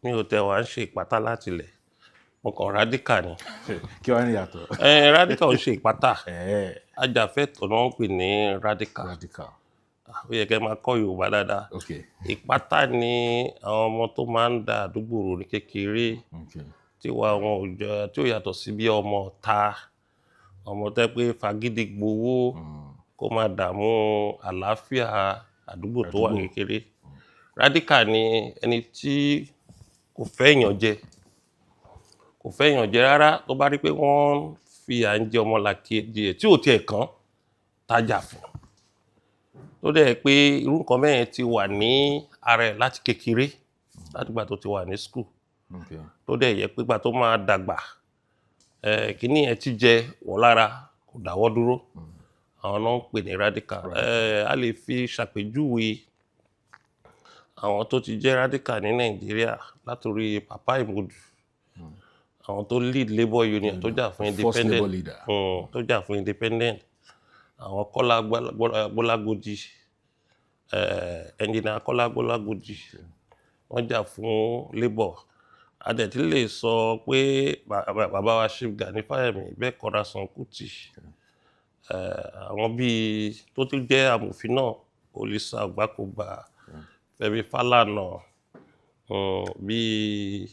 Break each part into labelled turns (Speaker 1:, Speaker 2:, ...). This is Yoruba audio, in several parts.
Speaker 1: mi ò tẹ̀ wá ń ṣe ìpátá láti ilẹ̀ mo kàn radical ni.
Speaker 2: Kí wàá ní ìyàtọ̀?
Speaker 1: Radical ń ṣe ìpátá ajàfẹ́tọ̀ọ́ náà ń pè ní radical. Ó yẹ kẹ́ máa kọ́ Yorùbá dáadáa. Ìpátá ni àwọn ọmọ tó máa ń da àdúgbò rú ní kékeré tí wà wọn ò jọ tí ó yàtọ̀ sí bí ọmọ ta ọmọ tẹ́ pé fagídí gbowó kó máa dààmú àlàáfíà àdúgbò tó wà kékeré. Radical ni ẹni tí kò fẹ́ èèyàn jẹ rárá tó bá rí pé wọ́n fi à ń jẹ ọmọlàkejì ẹ̀ tí ò tiẹ̀ kàn tájà fún tó dẹ̀ pé irú nǹkan bẹ́ẹ̀ ti wà ní ara ẹ̀ láti kékeré láti ìgbà tó ti wà ní school tó dẹ̀ yẹ pé ìgbà tó máa dàgbà kíní ẹ̀ ti jẹ wọ́n lára kò dáwọ́ dúró àwọn náà ń pè ní radical. A lè fi ṣàpèjúwe àwọn tó ti jẹ́ radical ní Nàìjíríà látòrí Papa Ìmọ̀dù àwọn tó lead labour union tó jà fún independent tó jà fún independent àwọn Kọ́lá Gbọ́lágójì engineer Kọ́lá Gbọ́lágójì wọ́n jà fún labour. A dẹ̀ ti lè sọ pé bàbá wa Chief Gani Fáyẹ̀mí bẹ́ẹ̀ Kọ́lá Sankuti àwọn bíi tó tún jẹ́ amòfin náà Olisa Ogbakogba Fẹ́mi Fálànà bíi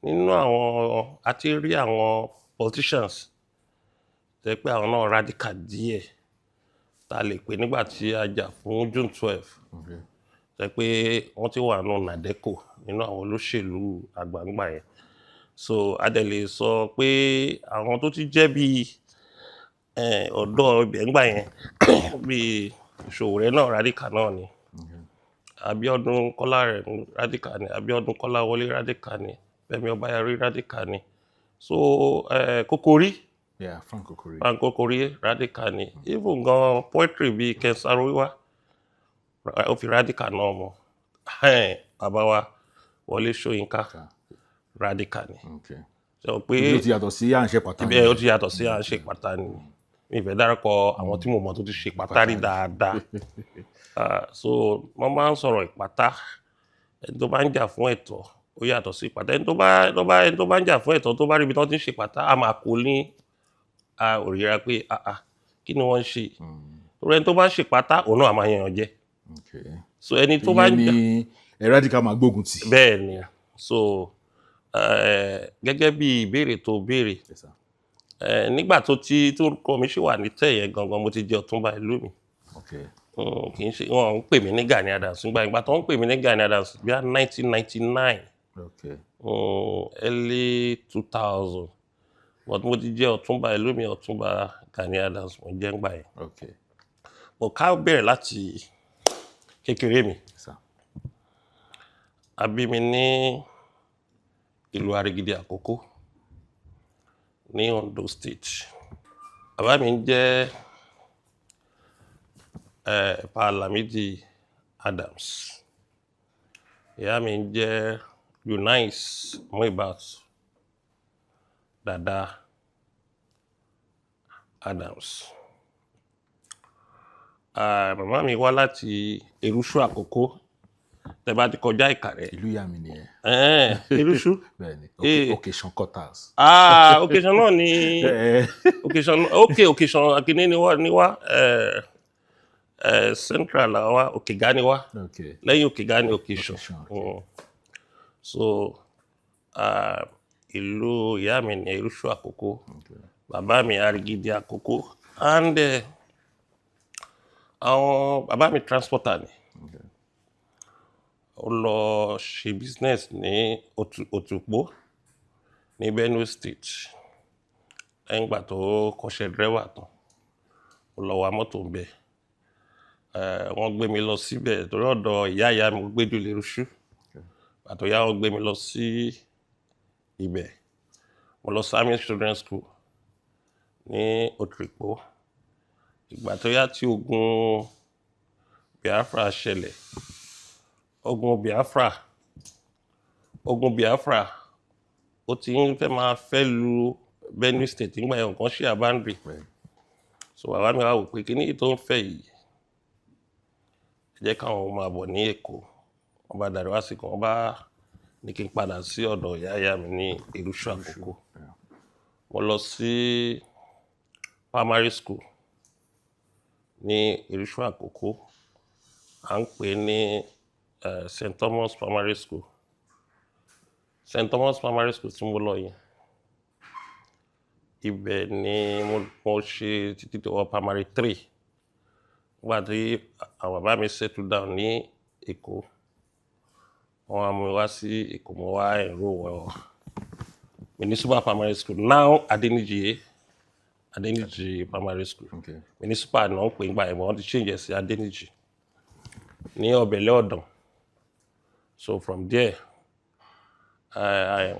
Speaker 1: nínú àwọn àti rí àwọn politicians tẹ́ pé àwọn náà radical díẹ̀ tá lè pè nígbà tí a jà fún June 12 tẹ́ pé wọ́n ti wà nù NADECO nínú àwọn olóṣèlú àgbàǹgbà yẹn so a dẹ̀ lè sọ pé àwọn tó ti jẹ́ bíi ọ̀dọ́ ibẹ̀ ńgbà yẹn bíi Ṣòwòrẹ́ náà radical náà ni Abíọ́dún Kọ́lárẹ̀ radical ni Abíọ́dún Kọ́láwọlé radical ni Fẹ́mi Ọbáyẹrí radical ni so Kòkòrí Frank Kòkòrí radical ni even gan poetry bíi Kẹsàrò wíwá ó fi radical náà mọ̀ bàbá wa Wọlé Ṣóyínká radical ni sọ pé
Speaker 2: ibi ó ti yàtọ̀ sí à ń ṣe pátá
Speaker 1: ibi ó ti yàtọ̀ sí à ń ṣe pátá ni mi ìfẹ́ dárúkọ àwọn tí mo mọ̀ tó ti ṣe pátá rí dáadáa so wọ́n máa ń sọ̀rọ̀ ìpátá ẹni tó bá ń jà fún ẹ̀tọ́ ó yàtọ̀ sí ìpátá ẹni tó bá ń jà fún ẹ̀tọ́ tó bá rí ibi tí wọ́n ti ń ṣe pátá a máa kó ní òrìra pé kí ni wọ́n ń ṣe torí ẹni tó bá ń ṣe pátá òun náà a máa yàn jẹ so ẹni tó bá ń jà
Speaker 2: radical máa gbógun tì.
Speaker 1: bẹ́ẹ̀ ni so gẹ́gẹ́ bí ìbéèrè tó béèrè nígbà tó kọ́ mi ṣì wà ní tẹ̀yẹ gangan mo ti jẹ́ ọ̀túnba ìlú mi kì í ṣe wọn ń pè mí ní Gani Adams ìgbà tó ń pè mí ní Gani Adams bí i 1999 early 2000 but mo ti jẹ́ ọ̀túnba ìlú mi ọ̀túnba Gani Adams mo jẹ́ ń gbà yẹn mo ká bẹ̀rẹ̀ láti kékeré mi a bí mi ní ìlú Arigidi Àkókó ní Ondo State bàbá mi ń jẹ́ Pa Lamidi Adams ìyá mi ń jẹ́ Eunice Muibat Dada Adams màmá mi wá láti Erúṣú Àkókó tẹ́ bá ti kọjá Ìkàrẹ́
Speaker 2: ìlú ìyá mi nìyẹn
Speaker 1: Erúṣú
Speaker 2: bẹ́ẹ̀ni Occasion quarters
Speaker 1: Occasion náà ni Occasion akíní ni wá Central la wá Òkègá ni wá lẹ́yìn Òkègá ni Occasion so ìlú ìyá mi ní Erúṣú Àkókó bàbá mi Arigidi Àkókó and àwọn bàbá mi transporter ni ó lọ ṣe business ní Òtùpó ní Benue State ẹ̀ngbà tó kọ́ṣẹ́ driver tán ó lọ wa mọ́tò ń bẹ̀ wọ́n gbé mi lọ síbẹ̀ torí ọ̀dọ̀ ìyá mi gbé jù l'Erúṣú àtò ìyá wọn gbé mi lọ sí ibẹ̀ mo lọ Sami Children's School ní Òtùpó ìgbà tó yá tí ogun Biafra ṣẹlẹ̀ ogun Biafra ó ti ń fẹ́ máa fẹ́ lu Benue State nígbà yẹn nǹkan ṣe àbáǹdì so bàbá mi wá wò pé kíní tó ń fẹ́ yìí ẹ jẹ́ káwọn máa bọ̀ ní Èkó wọ́n bá darí wá sí kan wọ́n bá ní kí n padà sí ọ̀dọ̀ ìyá mi ní Ìrúṣù Àkókò. Mo lọ sí primary school ní Ìrúṣù Àkókò, à ń pè ní St. Thomas Primary School. St. Thomas Primary School tí mo lọ yẹn, ibẹ̀ ni mo ṣe títí wọ primary 3. Nígbà tí àwọn bàbá mi settle down ní Èkó, wọ́n wá mú mi wá sí Èkó, mo wá enroll wọ Municipal Primary School, now Adeniji Primary School.
Speaker 2: Okay.
Speaker 1: Municipal ni wọ́n pè nígbà yẹn, wọ́n ti change sí Adeniji ní Ọ̀bẹ̀lẹ̀ Ọ̀dàn. So from there, I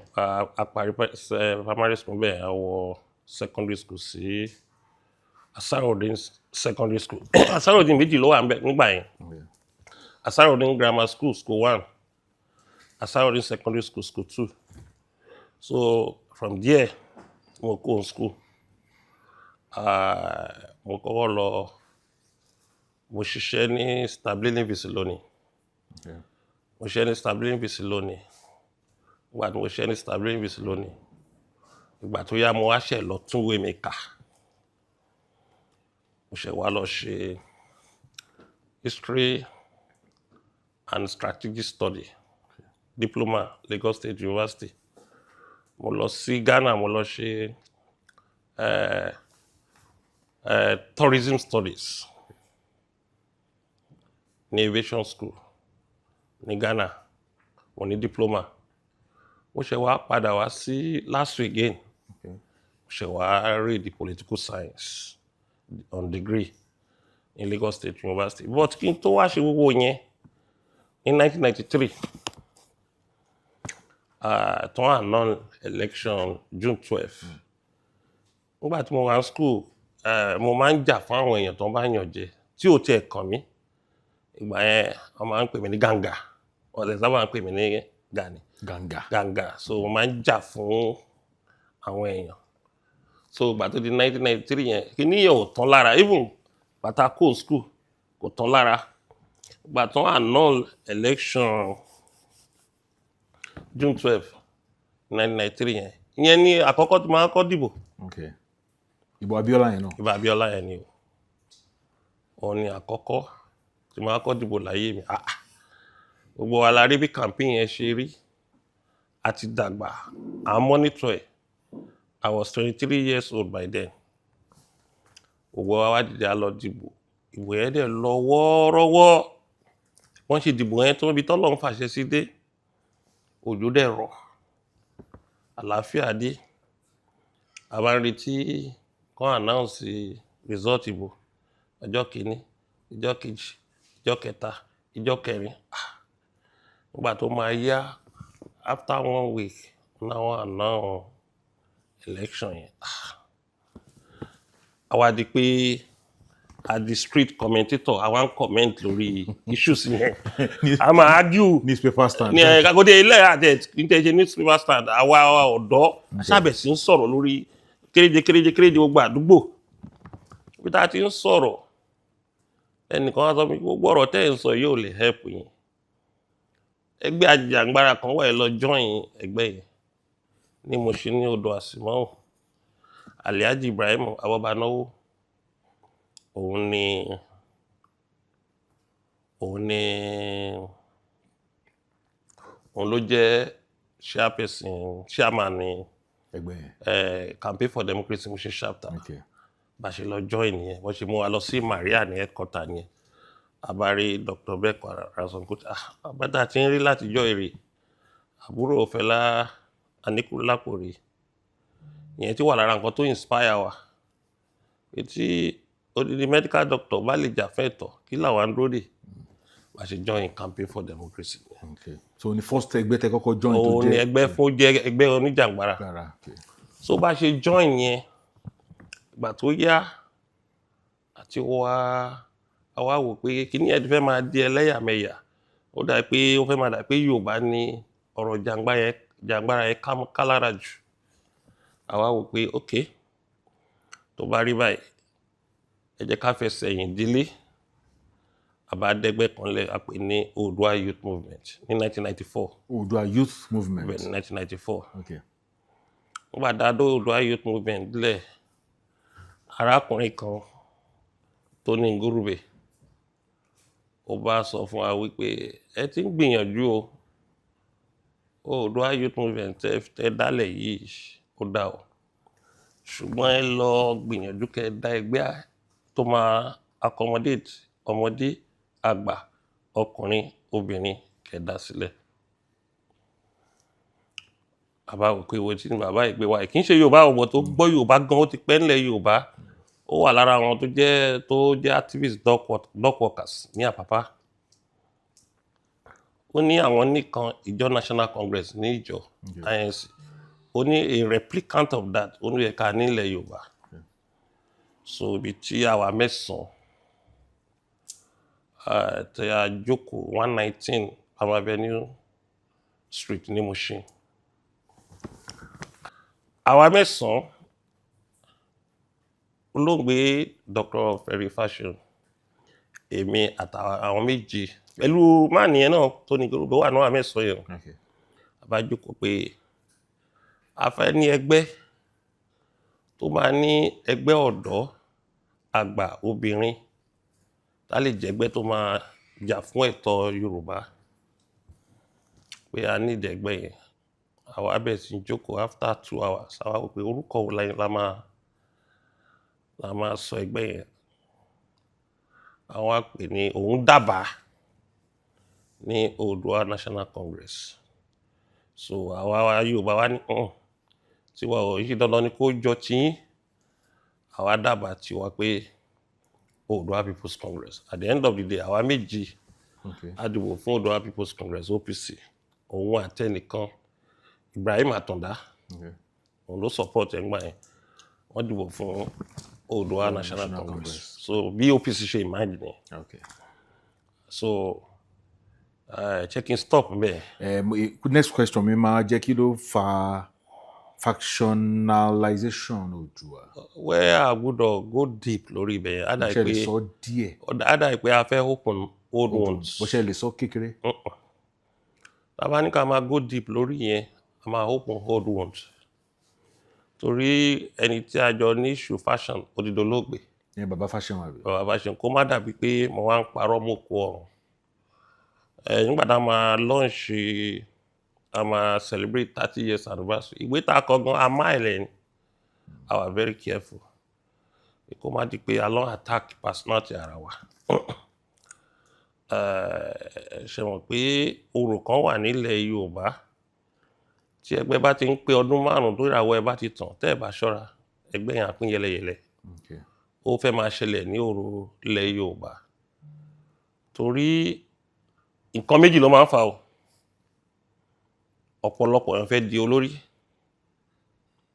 Speaker 1: parí primary school bẹ́ẹ̀, I wọ secondary school sí Asarudeen Secondary School. Asarudeen méjì ló wà nígbà yẹn. Asarudeen Grammar School, School 1. Asarudeen Secondary School, School 2. So from there, mo kó school. Mo kọ́kọ́ lọ, mo ṣiṣẹ́ ní Stability Visiloni. Mo ṣiṣẹ́ ní Stability Visiloni. Ìgbà tí mo ṣiṣẹ́ ní Stability Visiloni, ìgbà tó yá mo wá ṣẹ̀ lọ tún ìwé mi kà. Mo ṣẹ̀ wá lọ ṣe History and Strategic Study, Diploma, Lagos State University. Mo lọ sí Ghana, mo lọ ṣe Tourism Studies ní Aviation School ní Ghana, mo ní diploma. Mo ṣẹ̀ wá padà wá sí last week again. Mo ṣẹ̀ wá read the Political Science on degree in Lagos State University. But kí n tó wá ṣe gbogbo yẹn ní 1993, tó wà non-election June 12. Nígbà tí mo wà ní school, mo máa ń jà fún àwọn èèyàn tó bá yàn jẹ tí ò tiẹ̀ kàn mí. Ìgbà yẹn wọ́n máa ń pè mí ní gàǹgà, wọ́n tẹ̀ sábà ń pè mí ní Gani. Gàǹgà. So mo máa ń jà fún àwọn èèyàn. So ìgbà tó di 1993 yẹn, kí ni yẹn ò tán lára, even bàtà kó school kò tán lára. Ìgbà tó wà non-election June 12, 1993 yẹn, ìyẹn ni àkọ́kọ́ tí máa kọ́ dìbò.
Speaker 2: Okay. Ìbò Abíọ́lá yẹn náà.
Speaker 1: Ìbò Abíọ́lá yẹn ni o. Òun ni àkọ́kọ́ tí máa kọ́ dìbò láyé mi. Gbogbo wa la rí bí campaign yẹn ṣe rí. A ti dàgbà, à ń monitor ẹ̀. I was 23 years old by then. Gbogbo wa wá dìde a lọ dìbò. Ìbò yẹn dẹ̀ lọ wọ́ọ́rọ́wọ́. Wọ́n ṣe dìbò yẹn tó ibi tọ́lọ́run fàṣẹ sí dé. Òjò dẹ̀ rọ̀. Àlàáfíà dé. A bá ń retí kán announce result ìbò. Ọjọ́ kìíní, ọjọ́ kejì, ọjọ́ kẹta, ọjọ́ kẹrin. Nígbà tó máa yá, after 1 week, náà wọ́n announce election yẹn. Àwa di pé a di street commentator, àwa ń comment lórí issues yẹn. A máa argue.
Speaker 2: Newspaper stand.
Speaker 1: Ní Kagode ilé àti ìtẹ̀jẹ̀ newspaper stand, àwa ọ̀dọ́ sábẹ̀ sí ń sọ̀rọ̀ lórí kéréje gbogbo àdúgbò. Bí tá ti ń sọ̀rọ̀, ẹnìkan wá sọ pé gbogbo ọ̀rọ̀ tẹ́ ń sọ yóò lè help yín. Ẹgbẹ́ ajìjàǹgbara kan wà ẹ lọ join ẹgbẹ́ yẹn ní mo ṣe ní odò àsìmọ́hùn. Alhaji Ibrahim Abọ́banáwó, òun ló jẹ́ chairman ní campaign for democracy mo ṣe chapter. Bá ṣe lọ join yẹn, wọ́n ṣe mú wa lọ sí Maria ní headquarter yẹn. Abárí Dr. Beko Rason Kuti. Àbádá tí ń rí láti jọ èrè. Àbúrò Fẹlá Aníkúlápò rí. Ìyẹn tí wà lára nǹkan tó inspire wa. Tí odidi medical doctor bá lè jà fún ẹ̀tọ́, kí làwọn dúró dè? Bá ṣe join campaign for democracy.
Speaker 2: Okay. So ní first ẹgbẹ́ tẹ́ kọ́kọ́ join tó jẹ́.
Speaker 1: Òun ni ẹgbẹ́ fún jẹ́ ẹgbẹ́ oníjàǹgbara. So bá ṣe join yẹn, ìgbà tó yá àti àwa wò pé kí ni ẹ ti fẹ́ máa di ẹlẹ́yàmẹ̀yà. Ó dà pé ó fẹ́ máa dà pé Yorùbá ní ọ̀rọ̀ jàǹgbara yẹn ká lára jù. Àwa wò pé okay, tó bá rí báyìí, ẹ jẹ́ ká fẹsẹ̀ yìn dílé. àbádẹ́gbẹ́ kan lẹ̀ a pè ní Oòduà Youth Movement ní 1994.
Speaker 2: Oòduà Youth Movement.
Speaker 1: Bẹ́ẹ̀ ní 1994.
Speaker 2: Okay.
Speaker 1: Nígbà tá a dó Oòduà Youth Movement lẹ̀, arákùnrin kan tó ní Ngurube ó bá sọ fún wa wípé ẹ ti ń gbìyànjú o, Oòduà Youth Movement tẹ́ dálẹ̀ yìí ó dá o, ṣùgbọ́n ẹ lọ gbìyànjú kẹ́ dá ẹgbẹ́ tó máa accommodate ọmọdé, àgbà, ọkùnrin, obìnrin kẹ́ dá sílẹ̀. Bàbá wò pé ìwé tí bàbá ìgbé wa kì í ṣe Yorùbá ọ̀bọ̀ tó gbọ́ Yorùbá gan, ó ti pẹ́ nílẹ̀ Yorùbá, ó wà lára àwọn tó jẹ́ activist dock workers ní Àpápá. Ó ní àwọn nìkan ìjọ National Congress ní ìjọ INC, ó ní a replicant of that ó ní ẹ̀ka nílẹ̀ Yorùbá. So ibi tí àwa mẹ́sàn-án tẹ́ a jókòó 119 Palm Avenue Street ní Mushin. Àwa mẹ́sàn-án olóògbé Dr. Ferry Fashion, èmi àtàwọn méjì pẹ̀lú máàní yẹn náà tó ní Ngurube wà náà mẹ́sàn-án yẹn.
Speaker 2: Okay.
Speaker 1: Àbá jókòó pé a fẹ́ ní ẹgbẹ́ tó máa ní ẹgbẹ́ ọ̀dọ́, àgbà, obìnrin tá lè jẹ́ ẹgbẹ́ tó máa jà fún ẹ̀tọ́ Yorùbá, pé a ní ìdẹ̀gbẹ́ yẹn. Àwa bẹ̀rẹ̀ sí jókòó after 2 hours àwa wò pé orúkọ wo la máa sọ ẹgbẹ́ yẹn. Àwọn pè ní òun dábàá ní Oòduà National Congress. So àwa Yorùbá wá ní tí wọ́n ò yí dandan ni kó jọ tiyín, àwa dábàá tiwa pé Oòduà People's Congress. At the end of the day àwa méjì a dìbò fún Oòduà People's Congress OPC, òun àtẹnìkan Ibrahim Atanda, òun ló support ẹgbẹ́ yẹn, wọ́n dìbò fún Oòduà National Congress. So bí OPC ṣe imagine.
Speaker 2: Okay.
Speaker 1: So checking stop bẹ́ẹ̀.
Speaker 2: Next question mi máa jẹ́ kí ló fa factionalization Oòduà?
Speaker 1: Where I gbọ́dọ̀ go deep lórí ibẹ̀ yẹn.
Speaker 2: Ṣé lè sọ díẹ̀?
Speaker 1: Ada ìpè a fẹ́ open old wounds.
Speaker 2: Bó ṣe lè sọ kékeré?
Speaker 1: Tàbá ní ká máa go deep lórí yẹn, a máa open old wounds. Torí ẹni tí a jọ ní issue fashion odidolóògbé.
Speaker 2: Ní bàbá Fashion wà bí?
Speaker 1: Bàbá Fashion kó má dàbí pé mo wá ń parọ́ mọ́ òkú ọ̀run. Nígbà tá a máa launch, a máa celebrate 30 years anniversary, ìwé tá a kọ gan a mile ni. I was very careful. Kó má di pé a lọ attack personality ara wa. Ṣe mọ̀ pé orò kan wà nílẹ̀ Yorùbá tí ẹgbẹ́ bá ti ń pé ọdún 5 tó ìràwọ̀ ẹ bá ti tàn tẹ́ ẹ bá ṣọ́ra ẹgbẹ́ yẹn á pín yẹlẹyẹlẹ. Ó fẹ́ máa ṣẹlẹ̀ ní orò ilẹ̀ Yorùbá torí nǹkan méjì ló máa ń fa o. Ọ̀pọ̀lọpọ̀ èèyàn fẹ́ di olórí,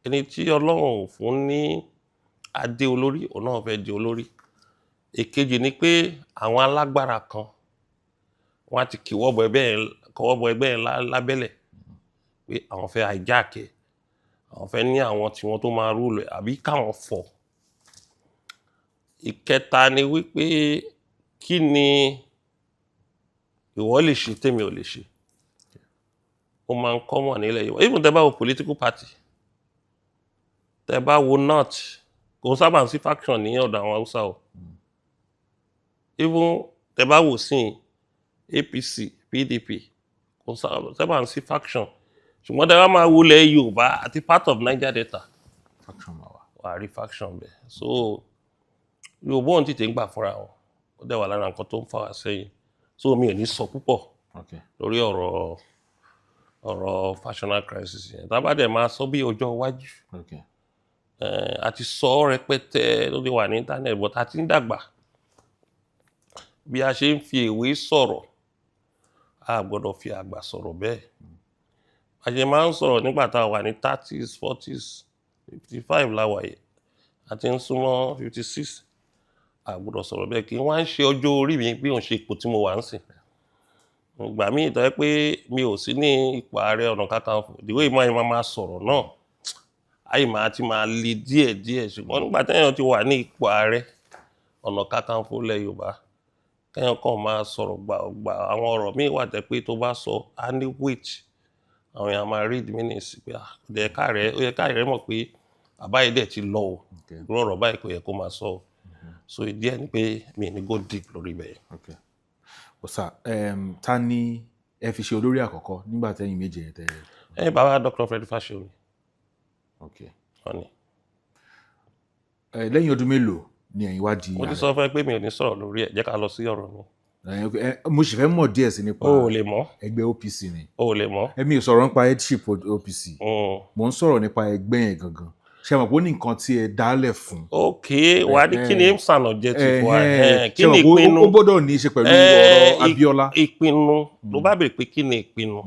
Speaker 1: ẹni tí Ọlọ́run ò fún ní adé olórí òun náà fẹ́ di olórí. Èkejì ni pé àwọn alágbára kan wọ́n á ti kọwọ́ bọ ẹgbẹ́ yẹn lábẹ́lẹ̀ pé àwọn fẹ́ hijack ẹ̀, àwọn fẹ́ ní àwọn tí wọ́n tó máa rúlẹ̀ àbí káwọn fọ̀. Ìkẹta ni wípé kí ni ìwọ lè ṣe tèmi ò lè ṣe. Ó máa ń common nílẹ̀ Yorùbá. Even tẹ́ bá wo political party, tẹ́ bá wo north, kò sábà sí faction ní ọ̀dọ̀ àwọn Hausa o. Even tẹ́ bá wo sí APC, PDP, kò sábà sí faction. Ṣùgbọ́n tẹ́ bá máa wo ilẹ̀ Yorùbá àti part of Niger Delta,
Speaker 2: Faction máa wà.
Speaker 1: wà á rí faction bẹ́ẹ̀. So Yorùbá òun tètè ń gbà fúnra wọn, ó dẹ̀ wà lára nǹkan tó ń fà wá sẹ́yìn. So mi ò ní sọ púpọ̀ lórí ọ̀rọ̀ factional crisis yẹn. Tá bá dẹ̀ máa sọ bí ọjọ́ iwájú. A ti sọ rẹpẹtẹ ló ti wà ní internet, but a ti ń dàgbà. Bí a ṣe ń fi èwe sọ̀rọ̀, a gbọ́dọ̀ fi àgbà sọ̀rọ̀ bẹ́ẹ̀. A ṣe máa ń sọ̀rọ̀ nígbà tá a wà ní 30s, 40s, 55 láwa yìí, a ti ń súnmọ́ 56. A gbọ́dọ̀ sọ̀rọ̀ bẹ́ẹ̀ kí wọ́n á ṣe ọjọ́ orí mi bí òun ṣe ipò tí mo wà ń sìn. Ìgbà míì tó yẹ pé mi ò sí ní ipò Ààrẹ Ọ̀nà Kakanfò, ìdíwọ́ ìmọ̀ ìmọ̀ máa sọ̀rọ̀ náà. Àyè máa ti máa le díẹ̀díẹ̀, ṣùgbọ́n nígbà tí èèyàn ti wà ní ipò Ààrẹ Ọ̀nà Kakanfò ilẹ̀ Yorùbá, kẹ́yàn kàn máa sọ̀rọ̀ gbà àwọn ọ̀rọ̀ míì wà tẹ́ pé tó bá sọ á ní weight àwọn èèyàn máa read meaning sí pé ó yẹ káàrẹ̀ mọ̀ pé bàbá yìí dẹ̀ ti lọ o irú ọ̀rọ̀ báyìí kò yẹ kó máa sọ o so ìdí ẹ̀ ni pé mi ní go deep lórí bẹ́ẹ̀.
Speaker 2: Okay. Sir, ta ni ẹ fi ṣe olórí àkọ́kọ́ nígbà tẹ́yìn méje yẹn tẹ́.
Speaker 1: Bàbá Dr. Fred Fashomi.
Speaker 2: Okay.
Speaker 1: Wọ́n ní.
Speaker 2: Lẹ́yìn ọdún mélòó ni ẹ̀yin wá di.
Speaker 1: Mo ti sọ fún ẹ pé mi ò ní sọ̀rọ̀ lórí ẹ̀ jẹ́ ká lọ sí ọ̀rọ̀ mi.
Speaker 2: Mo sì fẹ́ mọ̀ díẹ̀ sí nípa
Speaker 1: o ò lè mọ̀
Speaker 2: ẹgbẹ́ OPC ni.
Speaker 1: o ò lè mọ̀.
Speaker 2: Èmi ò sọ̀rọ̀ nípa headship OPC. Mo ń sọ̀rọ̀ nípa ẹgbẹ́ yẹn gangan. Ṣé mọ̀ pé ó ní nǹkan tí ẹ dálẹ̀ fún.
Speaker 1: Ok, wà á ní kí ni aims and objectives wa kí ni ìpinnu.
Speaker 2: Ó gbọ́dọ̀ ní í ṣe pẹ̀lú ọ̀rọ̀ Abíọ́lá.
Speaker 1: Ìpinnu ló bá bèrè pé kí ni ìpinnu.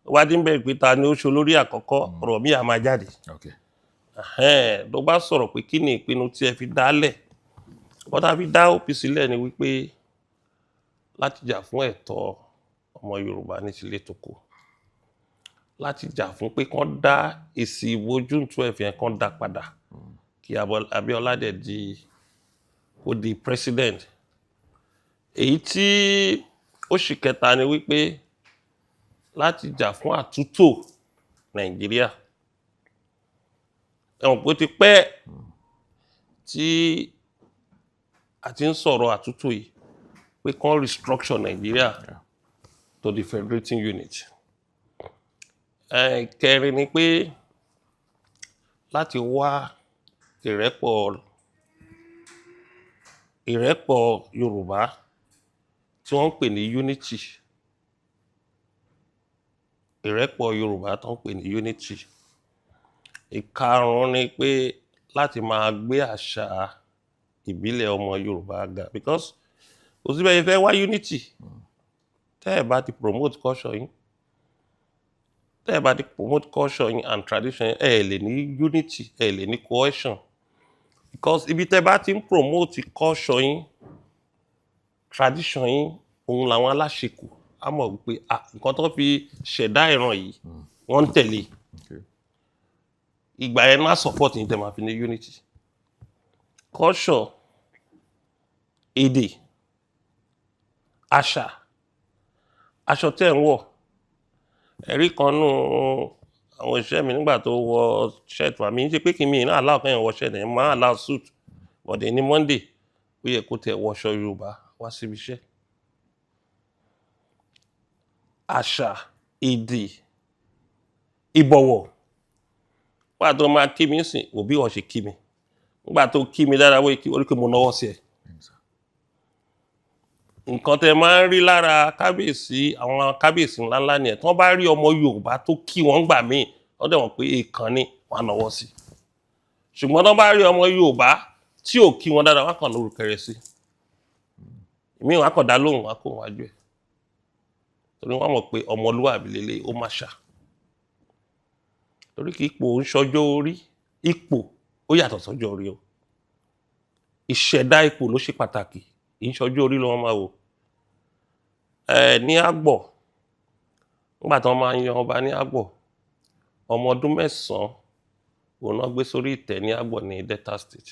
Speaker 1: Wà á dín bẹ̀rẹ̀ pé ta ni ó ṣe olórí àkọ́kọ́ ọ̀rọ̀ mi à máa jáde. Ló bá sọ̀rọ̀ pé kí ni ìpinnu tí ẹ fi dálẹ̀. Wọ́n tá fi dá OPC lẹ̀ ni wípé láti jà fún ẹ̀tọ́ ọmọ Yorùbá ní tilé toko. Láti jà fún pé kán dá èsì ìbò June 12 yẹn kán dá padà kí Abíọ́lá dẹ̀ di president. Èyí tí ó sì kẹta ni wípé láti jà fún àtúntò Nàìjíríà. Ẹ̀wọ̀n pé ó ti pẹ́ tí a ti ń sọ̀rọ̀ àtúntò yìí pé kán restructure Nàìjíríà to the federating unit. Kẹrin ni pé láti wá ìrẹ́pọ̀ Yorùbá tí wọ́n ń pè ní unity. Ìrẹ́pọ̀ Yorùbá tó ń pè ní unity. Ìkarùn-ún ni pé láti máa gbé àṣà ìbílẹ̀ ọmọ Yorùbá ga because kò sí bẹ́ẹ̀ fẹ́ wá unity tẹ́ ẹ̀ bá ti promote culture yín. Tẹ́ ẹ bá ti promote culture yín and tradition ẹ lè ní unity ẹ lè ní cohesion because ibi tẹ́ bá ti ń promote culture yín tradition yín òun làwọn aláṣekù á mọ̀ wípé nǹkan tó fi ṣẹ̀dá ìran yìí wọ́n ń tẹ̀lé ìgbà yẹn má support yín tẹ́ máa fi ní unity. Culture, èdè, àṣà, aṣọ tẹ́ ń wọ̀. Ẹ̀rí kan nù àwọn òṣìṣẹ́ mi nígbà tó wọ shirt wa mi ń ṣe pé kí mi náà allow kẹ́yìn wọ shirt ẹ̀ máa allow suit but ní Monday ó yẹ kó tẹ̀ wọṣọ Yorùbá wá síbi iṣẹ́. Àṣà, èdè, ìbọ̀wọ̀. Nígbà tó máa kí mi sìn òbí wọn ṣe kí mi. Nígbà tó kí mi dára wọ́n kí orí pé mo náwó sí ẹ. Nǹkan tẹ máa ń rí lára kábíyèsí àwọn kábíyèsí ńláńlá ni ẹ̀ tí wọ́n bá rí ọmọ Yorùbá tó kí wọ́n gbà míì wọ́n dẹ̀ wọ́n pé èèkàn ni wọ́n á náwó sí. Ṣùgbọ́n tí wọ́n bá rí ọmọ Yorùbá tí ò kí wọn dáadáa wọ́n á kàn lórúkọ rẹ̀ sí. Ìmí wọn á kàn dá lóhùn wá kó wọn wájú ẹ̀. Torí wọ́n mọ̀ pé ọmọlúwàbí lélẹ̀ ó máa ṣà. Torí kí ipò ń ṣọjọ́ orí ipò ó yàtọ̀ sọ́jọ́ orí o. Ìṣẹ̀dá ipò ló ṣe pàtàkì ìṣọjọ́ orí ló wọ́n máa wò. Ní Àgbọ̀ nígbà tí wọ́n máa ń yan ọba ní Àgbọ̀ ọmọ ọdún 9 òun náà gbé sórí ìtẹ́ ní Àgbọ̀ ní Delta State.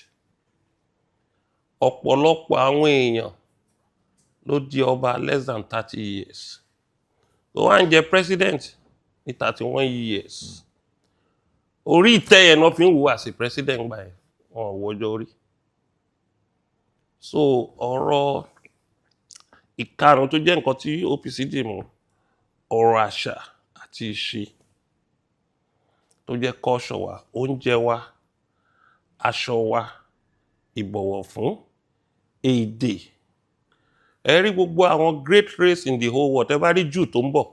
Speaker 1: Ọ̀pọ̀lọpọ̀ àwọn èèyàn ló di ọba less than 30 years. Ó wá ń jẹ president ní 31 years. Orí ìtẹ́ yẹn náà fi ń wò as a president gbà yẹn wọn ò wọjọ́ orí. So ọ̀rọ̀ ìkarùn tó jẹ́ nǹkan tí OPC dì mú ọ̀rọ̀ àṣà àti ìṣe tó jẹ́ culture wa oúnjẹ wa aṣọ wa ìbọ̀wọ̀ fún èdè. Ẹ rí gbogbo àwọn great race in the whole world ẹ bá rí Jew tó ń bọ̀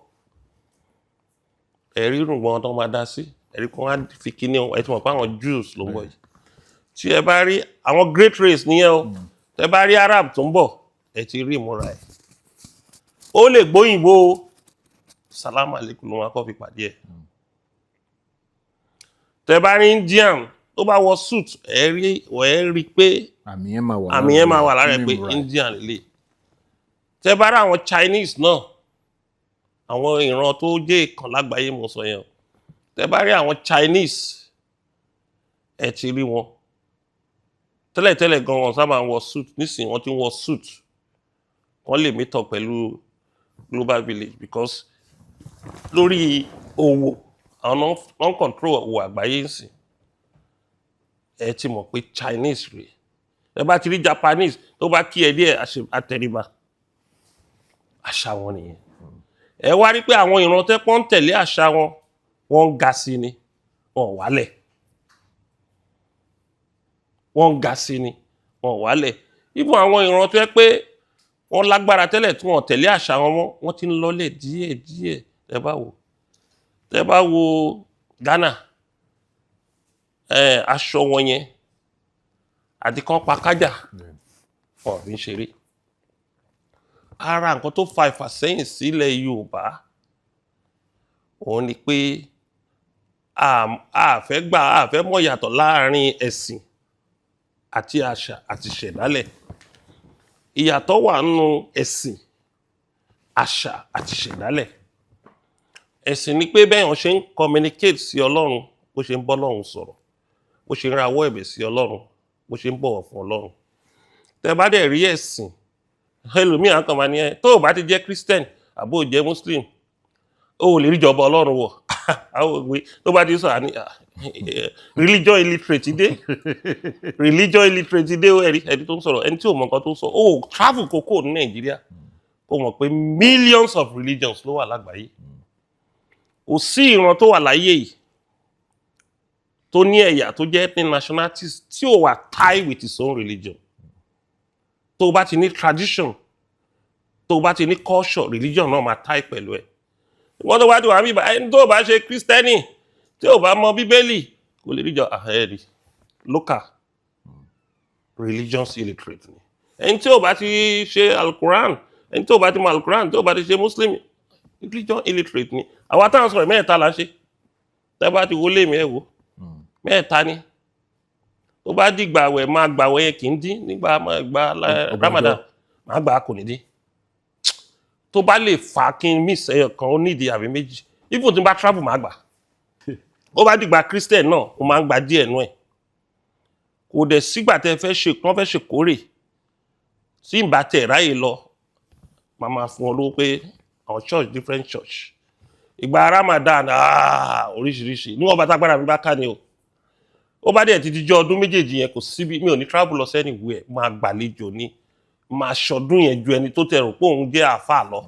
Speaker 1: ẹ rí irùngbọ̀n tó máa dá sí ẹ rí kó wá fi kíní ẹ ti mọ̀ pé àwọn Jews ló ń bọ̀ yìí. Tí ẹ bá rí àwọn great race nìyẹn o tẹ bá rí Arab tó ń bọ̀ ẹ ti rí ìmúra ẹ̀. Ó lè gbóyìnbó salamu alaikum ló máa kọ́ fi pàdé ẹ̀. Tẹ bá rí Indian tó bá wọ suit ẹ rí pé àmì yẹn máa wà lára ẹ̀ pé Indian lè. Tẹ bá rí àwọn Chinese náà àwọn ìran tó jẹ́ ìkan lágbàáyé mo sọ yẹn. Tẹ bá rí àwọn Chinese ẹ ti rí wọn. Tẹ́lẹ̀tẹ́lẹ̀ gan wọn sábà ń wọ suit nísìnyí wọ́n ti ń wọ suit wọ́n lè meet up pẹ̀lú global village because lórí owó àwọn non control owó àgbáyé ń sìn ẹ ti mọ̀ pé Chinese rèé ẹ bá ti rí Japanese tó bá kí ẹ díẹ̀ àtẹríba àṣà wọn nìyẹn ẹ wá rí pé àwọn ìran tẹ́ pọ́n tẹ̀lé àṣà wọn wọ́n ń ga sí ni wọ́n wálẹ̀ wọ́n ń ga sí ni wọ́n wálẹ̀ ibùn àwọn ìran tó yẹ pé wọ́n lágbára tẹ́lẹ̀ tí wọ́n tẹ̀lé àṣà wọn mọ́ wọ́n ti ń lọlẹ̀ díẹ̀ tẹ́ bá wo Ghana aṣọ wọn yẹn àti kan pa kájà wọn fi ń ṣeré ara nǹkan tó fa ìfàsẹ́yìn sílẹ̀ Yorùbá òun ni pé a fẹ́ mọ̀ yàtọ̀ láàrin ẹ̀sìn àti àṣà àti ìṣẹ̀dálẹ̀ ìyàtọ̀ wà nínú ẹ̀sìn àṣà àti ìṣẹ̀dálẹ̀ ẹ̀sìn ni pé bẹ́ẹ̀ wọ́n ṣe ń communicate sí Ọlọ́run bó ṣe ń bọ́ Ọlọ́run sọ̀rọ̀ bó ṣe ń rawọ́ ẹ̀bẹ̀ sí Ọlọ́run bó ṣe ń bọ̀wọ̀ fún Ọlọ́run tẹ́ bá dẹ̀ rí ẹ̀sìn ẹlòmíràn kan máa ní ẹ tó o bá ti jẹ́ Christian àbó jẹ́ Muslim o ò lè rí ìjọba Ọlọ́run wọ̀ àwọn òwe tó bá ti sọ àní religion illiterate dé ẹni tó ń sọ̀rọ̀ ẹni tí ò mọ̀ nǹkan tó ń sọ o travel kókó ní Nàìjíríà o mọ̀ pé millions of religions ló wà lágbàáyé kò sí ìran tó wà láyé yìí tó ní ẹ̀yà tó jẹ́ ethnic nationalities tí ò wà tie with his own religion tó bá ti ní tradition tó bá ti ní culture religion náà máa tie pẹ̀lú ẹ̀ wọ́n tó bá ti wà níbà ẹni tó bá ṣe Kristẹni tí ò bá mọ Bíbélì kò lè ríjọ àhẹ́rì local religions illiterate ni ẹni tí ò bá ti ṣe Al-Quran ẹni tí ò bá ti mọ Al-Quran tí ò bá ti ṣe Muslim religion illiterate ni àwa táwọn sọ̀rọ̀ mẹ́ta là ń ṣe tẹ́ bá ti wọlé mi ẹ̀ wò mẹ́ta ni tó bá dìgbà àwẹ̀ máa gbàwẹ̀ yẹn kì í dín nígbà Ramadan máa gbà kò ní dín tó bá lè fà kí n miss ẹyọ kan ó nídìí àbí méjì even tí n bá travel máa gbà ó bá dìgbà Christian náà ó máa ń gba díẹ̀ nú ẹ̀ kò dẹ̀ sígbà tẹ́ fẹ́ ṣe kórè tí n bá tẹ̀ ráyè lọ máa fún ọ lówó pé àwọn different church ìgbà Ramadan oríṣiríṣi níwọ̀n bá tágbára mi bá ká ni o ó bá dẹ̀ ti di jọ́ ọdún méjèèjì yẹn kò síbi mi ò ní travel lọ sẹ́ni ìwé ẹ̀ máa gbàlejò ní máa ṣọdún yẹn ju ẹni tó tẹ̀ rò pé òun jẹ́ àáfàá lọ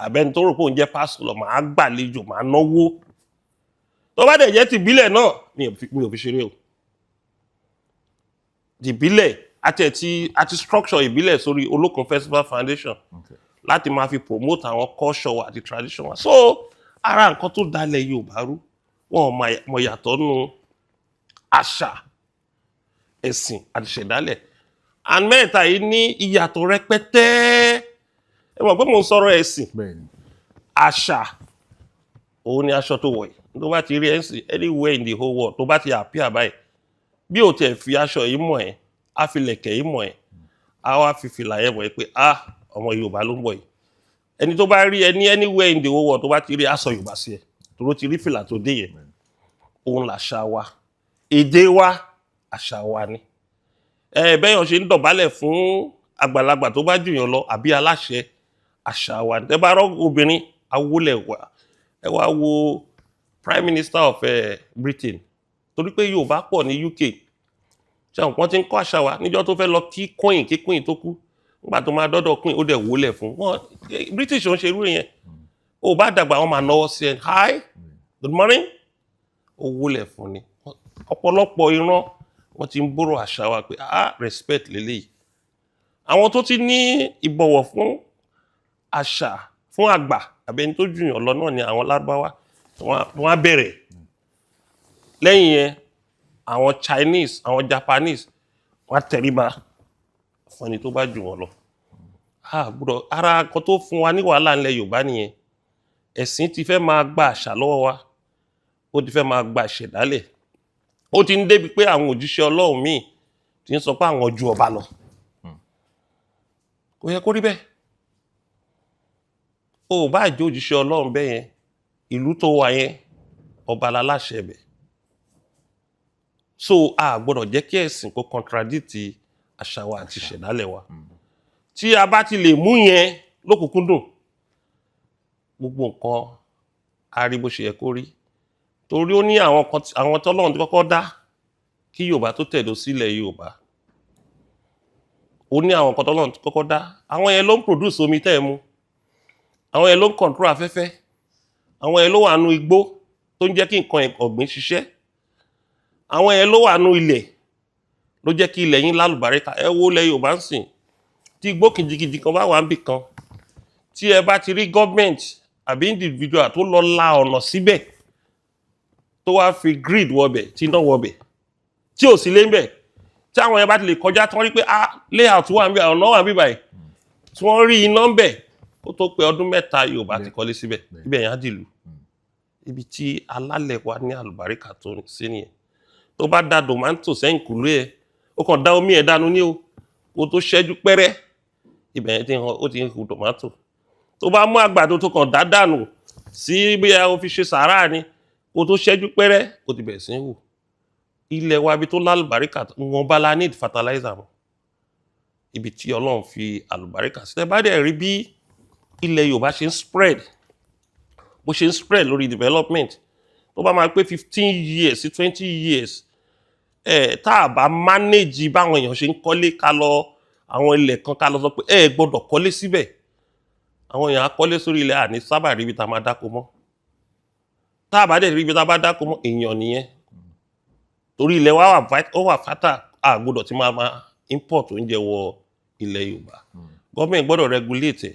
Speaker 1: àbẹ́ni tó rò pé òun jẹ́ pásítọ̀ lọ máa gbàlejò máa náwó tó bá dẹ̀ jẹ́ tìbílẹ̀ náà mi ò fi ṣeré o tìbílẹ̀ àti structure ìbílẹ̀ sórí Olókun Festival Foundation láti máa fi promote àwọn culture wa àti tradition wa so ara nǹkan tó dalẹ̀ Yorùbá rú wọn mọ̀ yàtọ̀ nù àṣà ẹ̀sìn àti ìṣẹ̀dálẹ̀ and mẹ́ta yìí ní ìyàtọ̀ rẹpẹtẹ ẹ mọ̀ pé mo ń sọ̀rọ̀ ẹ̀sìn àṣà òun ni aṣọ tó wọ̀ yìí tó bá ti rí ẹ̀sìn anywhere in the whole world tó bá ti appear báyìí bí o tẹ̀ fi aṣọ yìí mọ̀ ẹ́ á fi lẹ̀kẹ̀ yìí mọ̀ ẹ́ á wá fi fìlà yẹn mọ̀ ẹ́ pé ọmọ Yorùbá ló ń bọ̀ yìí ẹni tó bá rí ẹni anywhere in the whole world tó bá ti rí aṣọ Yorùbá sí ẹ tó ti rí fìlà tó dé yẹn òun làṣà wa èdè wa àṣà wa ni bẹ́yàn ṣe ń dọ̀bálẹ̀ fún àgbàlagbà tó bá jùyàn lọ àbí aláṣẹ àṣà wa ni tẹ́ bá rọ́ obìnrin awólẹ̀ wà ẹ wá wo Prime Minister of Britain torí pé Yorùbá pọ̀ ní UK ṣe àwọn kan ti ń kọ́ àṣà wa níjọ́ tó fẹ́ lọ kí queen tó kú nígbà tó máa dọ́dọ̀ queen ó dẹ̀ wólẹ̀ fún wọn British ò ń ṣe irú yẹn ó bá dàgbà wọn máa náwó sí ẹ hi good morning ó wólẹ̀ fún ni ọ̀pọ̀lọpọ̀ ìran wọ́n ti ń bóró àṣà wa pé respect lélẹ́yìí àwọn tó ti ní ìbọ̀wọ̀ fún àṣà fún àgbà àbẹ́ni tó jùyàn lọ náà ni àwọn Lárúbáwá wọ́n á bẹ̀rẹ̀ lẹ́yìn yẹn àwọn Chinese àwọn Japanese wọ́n á tẹríba fún ẹni tó bá jù wọ́n lọ gbọ́dọ̀ ara kan tó fún wa ní wàhálà ńlẹ̀ Yorùbá nìyẹn ẹ̀sìn ti fẹ́ máa gba àṣà lọ́wọ́ wa ó ti fẹ́ máa gba ìṣẹ̀dálẹ̀ ó ti ń débi pé àwọn òjíṣẹ́ Ọlọ́run míì ti ń sọ pé àwọn ju ọba lọ kò yẹ kó rí bẹ́ẹ̀ ó bá jẹ́ òjíṣẹ́ Ọlọ́run bẹ́ẹ̀ yẹn ìlú tó wà yẹn ọba láláṣẹ bẹ̀ so a gbọ́dọ̀ jẹ́ kí ẹ̀sìn kó contradict àṣà wa àti ìṣẹ̀dálẹ̀ wa tí a bá ti lè mú yẹn lókùnkúndùn gbogbo nǹkan a rí bó ṣe yẹ kó rí torí ó ní àwọn tọ́lọ́run ti kọ́kọ́ dá kí Yorùbá tó tẹ̀dó sílẹ̀ Yorùbá ó ní àwọn nǹkan tọ́lọ́run ti kọ́kọ́ dá àwọn yẹn ló ń produce omi tẹ́ ẹ mu àwọn yẹn ló ń control afẹ́fẹ́ àwọn yẹn ló wà nú igbó tó ń jẹ́ kí nǹkan ọ̀gbìn ṣiṣẹ́ àwọn yẹn ló wà nú ilẹ̀ ló jẹ́ kí ilẹ̀ yín lálùbáríkà ẹ wo ilẹ̀ Yorùbá ń sìn tí igbó kìjikìji kan bá wà níbì kan tí ẹ bá ti rí government àbí individual tó lọ la ọ̀nà síbẹ̀ tó wá fi grid wọbẹ̀ tí iná wọbẹ̀ tí ò sí lé ń bẹ̀ tí àwọn yẹn bá ti lè kọjá tí wọ́n rí pé layout wà níbẹ̀ ọ̀nà wà níbẹ̀ báyìí tí wọ́n rí iná ń bẹ̀ kó tó pé ọdún mẹ́ta Yorùbá ti kọ́lé síbẹ̀ ibẹ̀ yẹn á dìlú ibi tí alálẹ̀ wa ní àlùbáríkà tó sí nìyẹn tó bá da tomato sẹ́yìn kùlé ẹ̀ ó kàn dá omi ẹ̀ dànù ní o kó tó ṣẹ́jú pẹ́rẹ́ ibẹ̀ yẹn ó ti ń hu tomato tó bá mú àgbàdo tó kàn dá dànù sí bí a fi ṣe sàárà ni kó tó ṣẹ́jú pẹ́rẹ́ ó ti bẹ̀rẹ̀ sí ń hù ilẹ̀ wa ibi tó lálùbáríkà wọn bá la need fertilizer mọ́ ibi tí Ọlọ́run fi àlùbáríkà sí ẹ bá dẹ̀ rí bí ilẹ̀ Yorùbá ṣe ń spread bó ṣe ń spread lórí development tó bá máa pé 15 years sí 20 years tá a bá manage báwọn èèyàn ṣe ń kọ́lé ká lọ àwọn ilẹ̀ kan ká lọ sọ pé gbọ́dọ̀ kọ́lé síbẹ̀ àwọn èèyàn á kọ́lé sórí ilẹ̀ àní sábà ríbi tá a máa dáko mọ́ tá a bá dẹ̀ ríbi tá a bá dáko mọ́ èèyàn nìyẹn torí ilẹ̀ wa wà fátà a gbọ́dọ̀ tí máa import oúnjẹ wọ ilẹ̀ Yorùbá gọ́ọ̀mẹ̀ntì gbọ́dọ̀ regulate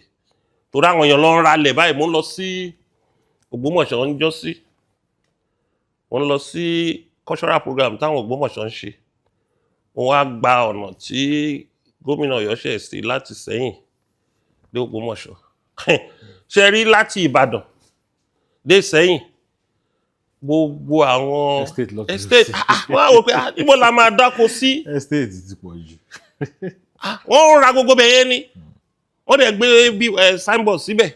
Speaker 1: torí àwọn èèyàn lọ ń ralẹ̀ báyìí mo ń lọ sí Ògbómọ̀ṣọ́ ń jọ́ sí mo ń lọ sí cultural program táwọn Ògbómọ̀ṣọ́ ń ṣe wọ́n wá gba ọ̀nà tí gómìnà Ọ̀yọ́ ṣẹ̀ sí láti Sẹ́yìn dé Ògbómọ̀ṣọ́ ṣe rí láti Ìbàdàn dé Sẹ́yìn gbogbo àwọn estate wọ́n á wò pé ibo la máa dáko sí
Speaker 2: estate ti pọ̀ jù
Speaker 1: wọ́n ń ra gbogbo bẹ̀yẹ ni wọ́n dẹ̀ gbé bí signboard síbẹ̀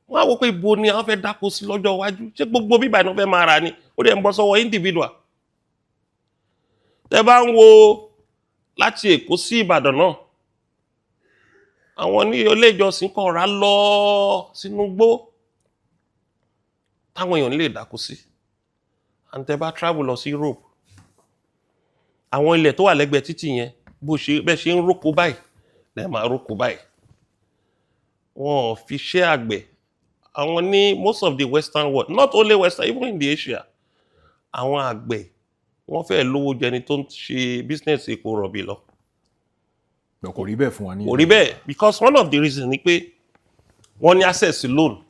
Speaker 1: wọ́n á wò pé ibo ni àwọn fẹ́ dáko sí lọ́jọ́ iwájú ṣé gbogbo bíbà ni wọ́n fẹ́ máa rà ni ó dẹ̀ ń bọ́ sọ́wọ́ individual tẹ́ bá ń wo láti Èkó sí Ìbàdàn náà àwọn ní ilé ìjọsìn kan rà lọ sínú gbó táwọn èèyàn lè dáko sí and tẹ́ bá travel lọ sí Europe àwọn ilẹ̀ tó wà lẹ́gbẹ̀ẹ́ títì yẹn bẹ́ẹ̀ ṣe ń róko báyìí lẹ́ẹ̀ máa róko báyìí wọ́n fi ṣe àgbẹ̀ àwọn ní most of the western world not only western even in the Asia àwọn àgbẹ̀ wọ́n fẹ́ lówó jẹni tó ń ṣe business epo rọ̀bì lọ.
Speaker 2: kò rí bẹ́ẹ̀ fún wa ní.
Speaker 1: kò rí bẹ́ẹ̀ because one of the reasons ni pé wọ́n ní access to loan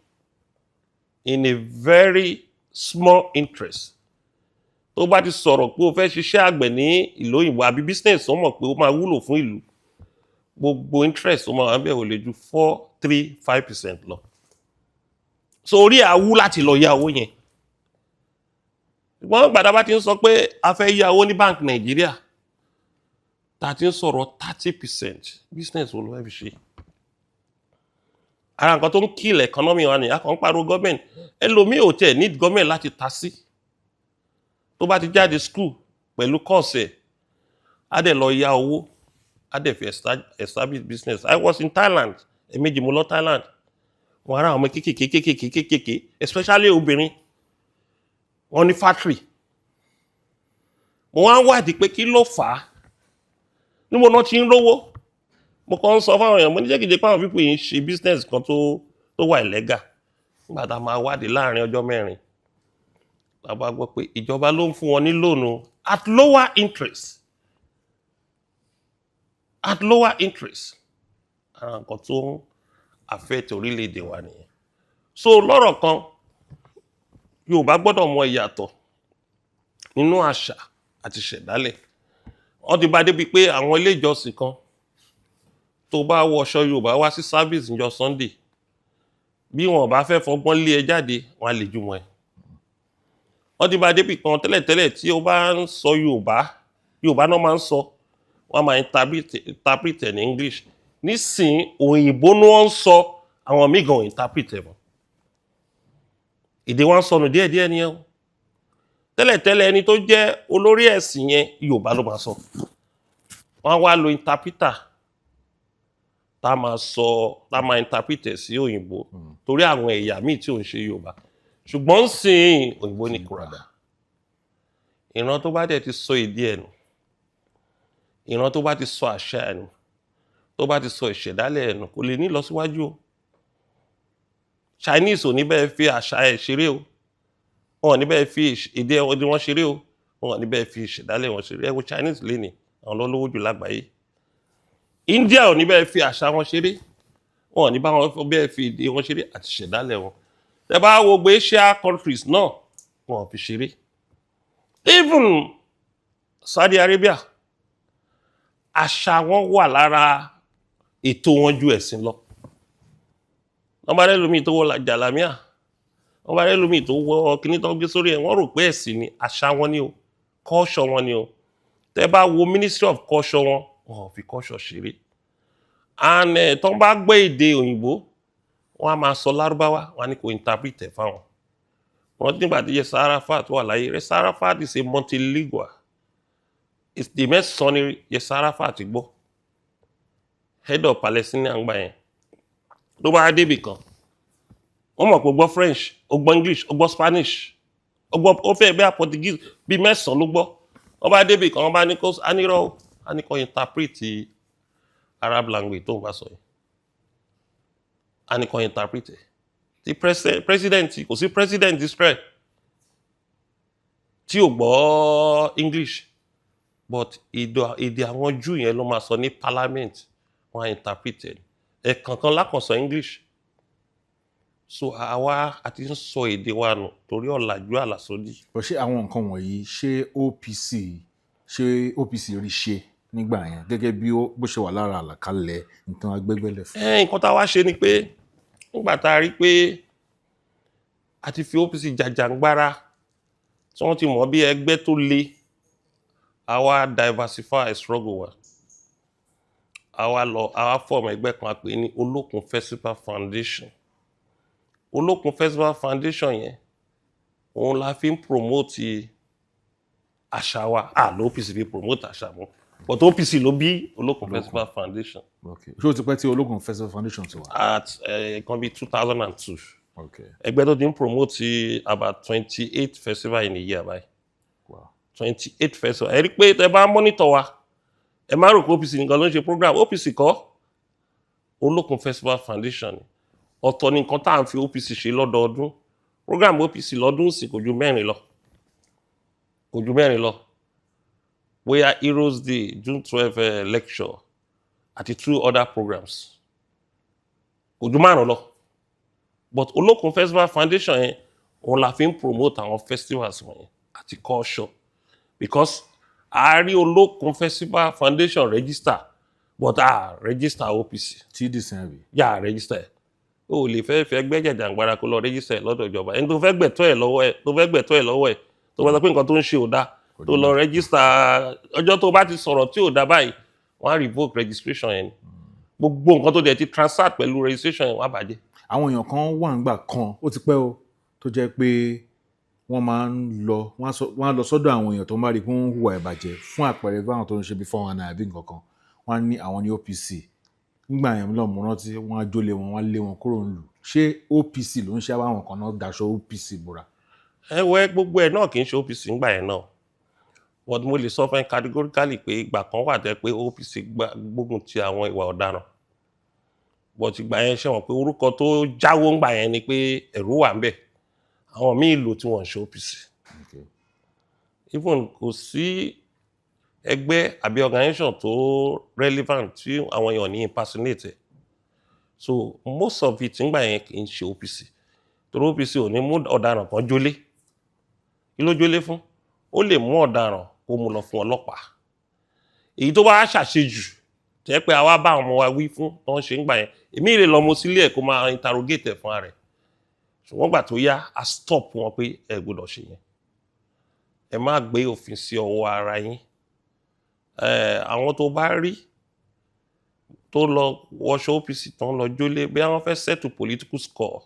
Speaker 1: in a very small interest. tó bá ti sọ̀rọ̀ pé o fẹ́ ṣiṣẹ́ àgbẹ̀ ní ìlú òyìnbó àbí business ó mọ̀ pé ó máa wúlò fún ìlú gbogbo interest ó máa wà bẹ́ẹ̀ ò lè ju 4-3-5% lọ. so orí àwú láti lọ yá owó yẹn. ṣùgbọ́n gbàdá bá ti ń sọ pé a fẹ́ yá owó ní bank Nàìjíríà tá a ti ń sọ̀rọ̀ 30% business wo ló fẹ́ fi ṣe. ara nǹkan tó ń kill economy wa nìyà kan ń pariwo government ẹlòmíì ò tẹ̀ need government láti ta sí. tó bá ti jáde school pẹ̀lú course ẹ̀ á dẹ̀ lọ yá owó á dẹ̀ fi establish business. I was in Thailand ẹ̀mejì mo lọ Thailand wọ́n ará àwọn kékèké especially obìnrin wọ́n ní factory mo wá ń wádìí pé kí ló fà á níbo náà ti ń rówó mo kàn ń sọ fáwọn èèyàn mo ní jẹ́kìjẹ́ pé àwọn pípò yìí ń ṣe business kan tó wà illegal nígbà tá a máa wádìí láàrin ọjọ́ 4 la bá gbọ́ pé ìjọba ló ń fún wọn ní lóònù at lower interest ara nǹkan tó ń affect orílẹ̀-èdè wa nìyẹn. so lọ́rọ̀ kan Yorùbá gbọ́dọ̀ mọ ìyàtọ̀ nínú àṣà àti ṣẹ̀dálẹ̀ wọ́n ti bá débi pé àwọn ilé ìjọsìn kan tó bá wọṣọ Yorùbá wá sí service níjọ́ Sunday bí wọn bá fẹ́ fọgbọ́n lé ẹ jáde wọn á lè jù wọn ẹ wọ́n ti bá débi kan tẹ́lẹ̀tẹ́lẹ̀ tí ó bá ń sọ Yorùbá náà máa ń sọ wọ́n máa interpret ní English nísìn òyìnbó ni wọ́n ń sọ àwọn míì gan interpret mọ́ èdè wọn sọnù díẹ̀díẹ̀ ni ẹ o tẹ́lẹ̀tẹ́lẹ̀ ẹni tó jẹ́ olórí ẹ̀sìn yẹn Yorùbá ló máa sọ wọ́n wá lo interpreter tá máa interpret sí òyìnbó torí àwọn ẹ̀yà míì tí ò ń ṣe Yorùbá ṣùgbọ́n sìn òyìnbó ní kúrádà ìran tó bá dẹ̀ ti sọ èdè ẹ̀ nù ìran tó bá ti sọ àṣà ẹ̀ nù tó bá ti sọ ìṣẹ̀dálẹ̀ ẹ̀ nù kò lè ní ìlọsíwájú o Chinese ò ní bẹ́ẹ̀ fi àṣà ẹ̀ ṣeré o wọn ò ní bẹ́ẹ̀ fi èdè wọn ṣeré o wọn ò ní bẹ́ẹ̀ fi ìṣẹ̀dálẹ̀ wọn ṣeré ẹ wo Chinese lénìí àwọn lọ́lọ́wọ́ jù lágbàáyé India ò ní bẹ́ẹ̀ fi àṣà wọn ṣeré wọn ò ní bá wọn bẹ́ẹ̀ fi èdè wọn ṣeré àti ìṣẹ̀dálẹ̀ wọn tẹ́ bá wo gbé Asia countries náà wọn ò fi ṣeré even Saudi Arabia àṣà wọn wà lára ètò wọn ju ẹ̀sìn lọ wọ́n bá rẹ́ lómi tó wọ jàlámíà wọ́n bá rẹ́ lómi tó wọ kíní tó ń gbé sórí ẹ̀ wọ́n rò pé ẹ̀sìn ni àṣà wọn ni o culture wọn ni o tẹ́ bá wo Ministry of Culture wọn ò fi culture ṣeré and tó ń bá gbé èdè òyìnbó wọ́n á máa sọ lárúbáwá wọ́n á ní kó interpret ẹ̀ fáwọn wọ́n nígbà tí Yasser Arafat wà láyé Yasser Arafat is a multilingual it's the best son ni Yasser Arafat gbọ́ head of Palestinian gbà yẹn ló bá débì kan wọ́n mọ̀ pé ó gbọ́ French ó gbọ́ English ó gbọ́ Spanish ó fẹ́ bẹ́ẹ̀ Portuguese bíi mẹ́sàn-án ló gbọ́ wọ́n bá débì kan wọ́n bá ní kó anírọ̀ á ní kó interpret Arab language tó ń bá sọ yìí á ní kó interpret ti president kò sí president Israel tí ò gbọ́ English but èdè àwọn Júù yẹn ló máa sọ ní parliament wọ́n á interpret ẹ̀ẹ̀kankan lákànsọ English so àwa àti ń sọ èdè wa nù torí ọ̀làjú àlàsódì.
Speaker 2: ṣé àwọn nǹkan wọ̀nyí ṣé OPC rí ṣe nígbà yẹn gẹ́gẹ́ bí bó ṣe wà lára àlàkalẹ̀ nǹkan agbẹ́gbẹ́lẹ̀ fún.
Speaker 1: nǹkan tá a wá ṣe ni pé nígbà tá a rí pé a ti fi OPC jàjàngbara tí wọ́n ti mọ̀ bí ẹgbẹ́ tó le àwa diversify struggle wa àwa form ẹgbẹ́ kan a pè ní Olókun Festival Foundation Olókun Festival Foundation yẹn òun la fi ń promote àṣà wa ló OPC fi promote àṣà mọ́ but OPC ló bí Olókun Festival Foundation.
Speaker 2: ṣé o ti pẹ́ tí Olókun Festival Foundation ti wà.
Speaker 1: at kan bí 2002 ẹgbẹ́ tó ti ń promote about 28 festival in a year báyìí 28 festival ẹ rí pé tẹ bá monitor wa ẹ má rò pé OPC nǹkan ló ń ṣe program OPC kọ́ Olókun Festival Foundation ọ̀tọ̀ ni nǹkan tá à ń fi OPC ṣe lọ́dọọdún program OPC lọ́dún sì kò ju mẹ́rin lọ bóyá Heroes Day June 12 lecture àti 2 other programs kò ju márùn lọ but Olókun Festival Foundation yẹn òun la fi ń promote àwọn festivals wọ̀nyẹn àti culture because a rí Olókun Festival Foundation register but register OPC.
Speaker 2: tí dìsẹ́nbì.
Speaker 1: register ẹ̀ o lè fẹ́ ẹgbẹ́ jàjàngbara kó lọ register ẹ̀ lọ́dọ̀ ìjọba ẹni tó fẹ́ gbẹ̀tọ́ ẹ̀ lọ́wọ́ ẹ̀ tó bá sọ pé nǹkan tó ń ṣe ò dáa tó lọ register ọjọ́ tó bá ti sọ̀rọ̀ tí ò dáa báyìí wọ́n á revoke registration yẹn gbogbo nǹkan tó dẹ̀ ti transact pẹ̀lú registration yẹn wọ́n á bàjẹ́.
Speaker 2: àwọn èèyàn kan wà nígbà kan ó ti pẹ́ o tó jẹ́ pé wọ́n máa ń lọ sọ́dọ̀ àwọn èèyàn tó máa rí pé wọ́n ń hùwà ìbàjẹ́ fún àpẹẹrẹ báwọn tó ń ṣe bí 419 àbí nǹkan kan wọ́n á ní àwọn ní OPC nígbà yẹn lọ́mọ rántí wọ́n á jólé wọn wọ́n á lé wọn kúrò nílùú ṣé OPC ló ń ṣe àwọn kan náà daṣọ OPC búra.
Speaker 1: Gbogbo ẹ̀ náà kì í ṣe OPC ńgbà yẹn náà but mo lè sọ fún ẹ categorically pé ìgbà kan wà tẹ́ pé OPC gbógun ti àwọn ìwà ọ̀daràn but ìgbà yẹn ṣe wọ́n pé orúkọ tó jáwó ńgbà yẹn ni pé ẹ̀rú wà ń bẹ̀ àwọn míì lò tí wọ́n ń ṣe OPC even kò sí ẹgbẹ́ àbí organisation tó relevant tí àwọn èèyàn ní impersonate so most of it ńgbà yẹn kì í ṣe OPC torí OPC ò ní mú ọ̀daràn kan jólé kí ló jólé fún ó lè mú ọ̀daràn kó mú lọ fún ọlọ́pàá èyí tó bá ṣàṣejù tẹ́ pé àwa bá àwọn ọmọ wa wí fún tó ń ṣe ńgbà yẹn èmi lè lọ mú sílé ẹ̀ kó máa interrogate ẹ̀ fún rẹ̀ ṣùgbọ́n gbà tó yá a stop wọn pé ẹ gbọ́dọ̀ ṣe yẹn ẹ má gbé òfin sí ọwọ́ ara yín àwọn tó bá rí tó lọ wọṣọ OPC tán lọ jólé bí wọ́n fẹ́ settle political score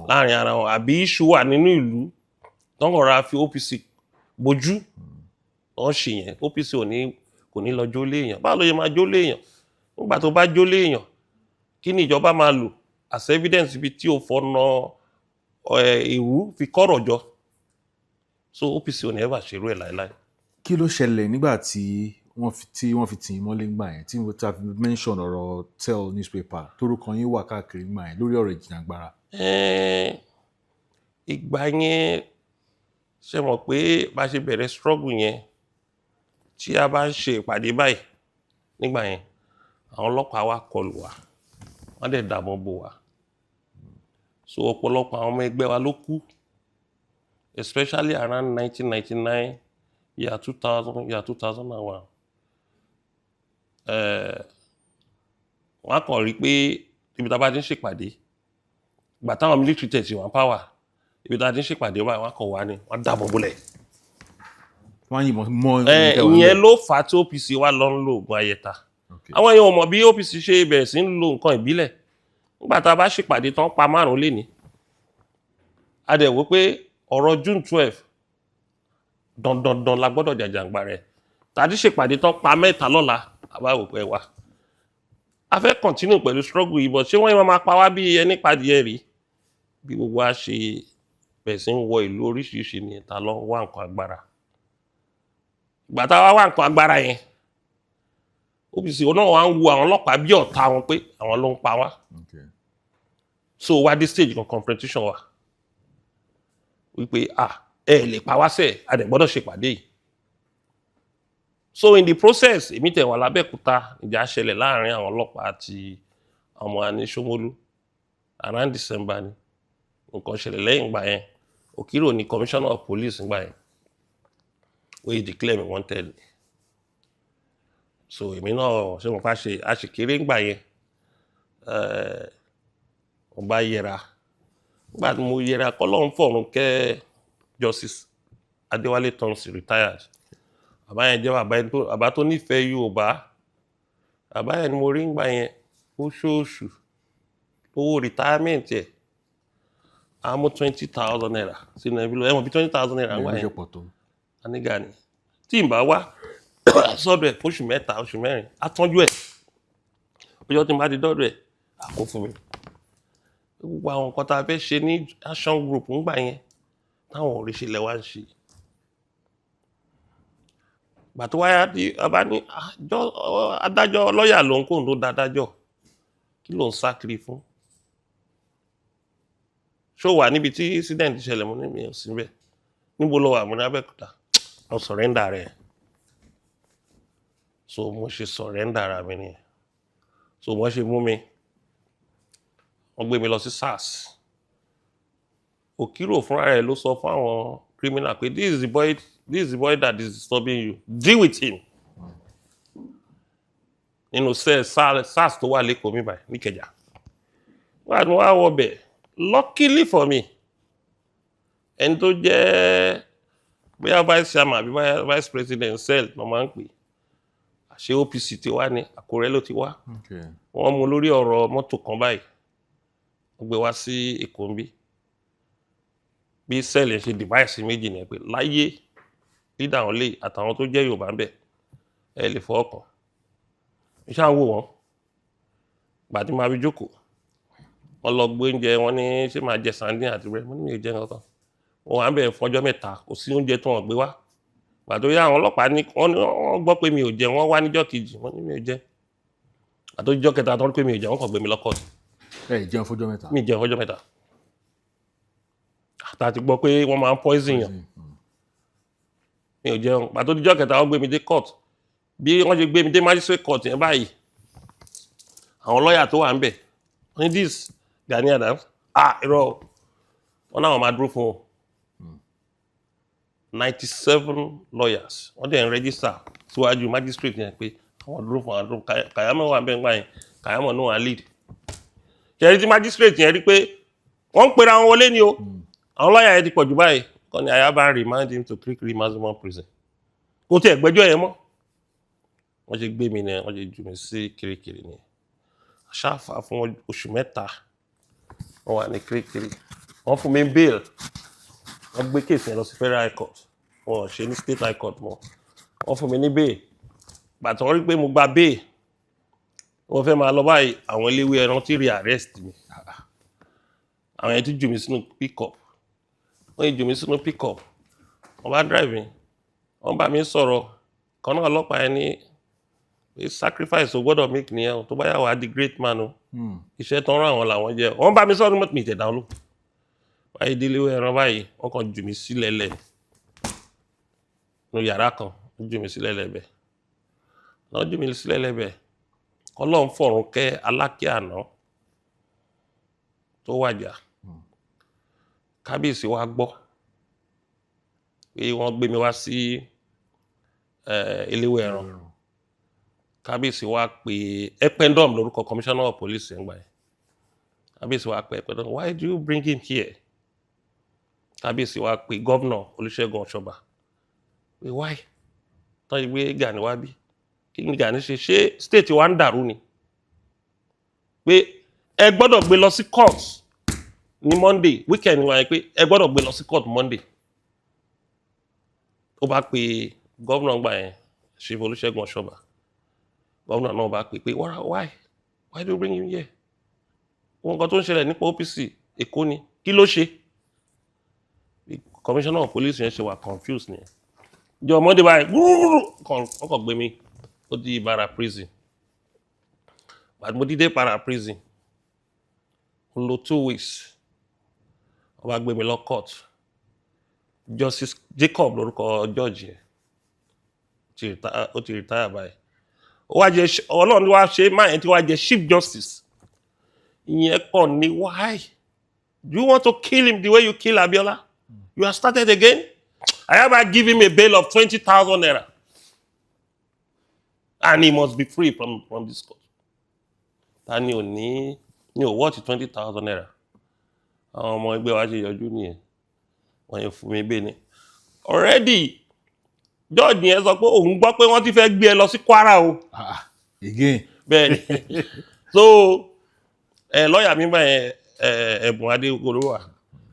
Speaker 1: láàrin ara wọn àbí issue wà nínú ìlú tó ń rọra fi OPC bójú wọ́n ṣe yẹn OPC kò ní lọ jólé èèyàn báwo ló yẹ máa jólé èèyàn nígbà tó bá jólé èèyàn kí ni ìjọba máa lò as evidence ibi tí o fọ́nà ìrú fi kọ́rọ̀ jọ. So OPC ò ní ever ṣerú ẹ̀ láéláé.
Speaker 2: Kí ló ṣẹlẹ̀ nígbà tí wọ́n fi tì í mọ́lé ńgbà yẹn tí mo ta fi mention ọ̀rọ̀ Tell newspaper torúkọ yín wà káàkiri ńgbà yẹn lórí ọ̀rọ̀ ìjìjàgbara?
Speaker 1: Ìgbà yẹn ṣe mọ̀ pé bá ṣe bẹ̀rẹ̀ struggle yẹn tí a bá ń ṣe ìpàdé báyìí nígbà yẹn àwọn ọlọ́pàá wa kọlù wa wọ́n dẹ̀ dààmú bò wá. So ọ̀pọ̀lọpọ̀ àwọn ọmọ ẹgbẹ́ wa ló kú, especially around 1999 year 2000 year 2001. Wọ́n á kàn rí pé ibi tá a bá ti ń ṣèpàdé ìgbà táwọn military tẹ̀sí wọn power ibi tá a ti ń ṣèpàdé wọ́n á kàn wá ní wọ́n dààmú bolẹ̀.
Speaker 2: Wọ́n yìnbọn mọ́
Speaker 1: ìyẹn ló fà á tí OPC wá lọ ń lo oògùn ayẹta. Àwọn èèyàn ò mọ̀ bí OPC ṣe bẹ̀rẹ̀ sí ń lo nǹkan ìbílẹ̀ nígbà tá a bá ṣèpàdé tán pa 5 lénìí. A dẹ̀ wò pé ọ̀rọ̀ June 12 dandandan la gbọ́dọ̀ jàjàǹgbà rẹ̀ tàbí ṣèpàdé tán pa 3 lọ́la àbá wò pé wà. A fẹ́ continue pẹ̀lú struggle yìí but ṣé wọ́n yẹn máa pa wá bí ẹni padìẹ rí bí gbogbo wa ṣe bẹ̀rẹ̀ sí ń wọ ìlú oríṣiríṣi ní ta lọ wá nǹkan agbára. Ìgbà tá a wá nǹkan agbára yẹn OPC náà wá ń wo àwọn ọlọ́pàá bí ọ̀tá wọn pé àwọn ló ń pa wá. So wá dé stage kan confrontation wa wípé ẹ lè pa wá sẹ́ẹ̀ a dẹ̀ gbọ́dọ̀ ṣèpàdé yìí. So in the process èmi tẹ̀ wà lábẹ́òkúta ìjà ṣẹlẹ̀ láàrin àwọn ọlọ́pàá àti ọmọ àní Ṣómólú around December ni nǹkan ṣẹlẹ̀ lẹ́yìn ìgbà yẹn Okiro ni commissioner of police ìgbà yẹn wey declare me wanted. So èmi náà ṣé mo pa ṣe àṣekéré ìgbà yẹn mo bá yẹra nígbà tí mo yẹra kọ́lọ́run fọ̀run kẹ́ Justice Adéwálé Thompson retired. Bàbá yẹn jẹ́ bàbá tó nífẹ̀ẹ́ Yorùbá. Bàbá yẹn ni mo rí ńgbà yẹn oṣooṣù owó retirement ẹ̀ a mú 20,000 naira sínú ẹbí lọ ẹ̀wọ̀n bí 20,000 naira ńgbà yẹn anígà ni tí n bá wá sọ́dọ̀ ẹ̀ fóṣù 3 oṣù 4 atọ́jú ẹ̀ ọjọ́ tí n bá ti dọ́dọ̀ ẹ̀ àkó fún mi. Gbogbo àwọn nǹkan tá a fẹ́ ṣe ní action group ńgbà yẹn táwọn òrìṣìlẹ̀ wá ń ṣe. Gbà tó wáyá tí ọba ní adájọ́ lọ́ọ̀yà ló ń kóhùn tó dádájọ́ kí ló ń sá kiri fún. Ṣó wà níbi tí incident ṣẹlẹ̀ mọ́ ní mi ò sí bẹ́ẹ̀ níbo ló wà mọ́ ní Abẹ́òkúta lọ surrender rẹ̀. So mo ṣe surrender ara mi nìyẹn. So wọ́n ṣe mú mi wọ́n gbé mi lọ sí SARS. Okiro fúnra rẹ̀ ló sọ fún àwọn criminal pé this is the boy that is disturbing you, deal with him. Nínú SARS tó wà lẹ́kọ̀ọ́ mi báyìí ní Ìkẹjà. Wọ́n wá wọ bẹ̀ luckily for me ẹni tó jẹ́ bóyá vice chairman àbí vice president cell ló máa ń pè àṣẹ OPC ti wá ní Àkúrẹ́ ló ti wá. Wọ́n mú lórí ọ̀rọ̀ mọ́tò kan báyìí wọ́n gbé wá sí Èkó ń bí sẹ́ẹ̀lì ṣe device méjì ní pé láyé lídà àwọn lè àtàwọn tó jẹ́ Yorùbá ń bẹ̀ ẹ lè fọ́ ọkàn. Iṣẹ́ àwọn wò wọ́n gbà tí máa fi jókòó wọ́n lọ gbé oúnjẹ wọn ní ṣé máa jẹ sandin àti rẹ̀ mo ní mi ò jẹ nǹkan. Wọ́n wà ń bẹ̀ fọjọ́ 3 kò sí oúnjẹ tó wọ́n gbé wá. Gbà tó yá àwọn ọlọ́pàá ní wọ́n gbọ́ pé mi ò jẹ wọ́n wá níjọ́ kejì wọ́n ní mi ò jẹ. Àtọ́jọ́ kẹta tó ń pè mi ò jẹ wọ́n kàn gbé mi lọ́kọ̀ọ́.
Speaker 2: Ẹ jẹun fọjọ́ 3.
Speaker 1: Mi jẹun fọjọ́ 3. Àti gbọ́ pé wọ́n máa ń poison yàn. Mi ò jẹun. Pàtó díjọ́ kẹta wọ́n gbé mi dé court. Bí wọ́n ṣe gbé mi dé magistrate court yẹn báyìí. Àwọn lọ́ọ̀yà tó wà ń bẹ̀. Wọ́n ní this Gani Adams. Irọ́ wọn náà wọ́n máa dúró fún wọn. 97 lawyers. Wọ́n dẹ̀ ń register síwájú magistrate yẹn pé àwọn dúró fún àwọn dúró. Kàyámọ̀ wà ń bẹ̀ ńgbà yẹn. Kàyámọ̀ náà wà lead. Ṣé tí magistrate yẹn rí pé wọ́n ń pera wọn wọlé ni o. Àwọn lọ́ọ̀yà yẹn ti pọ̀ jù báyìí kọ́ni Ayaba remand him to Kirikiri maximum prison. Kò tí ẹ̀ gbẹ́jọ́ yẹn mọ́. Wọ́n ṣe gbé mi ní wọ́n ṣe jù mí sí Kirikiri ni. Ṣáfà fún oṣù 3 wọ́n wà ní Kirikiri. Wọ́n fún mi bail. Wọ́n gbé case yẹn lọ sí Federal High Court. Wọ́n ṣe ní State High Court mọ́. Wọ́n fún mi ní bail. Gbàtọ́ wọ́n rí pé mo gba bail. wọ́n fẹ́ máa lọ báyìí àwọn eléwé ẹran tí rí arrest mi àwọn yẹn tí jù mí sínú pick-up wọ́n yìí jù mí sínú pick-up wọ́n bá drive mi wọ́n bá mi sọ̀rọ̀ kan náà ọlọ́pàá yẹn ní sacrifice o gbọ́dọ̀ make nìyẹn tó bá yà wá di great man o iṣẹ́ tó ń rán àwọn làwọn jẹ́ wọ́n bá mi sọ̀rọ̀ mọ́tò mi ìtẹ̀dá ló báyìí délé ẹran báyìí wọ́n kàn jù mí sílẹ̀ lẹ̀ nínú yàrá kan wọ́n jù mí sílẹ̀ lẹ́bẹ̀ wọ́n jù mí sílẹ̀ lẹ́bẹ̀ Ọlọ́run fọ̀run kẹ́ Aláké àná tó wàjà kábíyèsí wa gbọ́ pé wọ́n gbé mi wá sí eléwé ẹran kábíyèsí wa pé Ependom lórúkọ commissioner of police ẹ̀ngbà yẹn kábíyèsí wa pé Ependom why do you bring him here kábíyèsí wa pé governor Olúṣẹ́gun Ọ̀ṣọ́bà pé why tán yìí gbé Gani wá bí kí ni Gani ṣe state wa ń dàrú ni pé ẹ gbọ́dọ̀ gbé lọ sí court ní Monday weekend ni wọ́n yẹ pé ẹ gbọ́dọ̀ gbé lọ sí court Monday ó bá pe governor gbà yẹn Chief Olúṣẹ́gun Ọ̀ṣọ́bà governor náà bá pè why do you bring him here wọn kan tó ń ṣẹlẹ̀ nípa OPC Èkó ni kí ló ṣe commissioner of police yẹn ṣe wà confused nìyẹn jọ Monday báyìí wọ́n kàn gbé mi ó di Ìbàrà prison but mo dídé Ìbàrà prison mo lò 2 weeks wọ́n bá gbé mi lọ court Justice Jacob lórúkọ George yẹn ó ti retire báyìí ó wá jẹ Ọlọ́run wá ṣe máa yẹn tí wá jẹ Chief Justice ìyẹn kàn ní why do you want to kill him the way you kill Abiola you have started again I hereby give him a bail of 20,000 naira and he must be free from this court ta ni ò ní wọ́ọ̀tì 20,000 naira àwọn ọmọ ẹgbẹ́ wa ṣe yọjú nìyẹn wọ́n yẹn fún mi bẹ́ẹ̀ ni already George yẹn sọ pé òun gbọ́ pé wọ́n ti fẹ́ gbé ẹ lọ sí Kwara o
Speaker 2: again
Speaker 1: bẹ́ẹ̀ ni so lọ́ọ̀yà mi báyẹn Ẹ̀bùn Adégoróyè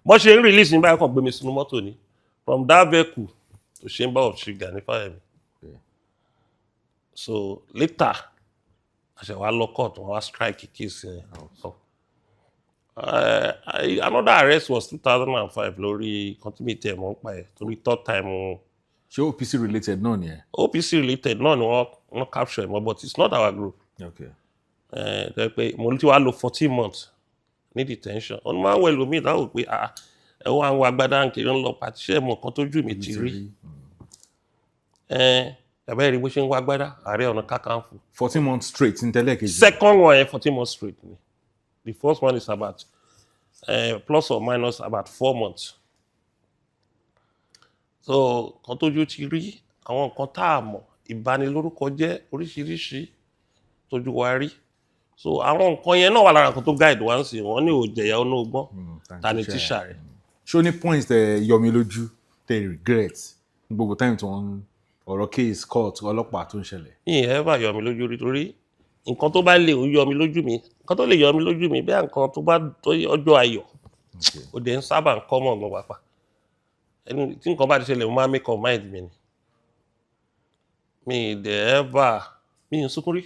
Speaker 1: bọ́ ṣe ń release ní báyìí kàn gbé mi sínú mọ́tò ni from that vehicle to Chamber of Chief Gani Fáyẹ̀mí so later àṣẹ wa lọ court wọn wá strike case yẹn another arrest was 2005 lórí continuity ẹ̀mọ́ pa ẹ̀ torí third time
Speaker 2: ṣé OPC related náà nìyẹn
Speaker 1: OPC related náà ni wọ́n capture ẹ̀mọ́ but it's not our group tẹ́ pé mo ti wá lò 14 months ní detention ọ̀nà máa ń wẹ̀ lómi ìdáhùn pé ẹ̀wọ̀n àwọn agbádá ń kiri ń lọ pàtí ṣe ẹ̀mọ̀ kan tó jù mí ti rí ẹ̀bẹ́ rí bó ṣe ń wá agbádá Ààrẹ Ọ̀nà Kakanfò
Speaker 2: 14 months straight ní tẹ́lẹ̀ kejì
Speaker 1: second one 14 months straight ni the first one is about plus or minus about 4 months so kan tójú ti rí àwọn nǹkan tá a mọ̀ ìbanilórúkọ jẹ́ oríṣiríṣi tójú wa rí so àwọn nǹkan yẹn náà wà lára nǹkan tó guide wá ń sìn wọ́n ní òjẹ̀yà onóògbọ́n ta ni tíṣà rẹ̀.
Speaker 2: ṣé ó ní points tẹ yọmi lójú tẹ regret gbogbo time tí wọ́n ọ̀rọ̀ case court ọlọ́pàá tó ń ṣẹlẹ̀.
Speaker 1: yìnyín ẹ bá yọmi lójú rí torí nǹkan tó bá lè yọmi lójú mi nǹkan tó lè yọmi lójú mi bẹ́ẹ̀ nǹkan tó bá tó ọjọ́ ayọ̀ ó dẹ̀ ń sábà ń kọ́ mọ̀ ọ̀gbọ̀n pàpà ẹni tí nǹkan bá ti ṣẹlẹ̀ mo máa make up mind mi ni mi dẹ̀ ẹ́ bá mi ń sunkún rí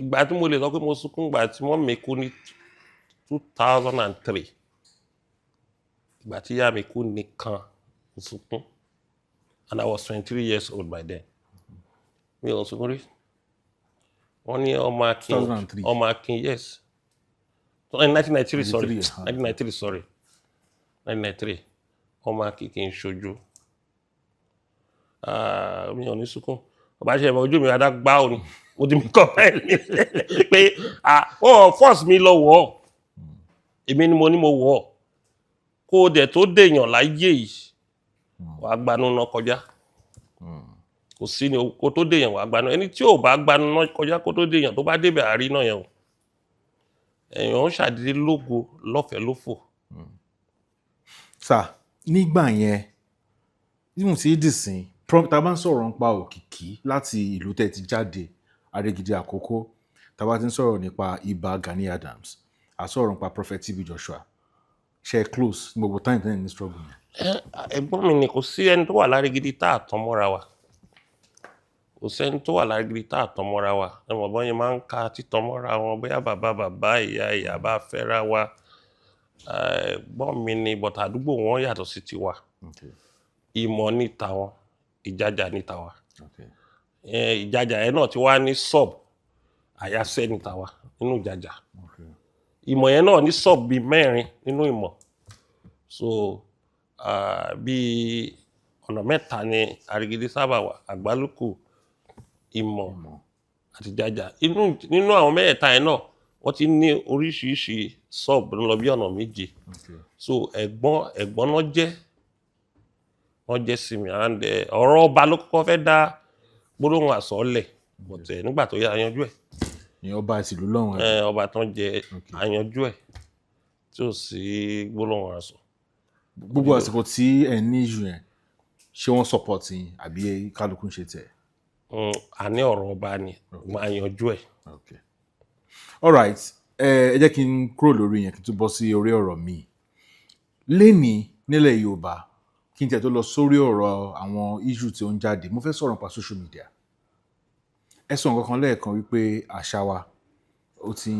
Speaker 1: ìgbà tí mo lè sọ pé mo sunkún ìgbà tí wọ́n mi kú ní 2003 ìgbà tí ìyá mi kú nìkan ń sunkún and I was 23 years old by then mi ò sunkún rí wọ́n ní ọmọ akin yes 1993 sorry 1993 ọmọ akin kì í ṣojú mi ò ní sunkún ọba ṣe ẹ̀mọ̀ ojú mi adá gbá òní mo ti mi kọ́ báyìí pé wọ́n force mi lọ wọ̀ ọ́ èmi ni mo ní mo wọ̀ ọ́ kó o dẹ̀ tó dèèyàn láyé yìí wàá gbanú náà kọjá kò sí ni kó tó dèèyàn wàá gbanú ẹni tí ò bá gbanú náà kọjá kó tó dèèyàn tó bá débẹ̀ àárí náà yẹn o èèyàn ń ṣàdédé lógo lọ́fẹ̀ẹ́ lófò.
Speaker 2: sà nígbà yẹn ìmù sí dìsín tá a bá ń sọ̀rọ̀ nípa òkìkí láti ìlú tẹ́ ti jáde Arégidì Àkókó tá a bá ti ń sọ̀rọ̀ nípa Ìbà Gani Adams a sọ̀rọ̀ nípa Prophet TB Joshua ṣe close gbogbo time tẹ́lẹ̀ ní struggle yẹn.
Speaker 1: ẹ̀gbọ́n mi ni kò sí ẹni tó wà l'Árégidì tá a tán mọ́ra wa kò sẹ́ni tó wà lágídí tá àtọmọ́ra wa ẹ mọ̀ bọ́n yẹn máa ń ka títọmọ́ra wọn bóyá bàbá ìyá bá fẹ́ra wa gbọ́n mi ni but àdúgbò wọn yàtọ̀ sí tiwa ìmọ̀ ní tàwọn ìjájà ní tàwa ìjájà yẹn náà ti wá ní sub àyàsẹ́ ní tàwa nínú ìjájà ìmọ̀ yẹn náà ní sub bíi 4 nínú ìmọ̀ so bíi ọ̀nà 3 ni Àrègèdè sábà wà Àgbálùkù ìmọ̀ àti ìjájà nínú àwọn mẹ́ẹ̀ta yẹn náà wọ́n ti ní oríṣiríṣi sub lọ bí ọ̀nà 7 so ẹ̀gbọ́n náà wọ́n jẹ́ sí mi and ọ̀rọ̀ ọba ló kọ́kọ́ fẹ́ dá gbólóhùn àsọ̀ọ́lẹ̀ but nígbà tó yá àyanjú ẹ̀
Speaker 2: ìyẹn ọba ìsìlú lọ́hùn
Speaker 1: ọba tán jẹ àyanjú ẹ̀ tí ò sí gbólóhùn àsọ.
Speaker 2: gbogbo àsìkò tí ẹ ní ìjù yẹn ṣé wọ́n support yín àbí kálukú ń ṣe tẹ̀.
Speaker 1: a ní ọ̀rọ̀ ọba ni máa yanjú ẹ̀.
Speaker 2: All right, ẹ jẹ́ kí n kúrò lórí yẹn kí n tún bọ́ sí orí ọ̀rọ̀ mi lénìí nílẹ̀ Yorùbá kí n tẹ̀ tó lọ sórí ọ̀rọ̀ àwọn issue tí ó ń jáde mo fẹ́ sọ̀rọ̀ nípa social media. Ẹ sọ nǹkan kan lẹ́ẹ̀kan wípé àṣà wa ó ti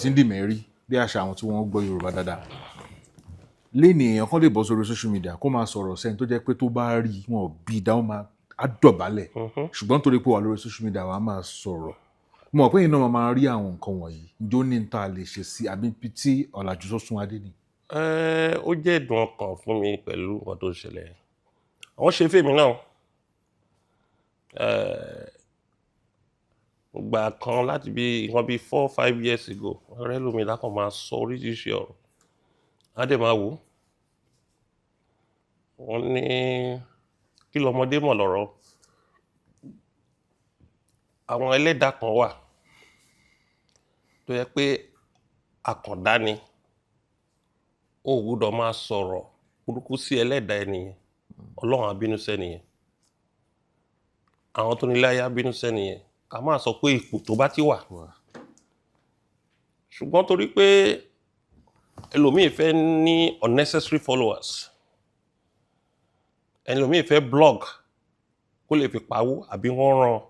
Speaker 2: ń di mẹ́rí bí àṣà àwọn tí wọ́n gbọ́ Yorùbá dáadáa. Lénìí èèyàn kan lè bọ́ sórí social media kó máa sọ̀rọ̀ sẹ́ni tó jẹ́ pé tó bá rí wọn bí dáhùn máa dọ̀bálẹ̀ ṣùgbọ́n torí pé wà lórí social media wa máa sọ̀rọ̀ mo mọ̀ pé iná máa rí àwọn nǹkan wọ̀nyí ǹjẹ́ ó ní ní ta lè ṣe sí àbí tí ọ̀làjú tó sún adé ni.
Speaker 1: ó jẹ́ ìdùn ọkàn fún mi pẹ̀lú nǹkan tó ṣẹlẹ̀ àwọn ṣe fèmí náà gbà kan láti bí nǹkan bí 4-5 years ago ọ̀rẹ́ lómi lákàn máa sọ oríṣiríṣi ọ̀rọ̀ á dẹ̀ máa wò wọ́n ní kí lọmọdé mọ̀ lọ́rọ̀ àwọn ẹlẹ́dàá kan wà tó yẹ pé àkàndá ni ó gbọ́dọ̀ máa sọ̀rọ̀ burúkú sí ẹlẹ́dàá ẹnìyẹn Ọlọ́run á bínú sẹ́niyẹn àwọn tó nílé ayé á bínú sẹ́niyẹn ká máa sọ pé ipò tó bá ti wà ṣùgbọ́n torí pé ẹlòmíì fẹ́ ní unnecessary followers ẹlòmíì fẹ́ blog kó lè fi pawó àbí wọ́n ràn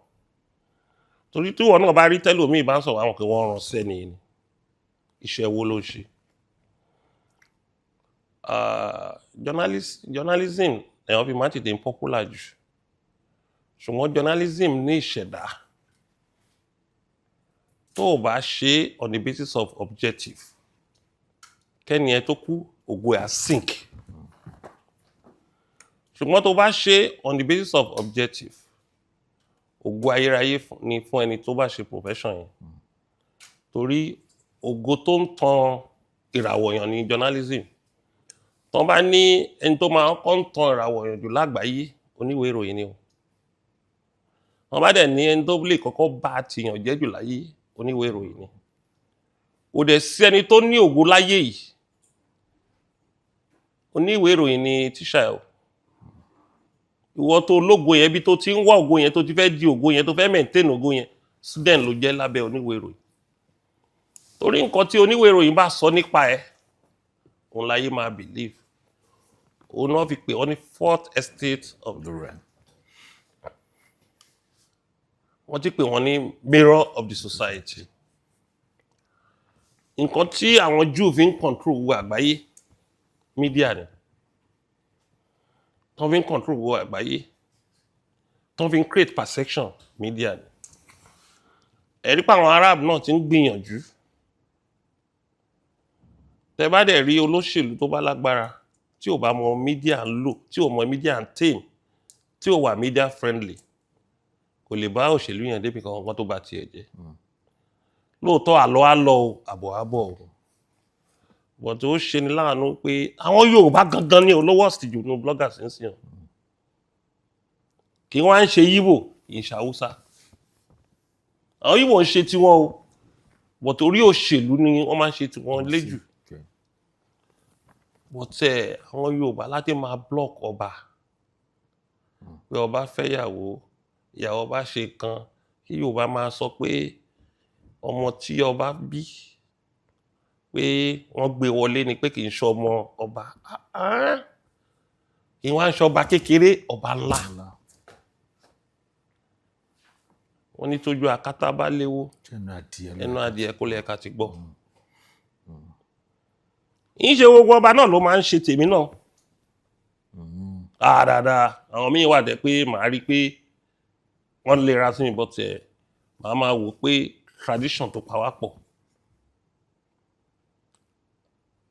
Speaker 1: torí tí wọn náà bá rí tẹ́lòmíì bá ń sọ̀rọ̀ àwọn kí wọ́n ràn sẹ́ni ni iṣẹ́ wo ló ṣe. Journalism ẹ̀wọ̀n fi máa tètè ń popular jù ṣùgbọ́n journalism ní ìṣẹ̀dá tó o bá ṣe on the basis of objective kẹ́ni ẹ tó kú ògo ẹ̀ á sink ṣùgbọ́n tó o bá ṣe on the basis of objective ògo ayérayé ni fún ẹni tó bá ṣe profession yẹn torí ògo tó ń tan ìràwọ̀ yàn ní journalism tó bá ní ẹni tó máa kọ́ ń tan ìràwọ̀ yàn jù lágbàáyé oníwèé ìròyìn ni o wọ́n bá dẹ̀ ní ẹni tó lè kọ́kọ́ bá tìyàn jẹ́ jù láyé oníwèé ìròyìn ni kò dẹ̀ sí ẹni tó ní ògo láyé yìí oníwèé ìròyìn ni tíṣà ẹ̀ o ìwọ tó lógo yẹn bí tó ti ń wá ògo yẹn tó ti fẹ́ di ògo yẹn tó fẹ́ maintain ògo yẹn student ló jẹ́ lábẹ́ oníwèé ìròyìn torí nǹkan tí oníwèé ìròyìn bá sọ nípa ẹ̀ òun láyé máa believe òun náà fi pè ọ́ ní 4th estate of the realm wọ́n ti pè wọ́n ní mirror of the society nǹkan tí àwọn Júù fi ń control gbogbo àgbáyé media ni tó fi ń control gbogbo àgbáyé tó fi ń create perception media ni ẹ̀rí pa àwọn Arab náà ti ń gbìyànjú tẹ́ bá dẹ̀ rí olóṣèlú tó bá lágbára tí ò bá mọ media ń lò tí ò mọ media ń tame tí ò wà media friendly kò lè bá òṣèlú yẹn débi kankan tó bá tiẹ̀ jẹ́ lóòótọ́ àlọ́ á lọ o àbọ̀ á bọ̀ o but ó ṣe ni láàánú pé àwọn Yorùbá gangan ní olówó ọ̀sìtìjù ní bloggers ń sìn kí wọ́n á ń ṣe Yíbò ìṣàwùsá àwọn Yíbò ń ṣe tiwọn o but orí òṣèlú ni wọ́n máa ń ṣe tiwọn léjù but àwọn Yorùbá láti máa block ọba pé ọba fẹ́ ìyàwó bá ṣe kan kí Yorùbá máa sọ pé ọmọ tí ọba bí pé wọ́n gbé wọlé ni pé kì í ṣe ọmọ ọba kì í wá ń ṣe ọba kékeré ọba ńlá wọ́n ní tójú akátá bá léwó ẹnu
Speaker 2: ẹnu
Speaker 1: adìẹ kó lè ẹ̀ka ti gbọ́. ń ṣe gbogbo ọba náà ló máa ń ṣe tèmi náà. Dáadáa àwọn míì wà dé pé màá rí pé wọ́n lè ra sí mi bọ́ tiẹ̀ màá máa wò pé tradition tó pa wá pọ̀.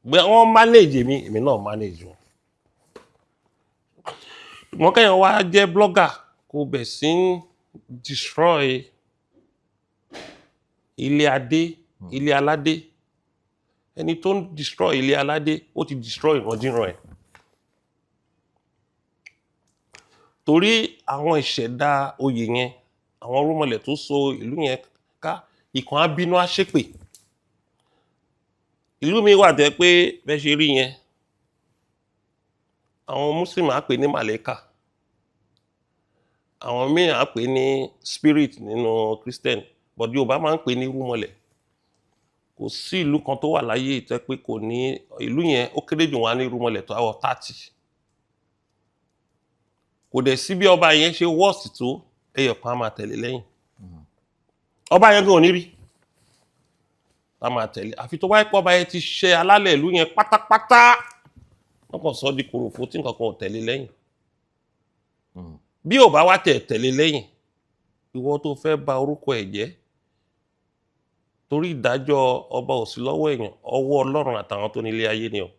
Speaker 1: Bí wọ́n manage mi èmi náà manage wọn. Wọ́n kẹ́yìn wá jẹ́ blogger kó bẹ̀ sí ń destroy ilé adé, ilé aládé. Ẹni tó ń destroy ilé aládé ó ti destroy ìrandíran ẹ̀. Torí àwọn ìṣẹ̀dá oyè yẹn àwọn rúmọlẹ̀ tó so ìlú yẹn ká ìkan á bínú á ṣépè. Ìlú mi wà tẹ́ pé bẹ́ ṣe rí yẹn àwọn Muslim á pè ní màlẹ́kà, àwọn míì á pè ní spirit nínú Christian, but Yorùbá máa ń pè ní rúmọlẹ̀. Kò sí ìlú kan tó wà láyé tẹ́ pé kò ní ìlú yẹn ó kéré jù wá ní rúmọlẹ̀ tó àwọ̀ 30. Kò dẹ̀ sí bí ọba yẹn ṣe worst tó ẹyọ kan á máa tẹ̀lé lẹ́yìn. Ọba yẹn gan ò ní rí á máa tẹ̀lé àfi tó wáyé pé ọba yẹn ti ṣe alálẹ̀ ìlú yẹn pátápátá wọ́n kàn sọ di kòròfo tí nǹkan kan ò tẹ̀lé lẹ́yìn. Bí ò bá wá tẹ̀lé lẹ́yìn ìwọ tó fẹ́ bà orúkọ ẹ̀ jẹ́ torí ìdájọ́ ọba ò sí lọ́wọ́ èèyàn ọwọ́ Ọlọ́run àtàwọn tó nílé ayé ni o.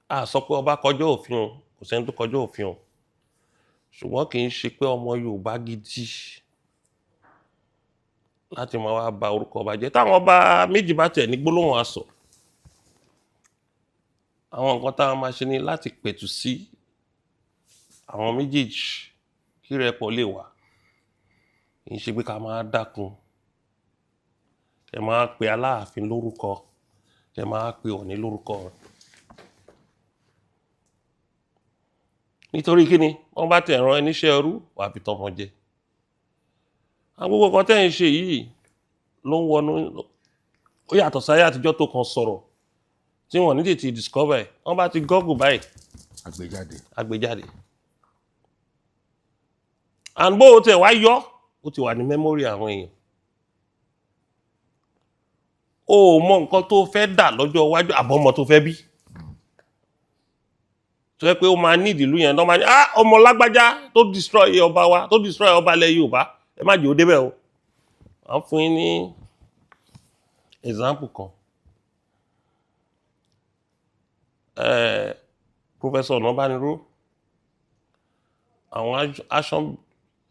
Speaker 1: A sọ pé ọba kọjá òfin o kò sẹ́ni tó kọjá òfin o ṣùgbọ́n kì í ṣe pé ọmọ Yorùbá gidi láti máa wá bà orúkọ ọba jẹ́. Táwọn ọba méjì bá tẹ̀ ní gbólóhùn asọ̀ àwọn nǹkan táwọn máa ṣe ni láti pẹ̀tù sí àwọn méjèèjì kí rẹ́pọ̀ lè wà. Kì í ṣe pé ká máa dákun ẹ máa pe Aláàfin lórúkọ ẹ máa pe Ọọ̀ni lórúkọ. Nítorí kíni wọ́n bá tẹ̀ rán ẹ níṣẹ́ ẹrú wàá fi tọmọ jẹ. Àwọn gbogbo kan tẹ́ ń ṣe yìí ló ń wọnú ó yàtọ̀ sáyé àtijọ́ tó kan sọ̀rọ̀ tí wọ́n ní tètè discover ẹ̀ wọ́n bá ti Google báyìí àgbéjáde. And bó o tẹ̀ wá yọ ó ti wà ní memory àwọn èèyàn. O mọ nǹkan tó fẹ́ dà lọ́jọ́ iwájú àbọ̀mọ̀ tó fẹ́ bí. Tó yẹ pé ó máa ní ìdìlú yẹn tó máa ní ọmọ lágbájá tó destroy ọba wa tó destroy ọba ilẹ̀ Yorùbá ẹ má jẹ́ ó débẹ̀ o. Wọ́n fún yín ní example kan. Professor Ọ̀nàbániró àwọn action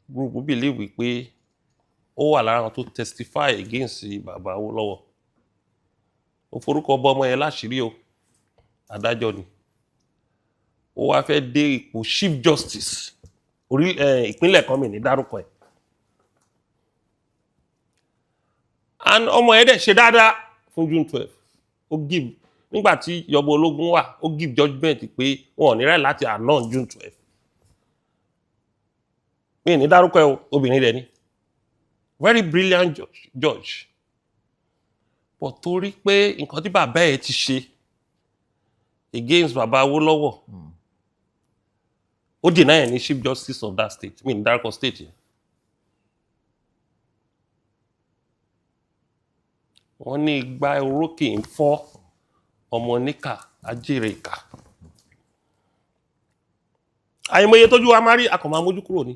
Speaker 1: group believe pé ó wà lára àwọn tó testify against bàbá Awólọ́wọ̀. Ó forúkọ bọ ọmọ yẹn láṣìírí o adájọ́ ni ó wá fẹ́ dé ipò chief justice ìpínlẹ̀ kan mi ní dárúkọ ẹ̀. And ọmọ ẹ̀ dẹ̀ ṣe dáadáa fún June 12 ó give nígbà tí Yọ̀bọ̀ Ológun wà ó give judgement pé wọn ò ní right láti annul June 12. Mi ní dárúkọ ẹ̀ obìnrin rẹ̀ ni very brilliant judge. But torí pé nǹkan tí bàbá ẹ̀ ti ṣe against bàbá Awólọ́wọ̀ ó deny ẹ̀ ní chief justice of that state mi ní dárúkọ state yẹn. Wọ́n ní igba orókè ń fọ́ ọmọ níkà ajére ìkà. Àìmọye tójú wa máa rí akọ̀mọ̀ amójú kúrò ní.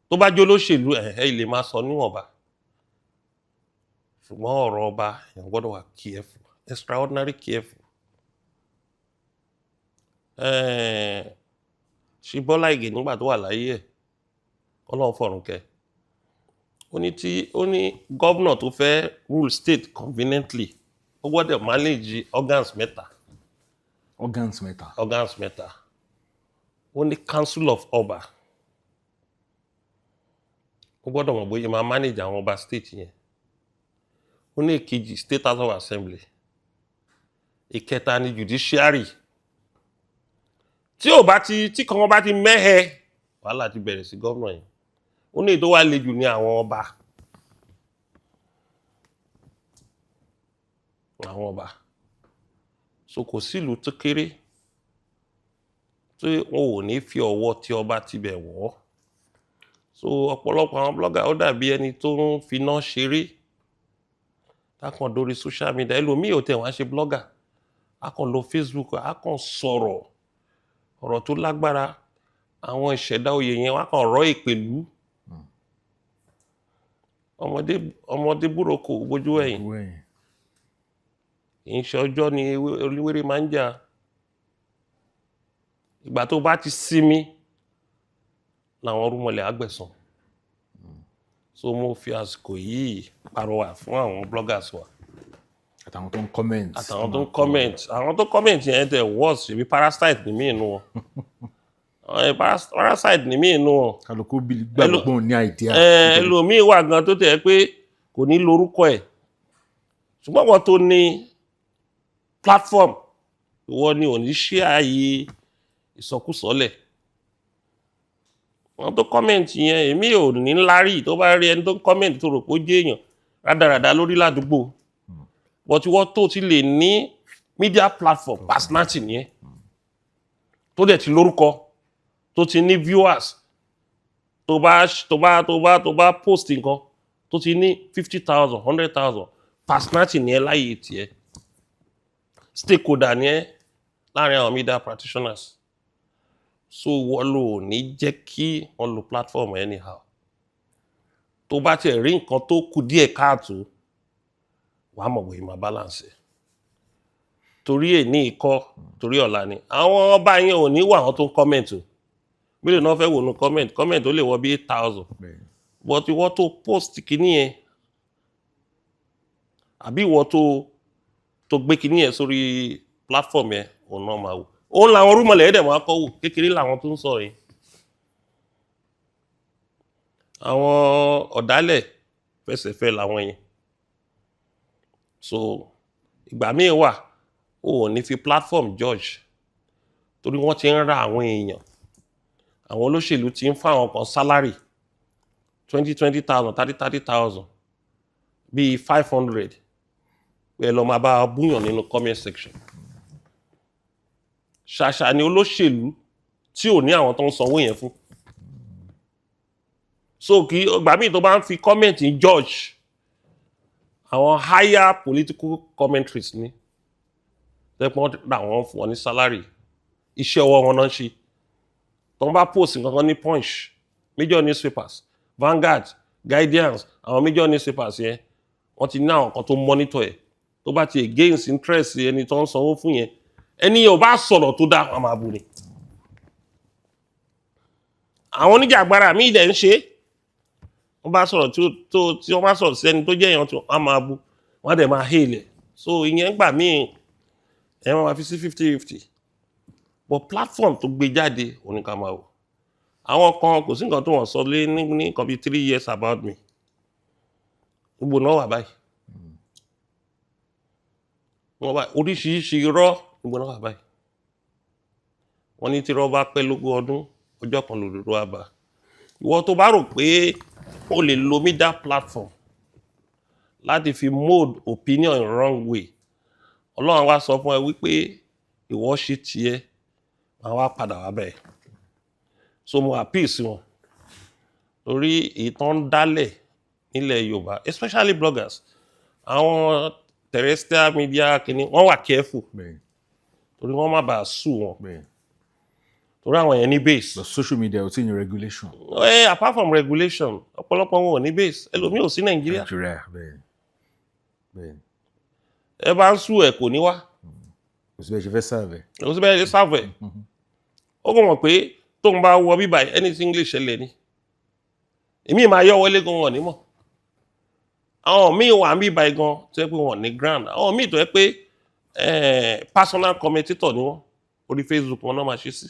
Speaker 1: Tó bá jẹ́ olóṣèlú ilé máa sọ níwọ̀nba. Ṣùgbọ́n ọ̀rọ̀ ọba èèyàn gbọ́dọ̀ wà careful extraordinary careful. Ṣé Bọ́lá Ìgè nígbà tó wà láyé ẹ̀ Ọlọ́run fọ̀run kẹ́ ó ní gọ́vnà tó fẹ́ rule state conveniently ó gbọ́dọ̀ manage organs mẹ́ta. Ó ní council of ọba ó gbọ́dọ̀ mọ̀ bóyá máa manage àwọn ọba state yẹn. Ó ní èkejì state house of assembly ìkẹta ní judiciary. Tí kan bá ti mẹ́hẹ wàhálà ti bẹ̀rẹ̀ sí gọ́vnà yẹn. Ó ní èyí tó wà le jù ní àwọn ọba. So kò sílùú tó kéré tí wọn ò ní fi ọwọ́ tí ọba ti bẹ̀ wọ́. so ọ̀pọ̀lọpọ̀ àwọn blogger ó dàbí ẹni tó ń finá ṣeré tákàn dórí social media. Ẹlòmíì ò tẹ̀ wá ṣe blogger, a kàn lo Facebook, a kàn sọ̀rọ̀ ọ̀rọ̀ tó lágbára, àwọn ìṣẹ̀dá oyè yẹn wá kàn rọ́ ìpèlú. ọmọdé búroko bójú ẹ̀yìn, kì í ṣe ọjọ́ ni olúwéré máa ń jà. Ìgbà tó bá ti sinmi làwọn rúmọlẹ̀ àgbẹ̀sán. So mo fi àsìkò yìí pàrọwà fún àwọn bloggers wa
Speaker 2: àtàwọn tó ń comment.
Speaker 1: Àwọn tó comment yẹn tẹ̀ worse ṣebí parasite ní mí inú wọn. Parasite ní mí inú wọn.
Speaker 2: kálukú gbàgbọ́ pé òun ní idea.
Speaker 1: Ẹlòmíì wà gan tó tẹ̀ pé kò ní lórúkọ ẹ̀, ṣùgbọ́n wọn tó ní platform ìwọ ni ò ní ṣe ààyè ìsọkúsọlẹ̀. Wọn tó comment yẹn èmi ò ní lárí tó bá rí ẹni tó comment tó rò pé ó jẹ́ èèyàn rádaràda lórí ládùúgbò, but wọ́n tó ti lè ní media platform personality nìyẹn tó dẹ̀ ti lórúkọ tó ti ní viewers, tó bá post nǹkan tó ti ní 50,000 100,000 personality nìyẹn láyé tiẹ̀, stakeholder nìyẹn láàrin àwọn media practitioners. So wọ́n lò ní jẹ́ kí wọ́n lo platform anyhow. Tó bá tiẹ̀ rí nǹkan tó kù díẹ̀ káàtó wàá mọ̀ bóyá máa balance ẹ̀. Torí èní ikọ́ torí ọ̀la ni àwọn ọba yẹn ò ní wà àwọn tó ń comment o. Mílíọ̀nù náà fẹ́ wò ní comment ó lè wọ bí 8,000, but ìwọ tó post kìíní yẹn àbí ìwọ tó gbé kìíní yẹn sórí platform yẹn òun náà máa wò. Òun làwọn rúmọlẹ̀ ẹ̀dẹ̀ máa kọ́ wò, kékeré làwọn tó ń sọ̀rọ̀ yìí. Àwọn ọ̀dálẹ̀ fẹsẹ̀fẹ́ làwọn yẹn. So ìgbà míì wà o ò ní fi platform judge torí wọ́n ti ń ra àwọn èèyàn. Àwọn olóṣèlú ti ń fún àwọn kan salary 20,000 30,000 bíi 500 pé lọ máa bá búyàn nínú comment section. Ṣàṣà ni olóṣèlú tí ò ní àwọn tó ń sanwó yẹn fún. So kí ìgbà míì tó bá ń fi comment judge àwọn higher political commentaries ní tẹ́pọ́n làwọn fún wọn ní salary, iṣẹ́ ọwọ́ wọn náà ṣe. Tó ń bá post nǹkan ní Punch, major newspapers, Vanguard, Guardian, àwọn major newspapers yẹn wọ́n ti ní àwọn kan tó monitor ẹ̀. Tó bá ti against interest ẹni tó ń sanwó fún yẹn, ẹni yẹn ò bá sọ̀rọ̀ tó dá wọn máa bú ni. Àwọn oníjàgbara míì dẹ̀ ń ṣe, wọ́n bá sọ̀rọ̀ tí wọ́n bá sọ̀rọ̀ sí ẹni tó jẹ́ èèyàn tí wọ́n máa bú, wọ́n dẹ̀ máa hail ẹ̀. So ìyẹn gbà míì ẹ̀ wọ́n máa fi sí 50-50. But platform tó gbé jáde òní ká máa wò. Àwọn kan kò sí nǹkan tó wọ́n sọ lé ní nǹkan bíi 3 years about me. Gbogbo náà wà báyìí. Wọ́n bá oríṣiríṣi irọ́ gbogbo náà wà báyìí. Wọ́n ní tí irọ́ bá pẹ́ lógún ọdún ọjọ́ kan lòdòdó àbá. Ìwọ tó bá rò pé o lè lo media platform láti fi mold opinion in wrong way, Ọlọ́run wá sọ fún ẹ wípé ìwọ ṣe tiẹ̀ máa wá padà wá bẹ́ẹ̀. So mo appeal sí wọn torí ìtàn dálẹ̀ nílẹ̀ Yorùbá, especially bloggers, àwọn terrestrial media kìíní wọ́n wà careful torí wọ́n má bàa sue wọn. Torí àwọn yẹn ní base.
Speaker 2: But social media ò tí ní regulation.
Speaker 1: Apart from regulation, ọ̀pọ̀lọpọ̀ wọn ò ní base. Ẹlòmíì ò sí Nàìjíríà.
Speaker 2: Bẹ́ẹ̀.
Speaker 1: Ẹ bá ń sue ẹ̀ kò ní wá.
Speaker 2: Kò sí bẹ́ẹ̀ ṣe fẹ́ serve.
Speaker 1: Kò sí bẹ́ẹ̀ ṣe serve. Ó kò mọ̀ pé tó ń bá wọ bíbá anything English ṣẹlẹ̀ ni. Èmi máa yọ wọlé gan wọn ní mọ̀. Àwọn míì wà ń bíbá gan tó yẹ pé wọn ní ground. Àwọn míì tó yẹ pé personal commentator ni wọ́n. Orí Facebook wọn náà máa ṣe sí.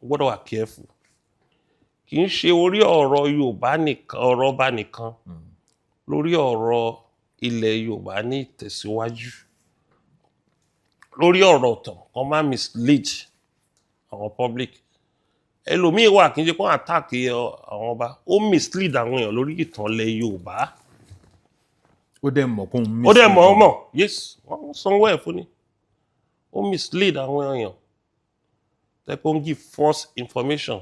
Speaker 1: O gbọ́dọ̀ wà careful. Kì í ṣe orí ọ̀rọ̀ Yorùbá nìkan, ọ̀rọ̀ ọba nìkan. Lórí ọ̀rọ̀ ilẹ̀ Yorùbá ní ìtẹ̀síwájú. Lórí ọ̀rọ̀ ọ̀tàn kan máa mislead àwọn public. Ẹlòmíì wà kì í ṣe kó attack àwọn ọba, ó mislead àwọn èèyàn lórí ìtàn ilẹ̀ Yorùbá.
Speaker 2: Ó dẹ̀ mọ̀ kó ń mislead.
Speaker 1: Ó dẹ̀ mọ̀ ọmọ, yes, wọ́n sanwó ẹ̀ fún ni. Ó mislead àwọn èèyàn. Tẹ́pọ̀ ń give false information.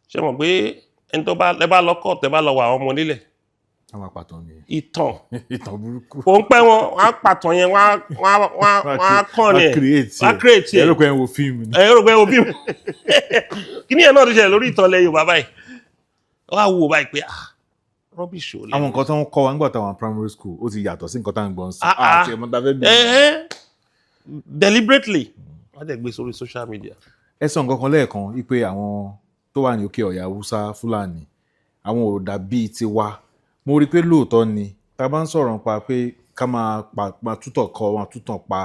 Speaker 1: Ṣé mọ̀ pé ẹni tó bá lẹ bá lọ kọ́ tẹ bá lọ wà àwọn ọmọ nílẹ̀
Speaker 2: àwọn àpàtàn ni
Speaker 1: ìtàn
Speaker 2: ìtàn burúkú
Speaker 1: kò ń pẹ́ wọn á pàtàn yẹn wọ́n á kàn ní ẹ̀ wọ́n á create ẹ̀
Speaker 2: ẹ̀rọ pé ẹ̀ ń wo fíìmù ni
Speaker 1: ẹ̀rọ pé òbí mi kí ni ẹ̀ náà ti ṣẹlẹ̀ lórí ìtàn ilẹ̀ Yorùbá báyìí wọ́n á wò báyìí pé rubbish ò lè.
Speaker 2: àwọn nǹkan tó ń kọ́ wa nígbà táwọn primary school ó ti yàtọ̀ sí nǹkan tá à ń gbọ́n sí àti ẹ̀mọ́ tá a fẹ́ bí.
Speaker 1: Deliberately wọ́n dẹ̀ gbé sórí social media.
Speaker 2: ẹ sọ nǹkan kan lẹ́ẹ̀kan wípé àwọn tó wà ní òkè ọ̀yà Haúsá Fúlàní àwọn ò dàbí tiwa mo rí i pé lóòótọ́ ni tá a bá ń sọ̀rọ̀ nípa pé ká máa tútọ̀ kọ́ wọn tútọ̀ pa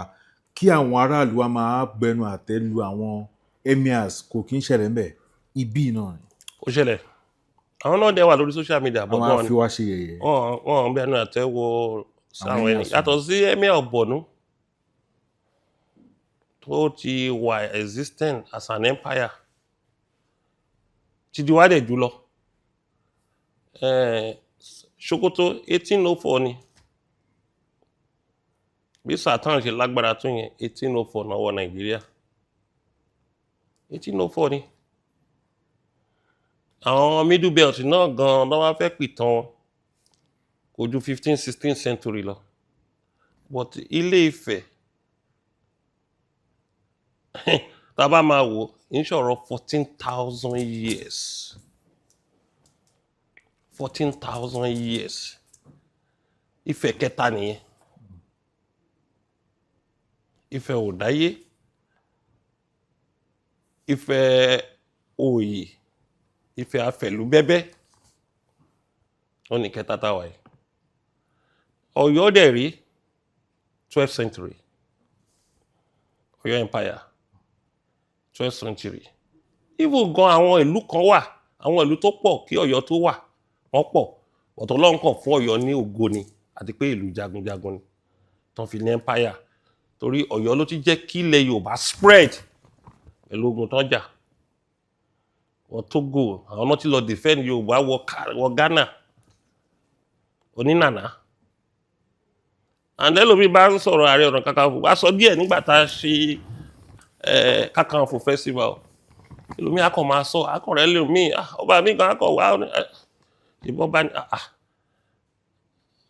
Speaker 2: kí àwọn aráàlú wa máa gbẹnu àtẹ́ lu àwọn emirs kò kí ń ṣẹlẹ̀ ńbẹ̀ ibi náà ni.
Speaker 1: ó ṣẹlẹ̀ àwọn náà dẹ̀ wà lórí social media
Speaker 2: àwọn á fi wá ṣe yẹ̀yẹ́.
Speaker 1: wọ́n gbẹnu àtẹ́ wo sáwọn ẹni yàtọ̀ sí emir Borno tó ti wà existent as an empire ti di wádẹ̀ jùlọ Sokoto 1804 ni bí Satan ṣe lágbára tó yẹn 1804 náà wọ Nàìjíríà 1804 ni àwọn middle belt náà gan ló wá fẹ́ pìtàn wọn kò ju 15th-16th century lọ but Ilé Ifẹ̀ tá a bá máa wò ń ṣọ̀rọ̀ 14,000 years 14,000 years Ifẹ̀ kẹta nìyẹn Ifẹ̀ Òdáyé Ifẹ̀ Òyè Ifẹ̀ Afẹ̀lúbẹ́bẹ́ ó ní kẹta táwa yìí Ọ̀yọ́ dẹ̀ rí 12th century Ọ̀yọ́ empire 12th century even gan àwọn ìlú kan wà àwọn ìlú tó pọ̀ kí Ọ̀yọ́ tó wà wọ́n pọ̀ ọ̀tọ̀ Ọlọ́run kàn fún Ọ̀yọ́ ní ògo ni àti pé ìlú jagunjagun ni tán fi ní empire torí Ọ̀yọ́ ló ti jẹ́ kí ilẹ̀ Yorùbá spread pẹ̀lú ogun tán jà wọ́n Togo àwọn náà ti lọ defend Yorùbá wọ Ghana onínàná and ẹlòmíì bá ń sọ̀rọ̀ Ààrẹ Ọ̀nà Kakanfò wá sọ díẹ̀ nígbà tá a ṣe Kakanfò festival ẹlòmíì akọ̀ máa sọ akọ̀rẹ́ ẹlòmíì ọba mi kan akọ̀ wá ìbọn bá ní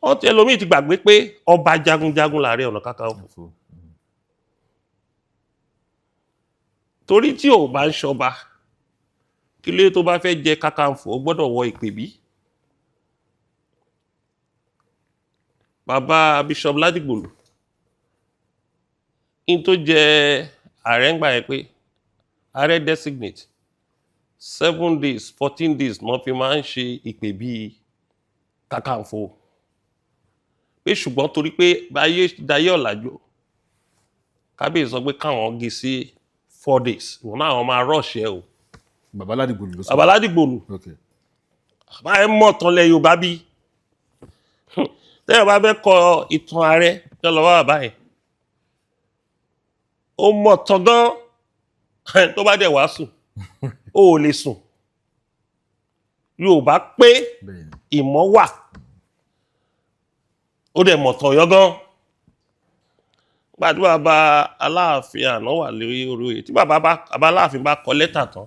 Speaker 1: wọ́n ti ẹlòmíì ti gbàgbé pé ọba jagunjagun l'Ààrẹ Ọ̀nà Kakanfò torí tí ò bá ń ṣọba kí ló tó bá fẹ́ jẹ Kakanfò ó gbọ́dọ̀ wọ ìpèbí bàbá Bishop Ládìgbòlù in tó jẹ ààrẹ ń gbà yẹn pé ààrẹ designate 7 days 14 days wọ́n fi máa ń ṣe ìpèbí Kakanfò pé ṣùgbọ́n torí pé báyé dayé ọ̀làjú kábíyèsí sọ pé káwọn gé sí 4 days wọn náà wọn máa rush ẹ o.
Speaker 2: Bàbá Ládìgbòlù ló sọ.
Speaker 1: Bàbá Ládìgbòlù bàbá ẹ mọ̀ tán lẹ Yorùbá bí tẹ́yọ̀ bá fẹ́ kọ ìtàn ààrẹ tẹ́ lọ wá bàbá yẹn ó mọ̀ tán gan tó bá dẹ̀ wá sùn ó ò lè sùn Yorùbá pé ìmọ̀ wà ó dẹ̀ mọ̀ tán yọ gan gbàdúrà bá Aláàfin àná wà lórí oyè tí bàbá Aláàfin bá kọ lẹ́tà tán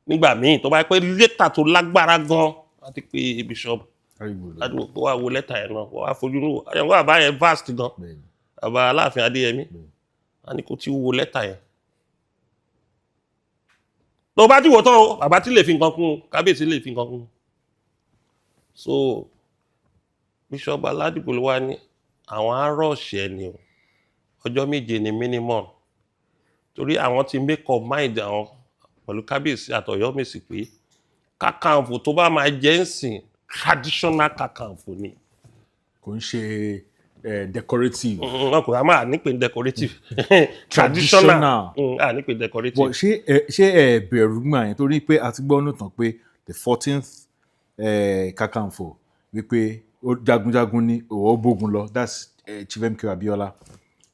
Speaker 1: nígbà míì tó bá pẹ́ lẹ́tà tó lágbára gan láti pé Bishop Ládìgbòlù kó wá wo lẹ́tà yẹn náà wá fojú ní àyẹ̀wò àbá yẹn vast gan bàbá Aláàfin Adéyẹmí a ní kó tí wo lẹ́tà yẹn tó bá tí wò tán o bàbá tí lè fi nǹkan kún kábíyèsí lè fi nǹkan kún so Bishop Ládìgbòlù wá ní àwọn arọ́ọ̀ṣẹ́ ni o ọjọ́ 7 ni minimum torí àwọn ti make up mind àwọn pẹ̀lú kábíyèsí àtọ̀yọ́mèsì pé Kakanfò tó bá máa jẹ́ ń sìn traditional Kakanfò ni
Speaker 2: kò ń ṣe decorative.
Speaker 1: Kò á máa nípe decorative traditional à nípe decorative.
Speaker 2: ṣé ẹ bẹ̀rù gbà yẹn torí pé a ti gbọ́ nùtàn pé the 14th Kakanfò wípé jagunjagun ni òwò bógun lọ that's Chief MK Abiola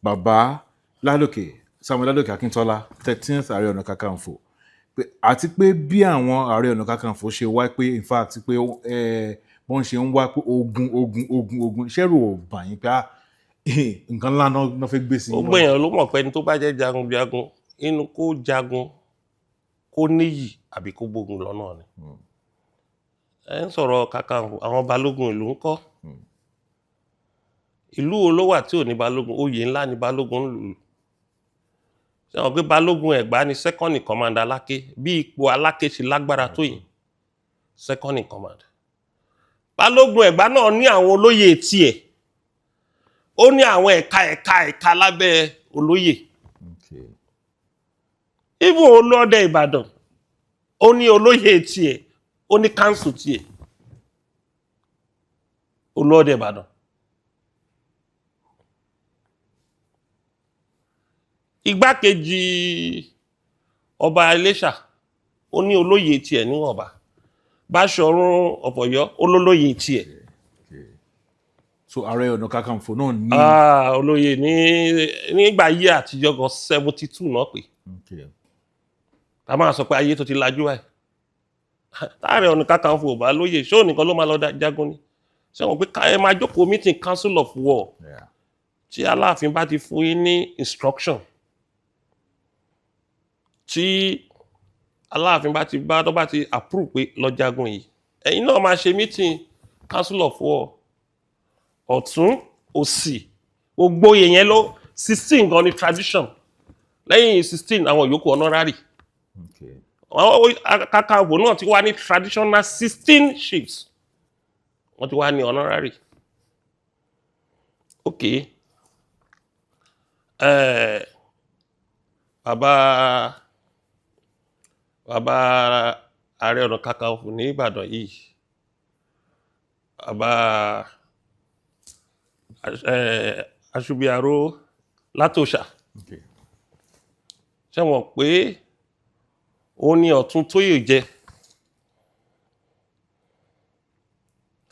Speaker 2: bàbá Ládòkè Samuel Ládòkè Akíntọ́lá 13th Ààrẹ Ọ̀nà Kakanfò àti pé bí àwọn Ààrẹ Ọ̀nà Kakanfò ṣe wá pé in fact pé wọ́n ṣe ń wá pé ogun ṣẹ́rù ò bà yín pé nǹkan ńlá náà fẹ́ gbé sí.
Speaker 1: ó gbẹ̀yàn ló mọ̀ pé ẹni tó bá jẹ́ jagunjagun inú kó jagun kó níyì àbí kó gbógun lọ́nà ni ẹ ń sọ̀rọ̀ Kakanfò àwọn balógun ìlú ń kọ́ ìlú wo ló wà tí ò ní balógun oyè ńlá ní balógun ń lù ṣé wọn pé balógun Ẹ̀gbá ni second in command Aláké bí ipò Aláké ṣe lágbára tó yìí second in command balógun Ẹ̀gbá náà ní àwọn olóyè tiẹ̀ ó ní àwọn ẹ̀ka lábẹ́ olóyè even Olóòdẹ Ìbàdàn ó ní olóyè tiẹ̀ ó ní council tiẹ̀ Olóòdẹ Ìbàdàn igbákejì ọba Iléṣà ó ní olóyè tiẹ̀ níwọ̀nba Báṣọ̀run of Ọ̀yọ́ olólóyè tiẹ̀.
Speaker 2: So Ààrẹ Ọ̀nà Kakanfò náà ní.
Speaker 1: Olóyè nígbà ayé àtijọ́ gan 72 náà pé ta máa sọ pé ayé tó ti lajú ẹ̀ Ààrẹ Ọ̀nà Kakanfò ò bá lóyè ṣé òun nìkan ló máa lọ jagun ni ṣé wọn pé ẹ máa jókòó meeting council of war tí Aláàfin bá ti fún yín ní instruction tí Aláàfin bá ti tó bá ti approve pé lọ jagun yìí ẹ̀yin náà máa ṣe meeting council of war ọ̀tún òsì gbogbo yẹn ló 16 gan ni tradition lẹ́yìn 16 àwọn yòókù honorary àwọn Kakanfò náà ti wá ní traditional 16 chiefs wọ́n ti wá ní honorary ok bàbá Ààrẹ Ọ̀nà Kakanfò ní Ìbàdàn yìí bàbá Aṣubiaró Látòṣà ṣé wọ́n pé ó ní ọ̀tún Tóyè jẹ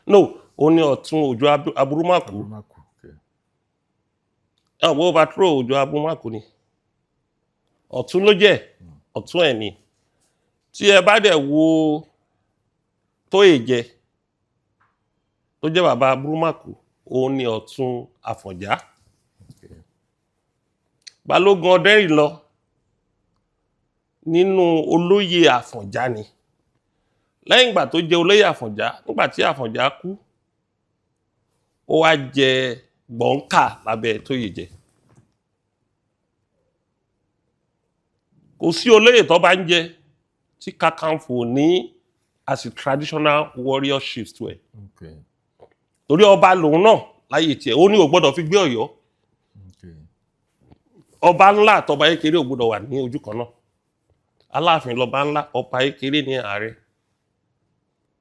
Speaker 1: no ó ní ọ̀tún Òjó Aburúmàkù àwọn overthrow Òjó Aburúmàkù ni ọ̀tún ló jẹ́ ọ̀tún ẹ̀ ni tí ẹ bá dẹ̀ wo Tóyè jẹ tó jẹ́ bàbá Aburúmàkù òun ni ọ̀tún Àfọ̀njá Balógun Ọdẹ́rìnlọ nínú olóyè Àfọ̀njá ni lẹ́yìn ìgbà tó jẹ olóyè Àfọ̀njá nígbà tí Àfọ̀njá kú ó wá jẹ Gbọ̀ǹkà lábẹ́ Tóyè jẹ kò sí olóyè tó bá ń jẹ tí Kakanfò ní as a traditional warrior chief tó ẹ̀ torí ọba lòun náà láyé tiẹ̀ ó ní ò gbọ́dọ̀ fi gbé Ọ̀yọ́ ọba ńlá àtọba kékeré ò gbọ́dọ̀ wà ní ojú kan náà Aláàfin lọba ńlá ọba kékeré ní Ààrẹ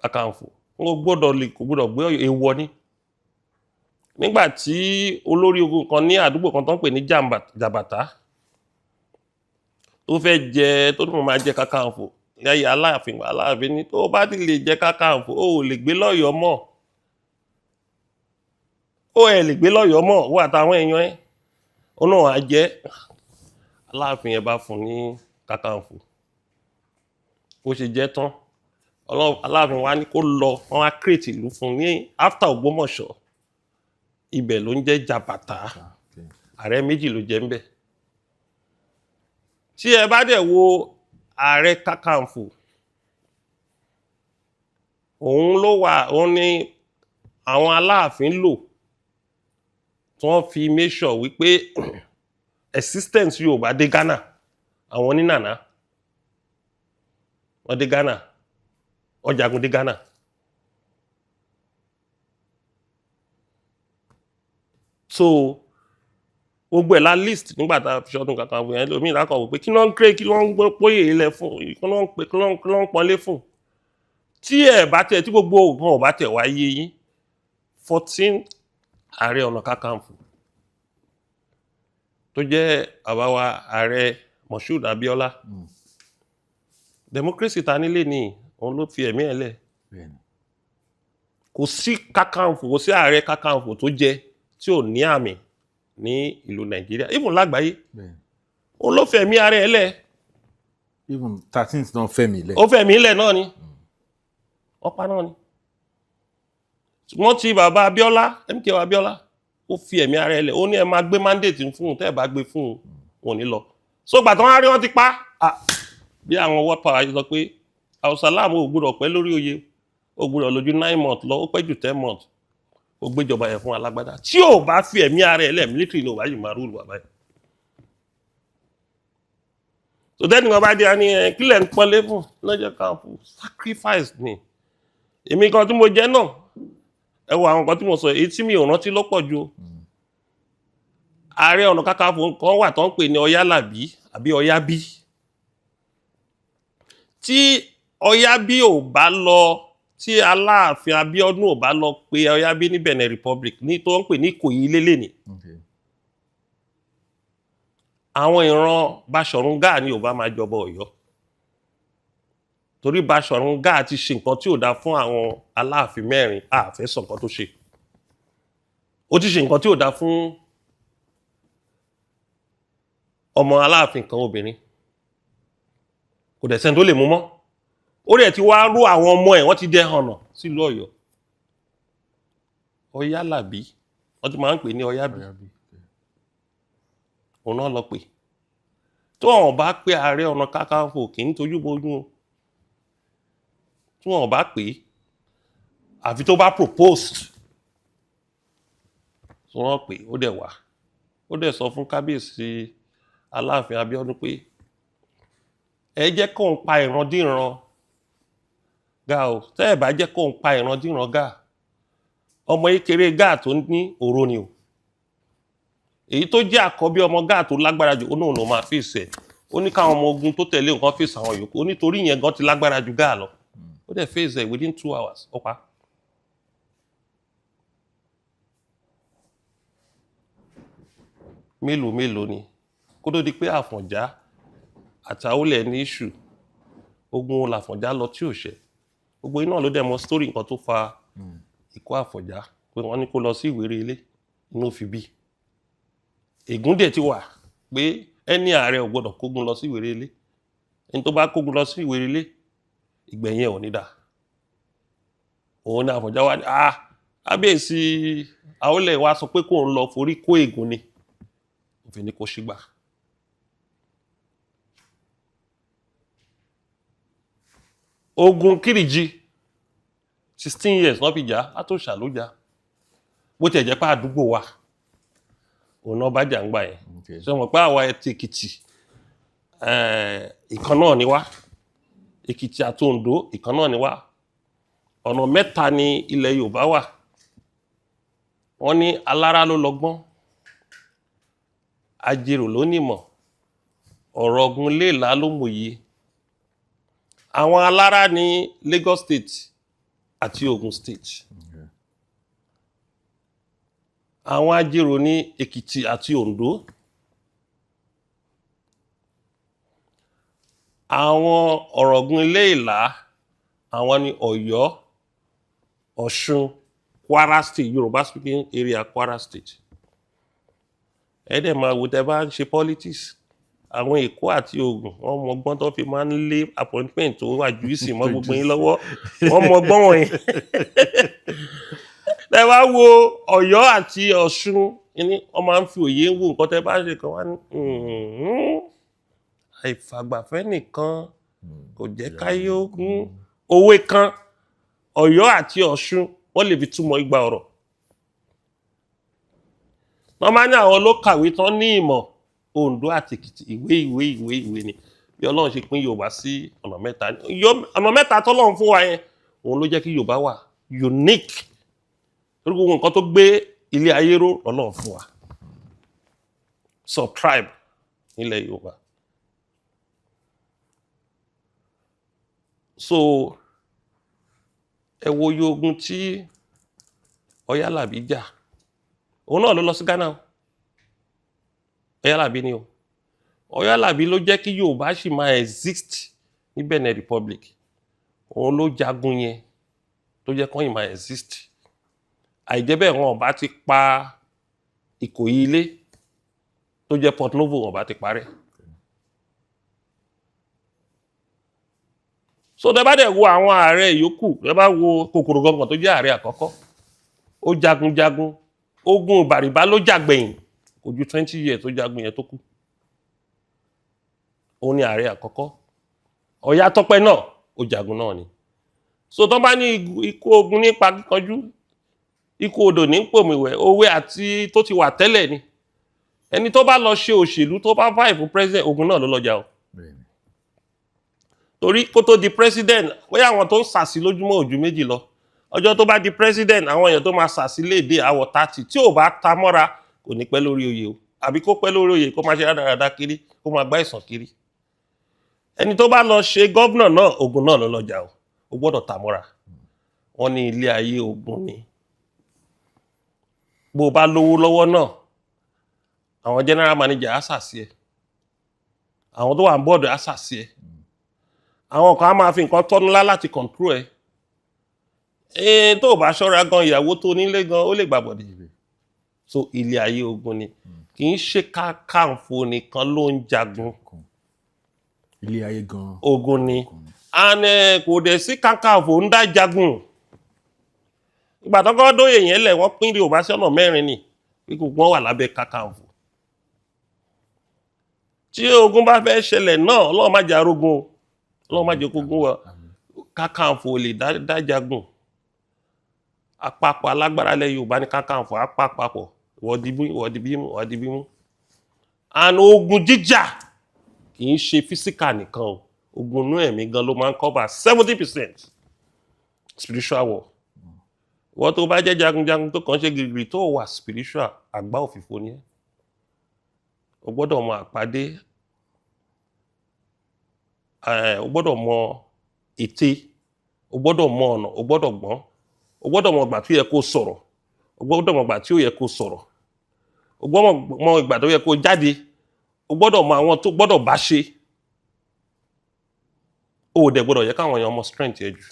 Speaker 1: Kakanfò kò gbọ́dọ̀ gbé Ọ̀yọ́ èèwọ̀ ni nígbà tí olórí ogun kan ní àdúgbò kan tó ń pè ní Jàbàtà tó fẹ́ jẹ tó ní mo máa jẹ Kakanfò láyé Aláàfin ní tó bá ti lè jẹ Kakanfò ó lè gbé lọ́yọ̀ọ́ mọ́ lè gbé lọ́yọ̀ọ́ mọ́ wà táwọn èèyàn ẹ̀ ó náà á jẹ́ Aláàfin ẹ̀ bá fún ní Kakanfò ó ṣe jẹ́ tán Aláàfin wa ní kó lọ wọn á kírètì ìlú fún ní after Ògbómọ̀ṣọ́ ibẹ̀ ló ń jẹ́ Jàbàtà ààrẹ méjì ló jẹ́ ńbẹ̀ tí ẹ bá dẹ̀ wo Ààrẹ Kakanfò òun ní àwọn Aláàfin lò tí wọ́n fi make sure wípé existence Yorùbá dé Ghana àwọn onínàná wọ́n dé Ghana wọ́n jagun dé Ghana so gbogbo ẹ̀ la list nígbà tá a fi ṣọdún Kakanfò yẹn lómi ìlàkọ̀ wò pé kí ló ń kéré kí ló ń póyè ilẹ̀ fún kí ló ń pọ́nlé fún tí ẹ̀ bá tẹ̀ tí gbogbo nǹkan ò bá tẹ̀ wá yé yín 14 Ààrẹ Ọ̀nà Kakanfò tó jẹ́ àbáwá Ààrẹ Moshood Abiola democracy ta nílé ní òun ló fi ẹ̀mí ẹ̀ lẹ̀ kò sí Kakanfò kò sí Ààrẹ Kakanfò tó jẹ tí ò ní àmì ní ìlú Nàìjíríà even lágbàáyé òun ló fẹ̀mí ara ẹ̀ lẹ̀
Speaker 2: even 13th náà fẹ̀mí lẹ̀
Speaker 1: ó fẹ̀mí lẹ̀ náà ni ọ̀pá náà ni wọ́n ti bàbá Abiola MKO Abiola ó fi ẹ̀mí ara ẹ̀ lẹ̀ ó ní ẹ máa gbé mandate fún un tẹ́ ẹ bá gbé fún un wọn ní lọ so gbà tán wá rí wọn ti pa bí àwọn world power sọ pé Abdulsalam ò gbọ́dọ̀ pẹ́ lórí oyè ó gbọ́dọ̀ lójú 9 months lọ ó pẹ́ jù 10 months ó gbéjọba yẹn fún alágbádá tí ò bá fi ẹ̀mí ara ẹ̀ lẹ̀ military ní ò bá yìí máa rúlù bàbá yẹn. so tẹ́ni kan bá dé ní kílẹ̀ ń pọ́nlé fún lọ́jọ́ kan fún sacrifice ni èmi kan tí mo jẹ́ náà ẹ wo àwọn kan tí mo sọ èyí tí mi ò rántí lọ́pọ̀ ju Ààrẹ Ọ̀nà Kakanfò kan wà tó ń pè ní Ọ̀yálàbí àbí Ọ̀yábí tí Ọ̀yábí ò bá lọ tí Aláàfin Abíọ́dún ò bá lọ pé Ọ̀yábí ní Benin Republic ní tó ń pè ní Ìkòyí lélẹ̀ ni àwọn ìran Baṣọ̀run Gáà ni ò bá máa jọba Ọ̀yọ́ torí Baṣọ̀run Gáà ti ṣe nǹkan tí ò dá fún àwọn Aláàfin mẹ́rin àfẹ́ sọ nǹkan tó ṣe ó ti ṣe nǹkan tí ò dá fún ọmọ Aláàfin kan obìnrin kò dẹ̀ sẹ́ni tó lè mú mọ́ ó rẹ̀ ti wá rú àwọn ọmọ ẹ̀ wọ́n ti dẹ ọ̀nà sílùú Ọ̀yọ́ Ọ̀yálàbí wọ́n ti máa ń pè ní Ọ̀yábí òun náà lọ pè tó wọn bá pé Ààrẹ Ọ̀nà Kakanfò kì í tójú bójú tí wọn bá pè àfi tó bá proposed tí wọ́n pè ó dẹ̀ wá ó dẹ̀ sọ fún kábíyèsí Aláàfin Abíọ́dún pé ẹ jẹ́ kó ń pa ìrandíran Gáà o tẹ́ ẹ̀ bá jẹ́ kó ń pa ìrandíran Gáà ọmọ kékeré Gáà tó ní òró ni o èyí tó jẹ́ àkọ́bí ọmọ Gáà tó lágbára jù ó náà ló máa fèsì ẹ̀ ó ní káwọn ọmọ ogun tó tẹ̀lé nǹkan fèsì àwọn yòókù ó nítorí ìyẹn gan ti lágbára ju Gáà lọ ó dẹ̀ fèsì ẹ̀ within 2 hours ó pa. mélòó ni kó tó di pé Àfọ̀njá àtàwọlẹ̀ ní ìṣù ogun làfọ̀njá lọ tí ò ṣẹ gbogbo iná ló dẹ̀ mọ̀ story nǹkan tó fa ikú Àfọ̀njá pé wọ́n ní kó lọ sí Ìwéré Ilé inú fi bí ègún dẹ̀ ti wà pé ẹni ààrẹ ò gbọdọ̀ kógun lọ sí Ìwéré Ilé ẹni tó bá kógun lọ sí Ìwéré Ilé ìgbẹ̀yìn ẹ̀ ò ní dà òun ní Àfọ̀njá wá ní Kábíyèsí Àwọlẹ̀ wa sọ pé kó ń lọ forí kó ègún ni òfin ní kó ṣígbà. Ogun Kírìjí 16 years wọ́n fi jà Àtòṣà ló jà bó tiẹ̀ jẹ́ pé àdúgbò wa òun náà bá jà ń gbà yẹn ṣé wọ́n pé àwa ti Èkìtì ìkan náà ni wá Èkìtì àti Oǹdó ìkan náà ni wá ọ̀nà mẹ́ta ni ilẹ̀ Yorùbá wà wọ́n ní alára ló lọ́gbọ́n ajérò ló nímọ̀ ọ̀rọ̀ ọ̀gùn léèlá ló mòye àwọn alára ní Lagos State àti Ogun State àwọn ajérò ní Èkìtì àti Oǹdó àwọn ọ̀rọ̀ ọ̀gùn léèlá àwọn ní Ọ̀yọ́ Ọ̀ṣun Kwara State Yorùbá speaking area Kwara State ẹ̀ẹ́dẹ̀ máa wò tẹ́ bá ń ṣe politics àwọn Èkó àti Ògùn wọ́n mọ ọgbọ́n tó fi máa ń lé appointment tó wà ju ìsìn mọ́ gbogbo yín lọ́wọ́ wọ́n mọ ọgbọ́n wọ̀nyí tẹ́ bá wo Ọ̀yọ́ àti Ọ̀ṣun ní wọ́n máa ń fi òye wo nǹkan tẹ́ bá ṣe kan wá ní àìfàgbàfẹ́ nìkan kò jẹ́ káyé ogun òwe kan Ọ̀yọ́ àti Ọ̀ṣun wọ́n lè fi túmọ̀ igba ọ̀rọ̀ wọ́n máa ní àwọn ló kàwé tán ní ìmọ̀ Oǹdó àti Èkìtì ìwé ni bí Ọlọ́run ṣe pín Yorùbá sí ọ̀nà mẹ́ta ọ̀nà mẹ́ta tọ́lọ́run fún wa yẹn òun ló jẹ́ kí Yorùbá wà unique torí gbogbo nǹkan tó gbé ilé ayé ró Ọlọ́run fún wa subtribe nílẹ̀ Yorùbá so ẹ wo iye ogun tí Ọ̀yálàbí jà òun náà ló lọ sí Ghana Ọ̀yálàbí ni o Ọ̀yálàbí ló jẹ́ kí Yorùbá sì máa exist ní Benin Republic òun ló jagun yẹn tó jẹ́ kán yìí máa exist àìjẹ́bẹ̀ wọn ọba ti pa Ìkòyí Ilé tó jẹ́ Port Novo wọn ọba ti parẹ́ so tẹ́ bá dẹ̀ wo àwọn ààrẹ yòókù tẹ́ bá wo Kòkòrò Gọ̀ngàn tó jẹ́ ààrẹ àkọ́kọ́ ó jagun ogun Bàrìbá ló jàgbẹ̀yìn kò ju 20 years tó jagun yẹn tó kú òun ni ààrẹ àkọ́kọ́ Ọ̀yátọ́pẹ́ náà ó jagun náà ni so tó bá ní ikú ogun nípa kíkanjú ikú odò ní pòmìwẹ̀ òwe àti tó ti wà tẹ́lẹ̀ ni ẹni tó bá lọ ṣe òṣèlú tó bá vibe president ogun náà ló lọ́jà o torí kó tó di president bóyá àwọn tó ń sàsí lójúmọ́ ojú méjì lọ ọjọ́ tó bá di president àwọn èèyàn tó máa sàsí léde àwọ̀ 30 tí ò bá ta mọ́ra kò ní pẹ́ lórí oyè o àbí kó pẹ́ lórí oyè kó máa ṣe rádaràda kiri kó máa gbá ìsàn kiri ẹni tó bá lọ ṣe gọ́vnà náà ogun náà ló lọ́jà o gbọ́dọ̀ ta mọ́ra wọ́n ní ilé ayé ogun ni bó bá lówó lọ́wọ́ náà àwọn general manager á sàsí ẹ àwọn tó wà ń bọ́ọ̀dù á sàsí ẹ àwọn kan á máa fi nǹkan tọ́nulá láti control ẹ tó bá ṣọ́ra gan ìyàwó tó nílé gan ó lè gbàbọ̀dé so ilé ayé ogun ni kì í ṣe Kakanfò nìkan ló ń jagun
Speaker 2: ilé ayé gan
Speaker 1: ogun ni and kò dẹ̀ sí Kakanfò ń dá jagun ìgbà tó kọ́ dóyè yẹn lẹ̀ wọ́n pín Yorùbá sí ọ̀nà 4 ni kíkù wọ́n wà lábẹ́ Kakanfò tí ogun bá fẹ́ ṣẹlẹ̀ náà Ọlọ́run má jẹ́ arógun o Ọlọ́run má jẹ́ kógun wọ Kakanfò lè dá jagun àpapọ̀ alágbára lẹ̀ Yorùbá ní Kakanfò àpapọ̀ wọ́dìbímú and ogun jíjà kì í ṣe physical nìkan o ogun inú ẹ̀mí gan ló máa ń cover 70% spiritual war wọ́n tó bá jẹ́ jagunjagun tó kàn ṣe gírígírí tó wà spiritual àgbá òfìfo ni ẹ́ o gbọ́dọ̀ mọ àpàdé o gbọ́dọ̀ mọ ète o gbọ́dọ̀ mọ ọ̀nà o gbọ́dọ̀ gbọ́n o gbọ́dọ̀ mọ ìgbà tó yẹ kó sọ̀rọ̀ o gbọ́dọ̀ mọ ìgbà tí ó yẹ kó sọ̀rọ̀ o gbọ́dọ̀ mọ ìgbà tó yẹ kó jáde o gbọ́dọ̀ mọ àwọn tó gbọ́dọ̀ bá ṣe o dẹ̀ gbọ́dọ̀ yẹ káwọn èèyàn mọ strength yẹ jù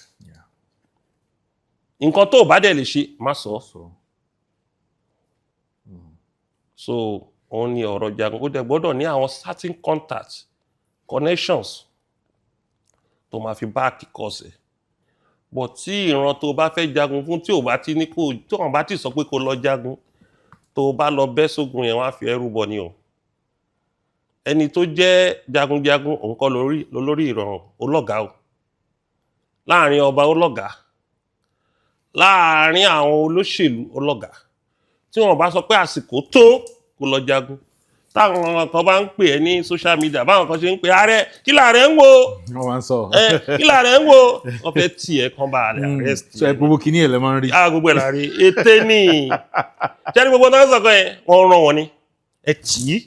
Speaker 1: nǹkan tó bá dẹ̀ lè ṣe má sọ so òun ni ọ̀rọ̀ jagun ó dẹ̀ gbọ́dọ̀ ní àwọn certain contacts connections tó máa fi bá kíkọ́sẹ̀ but tí ìran tó bá fẹ́ jagun fún tí ò bá ti ní kó tí wọ́n bá ti sọ pé kó lọ jagun tó bá lọ bẹ́ sógun yẹn wọ́n á fi ẹrú bọ ni o ẹni tó jẹ́ jagunjagun òun kọ́ lórí ìrọ̀rùn olọ́gá o láàrin ọba olọ́gá láàrin àwọn olóṣèlú olọ́gá tí wọ́n bá sọ pé àsìkò tó kó lọ jagun táwọn kan bá ń pè ẹ́ ní social media báwọn kan ṣe ń pè ààrẹ kí làárẹ̀ ń wo
Speaker 2: wọ́n máa ń sọ
Speaker 1: kí làárẹ̀ ń wo wọ́n fẹ́ tì ẹ́ kan bá rẹ̀ arrest
Speaker 2: so ẹ gbogbo kìíní ẹ̀ lẹ́ máa ń rí
Speaker 1: gbogbo ẹ̀ láàrin ètè ní ṣẹ́ni gbogbo náà sọ̀kan ẹ̀ wọ́n rán wọn ni ẹ̀ tì í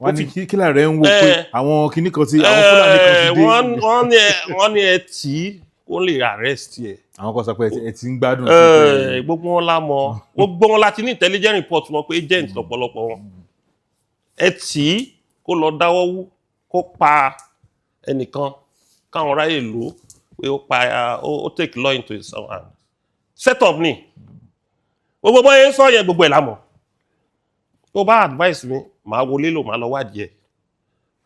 Speaker 2: wọ́n ní kí làárẹ̀ ń wo pé àwọn kìíní kan ti àwọn Fúlàní kan ti dé
Speaker 1: wọ́n ní ẹ̀ tì í kó lè arrest ẹ̀
Speaker 2: àwọn kan sọ pé ẹ ti ń gbádùn
Speaker 1: gbogbo wọn la mọ̀ gbogbo wọn láti ní intelligence report wọn pé agent lọ́pọ̀lọpọ̀ wọn ẹ tì í kó lọ dáwọ́ wú kó pa ẹnìkan káwọn ráyè lò ó pé ó pa ó take law into his own hand set up ni gbogbo bọ́yẹ ń sọ yẹn gbogbo ẹ̀ lámọ̀ tó bá advice mi màá wọlé lò màá lọ wádìí ẹ̀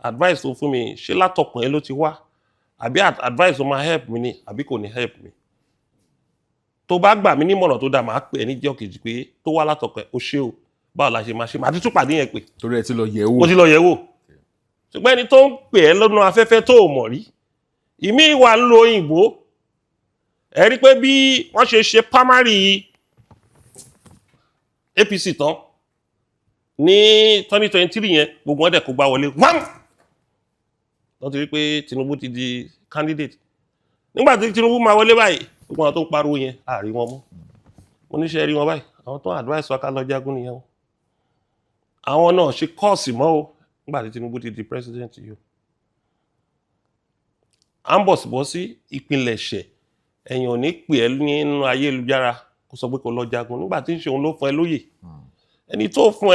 Speaker 1: advice tó fún mi ṣé látọkùn ẹ ló ti wá àbí advice tó máa help mi ni àbí kò ní help mi tó bá gbà mí nímọ̀ràn tó dáa màá pè ẹ́ níjọ́ kejì pé tó wá látọkùn ẹ ó ṣe o báwo la ṣe máa ṣe màá ti tún pàdé yẹn pé
Speaker 2: torí ẹ ti lọ yẹ̀ wò
Speaker 1: mo ti lọ yẹ̀ wò ṣùgbọ́n ẹni tó ń pè ẹ́ lọ́nà afẹ́fẹ́ tó o mọ̀ rí ìmí wà ń lo òyìnbó ẹ rí pé bí wọ́n ṣe primary APC tán ní 2023 yẹn gbogbo wọn dẹ̀ kó gbá wọlé wám wọ́n ti rí pé Tinubu ti di candidate nígbà tí Tinubu máa wọlé báyìí gbogbo àwọn tó ń pariwo yẹn àárí wọn mọ́ mo níṣẹ́ rí wọn báyìí àwọn tó advice wa ká lọ jagun nìyẹn o àwọn náà ṣe kọ́ọ̀sì mọ́ o nígbà tí Tinubu ti di president yìí o à ń bọ̀ sí ìpilẹ̀ṣẹ̀ ẹ̀yàn ò ní pè ẹ́ nínú ayélujára kó sọ pé kó lọ jagun nígbà tí ń ṣe òun ló fún ẹ lóyè ẹni tó fún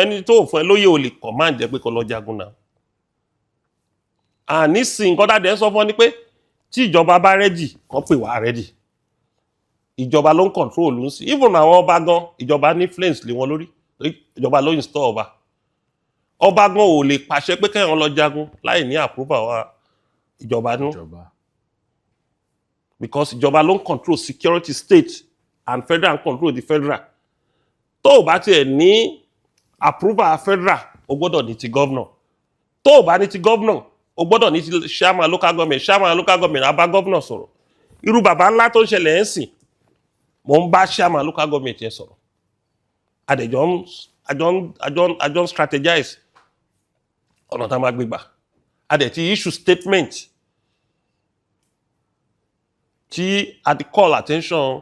Speaker 1: ẹ lóyè ò lè command jẹ́ pé kó lọ jagun náà àní sí nǹkan dáadé ń sọ fún ọ ni pé tí ìjọba bá rẹ́dì kàn pè wá rẹ́dì ìjọba ló ń control ń sí even àwọn ọba gan ìjọba ní influence lé wọn lórí ìjọba ló install ọba gan ò lè pàṣẹ pé kẹ́hìn lọ jagun láì ní approval wa ìjọba nú because ìjọba ló ń control security state and federal control the federal tó o bá tiẹ̀ ní approval federal o gbọ́dọ̀ ní ti governor tó o bá ní ti governor o gbọ́dọ̀ ní ti chairman local government á bá governor sọ̀rọ̀ irú bàbá ńlá tó ń ṣẹlẹ̀ ẹ̀ ń sìn mo ń bá chairman local government yẹn sọ̀rọ̀ àjọ ń strategize ọ̀nà tá a máa gbé gbà adẹ̀ ti issue statement tí a ti call attention